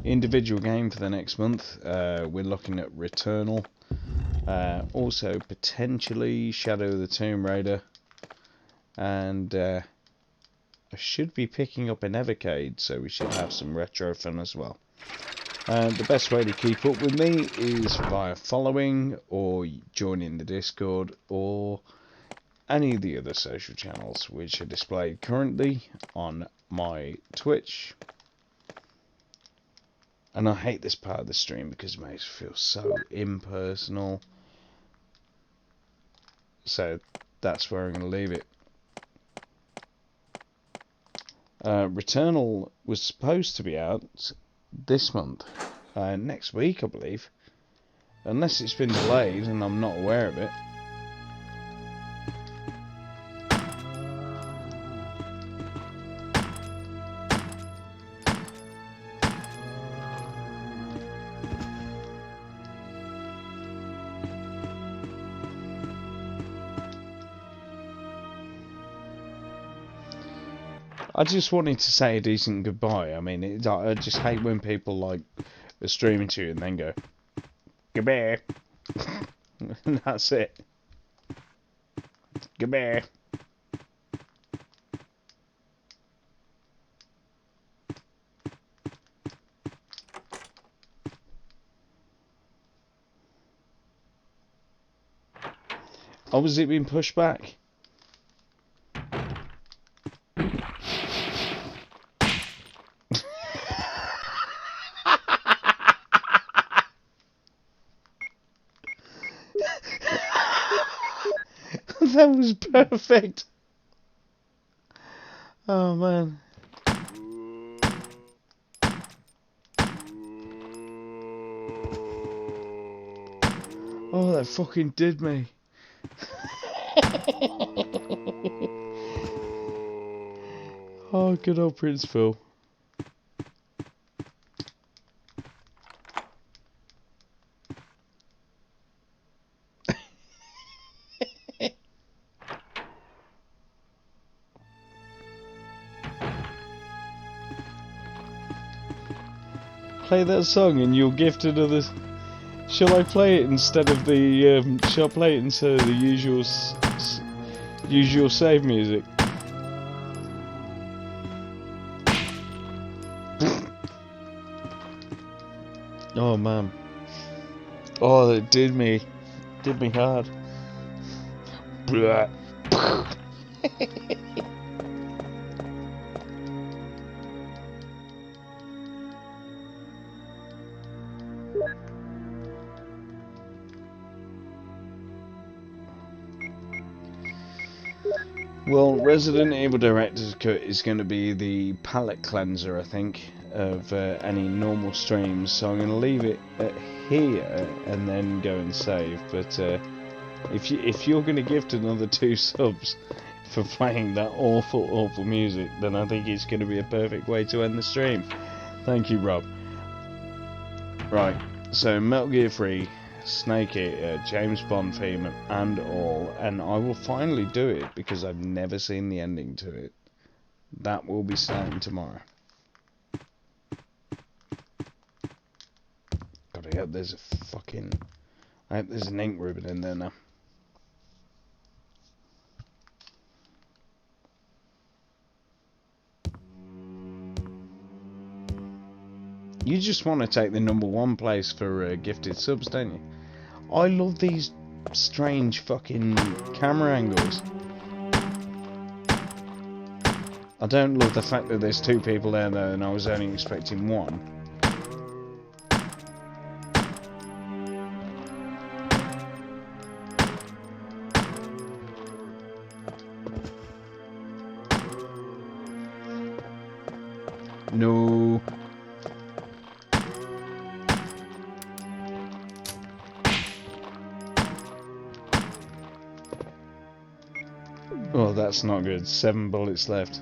Speaker 1: Individual game for the next month, we're looking at Returnal, also potentially Shadow of the Tomb Raider, and I should be picking up an Evercade, so we should have some retro fun as well. The best way to keep up with me is via following or joining the Discord or any of the other social channels which are displayed currently on my Twitch. And I hate this part of the stream because it makes me feel so impersonal. So that's where I'm going to leave it. Returnal was supposed to be out this month. Next week, I believe. Unless it's been delayed and I'm not aware of it. I just wanted to say a decent goodbye. I mean, I just hate when people like are streaming to you and then go goodbye. And that's it. Goodbye. Oh, was it being pushed back? That was perfect. Oh man. Oh, that fucking did me. Oh, good old Prince Phil. Play that song and you'll gift another. Shall I play it instead of the? Shall I play it instead of the usual save music? Oh man. Oh, that did me hard. Blah. Well, Resident Evil Director's Cut is going to be the palate cleanser, I think, of any normal streams. So I'm going to leave it here and then go and save. But if you're going to gift another 2 subs for playing that awful music, then I think it's going to be a perfect way to end the stream. Thank you, Rob. Right, so Metal Gear 3. Snake Eater, James Bond theme and all, and I will finally do it because I've never seen the ending to it. That will be starting tomorrow. God, I hope there's an ink ribbon in there now. You just want to take the #1 place for gifted subs, don't you? I love these strange fucking camera angles. I don't love the fact that there's 2 people there though, and I was only expecting 1. No. Oh, that's not good. 7 bullets left.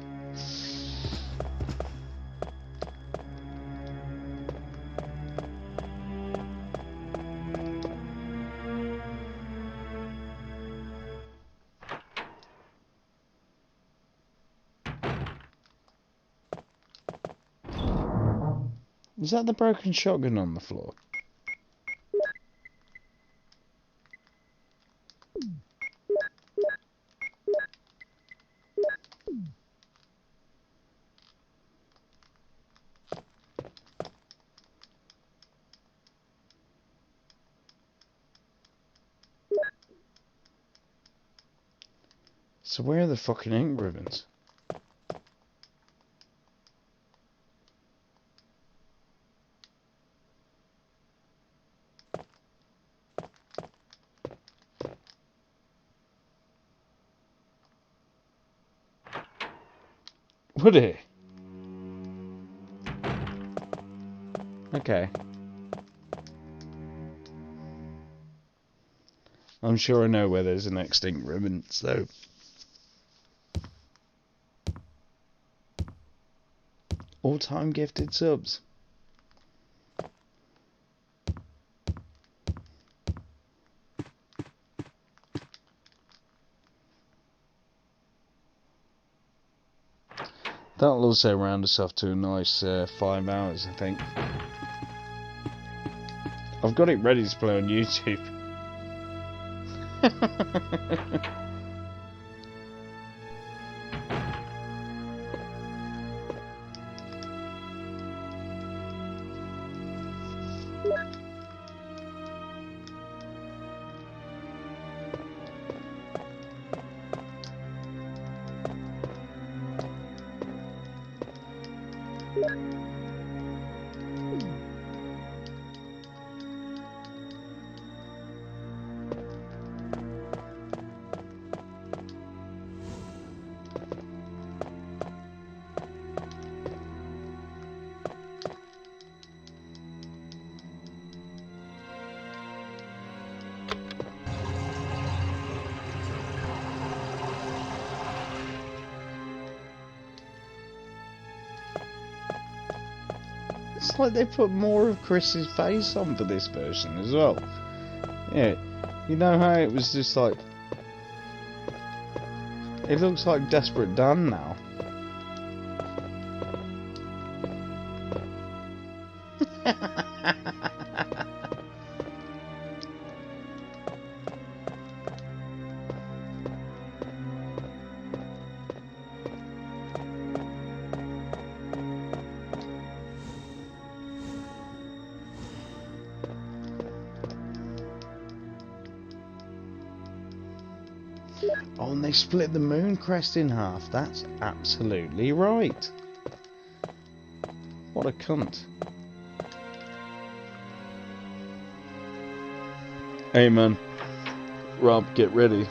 Speaker 1: Is that the broken shotgun on the floor? So where are the fucking ink ribbons? Would it? Okay. I'm sure I know where there's an next ink ribbon, so... All-time gifted subs. That'll also round us off to a nice 5 hours, I think. I've got it ready to play on YouTube. It's like they put more of Chris's face on for this version as well. Yeah, you know how it was just like... It looks like Desperate Dan now. Oh, and they split the moon crest in half. That's absolutely right. What a cunt. Hey man, Rob, get ready.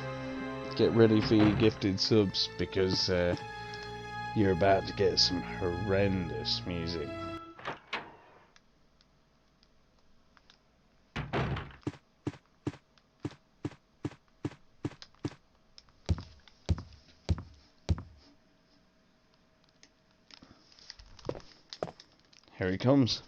Speaker 1: Get ready for your gifted subs, because you're about to get some horrendous music. Here he comes.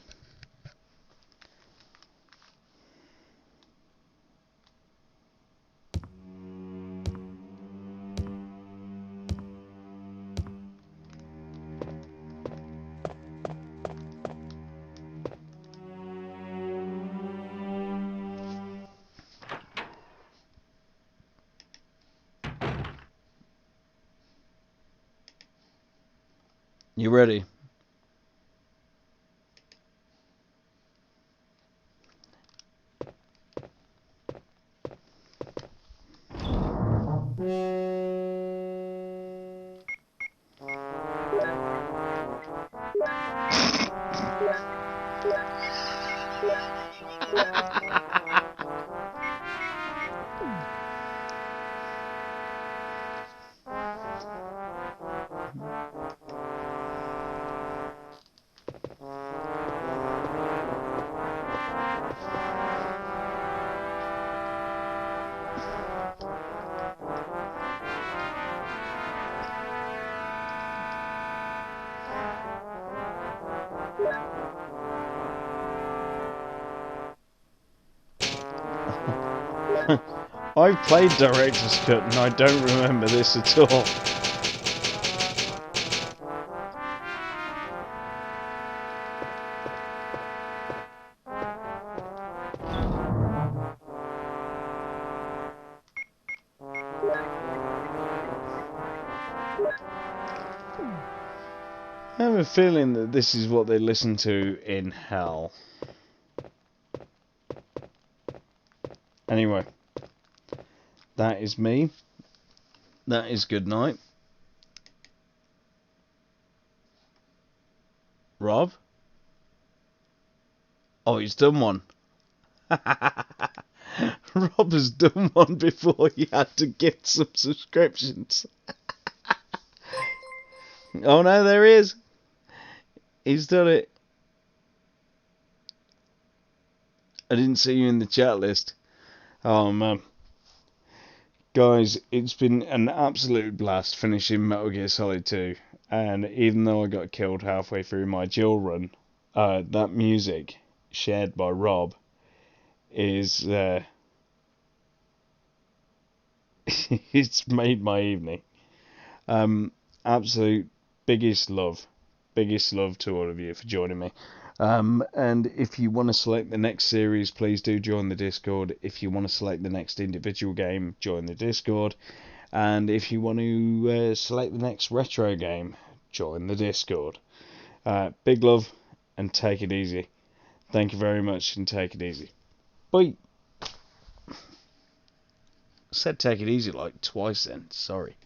Speaker 1: You ready? I've played Director's Cut and I don't remember this at all. I have a feeling that this is what they listen to in hell. Anyway, that is me. That is good night. Rob? Oh, he's done one. Rob has done one before he had to get some subscriptions. Oh no, there he is. He's done it. I didn't see you in the chat list. Oh man. Guys, it's been an absolute blast finishing Metal Gear Solid 2. And even though I got killed halfway through my Jill run, that music shared by Rob is it's made my evening. Absolute biggest love to all of you for joining me. And if you want to select the next series, please do join the Discord. If you want to select the next individual game, join the Discord. And if you want to select the next retro game, join the Discord. Big love and take it easy. Thank you very much and take it easy. Bye. I said take it easy like twice then, sorry.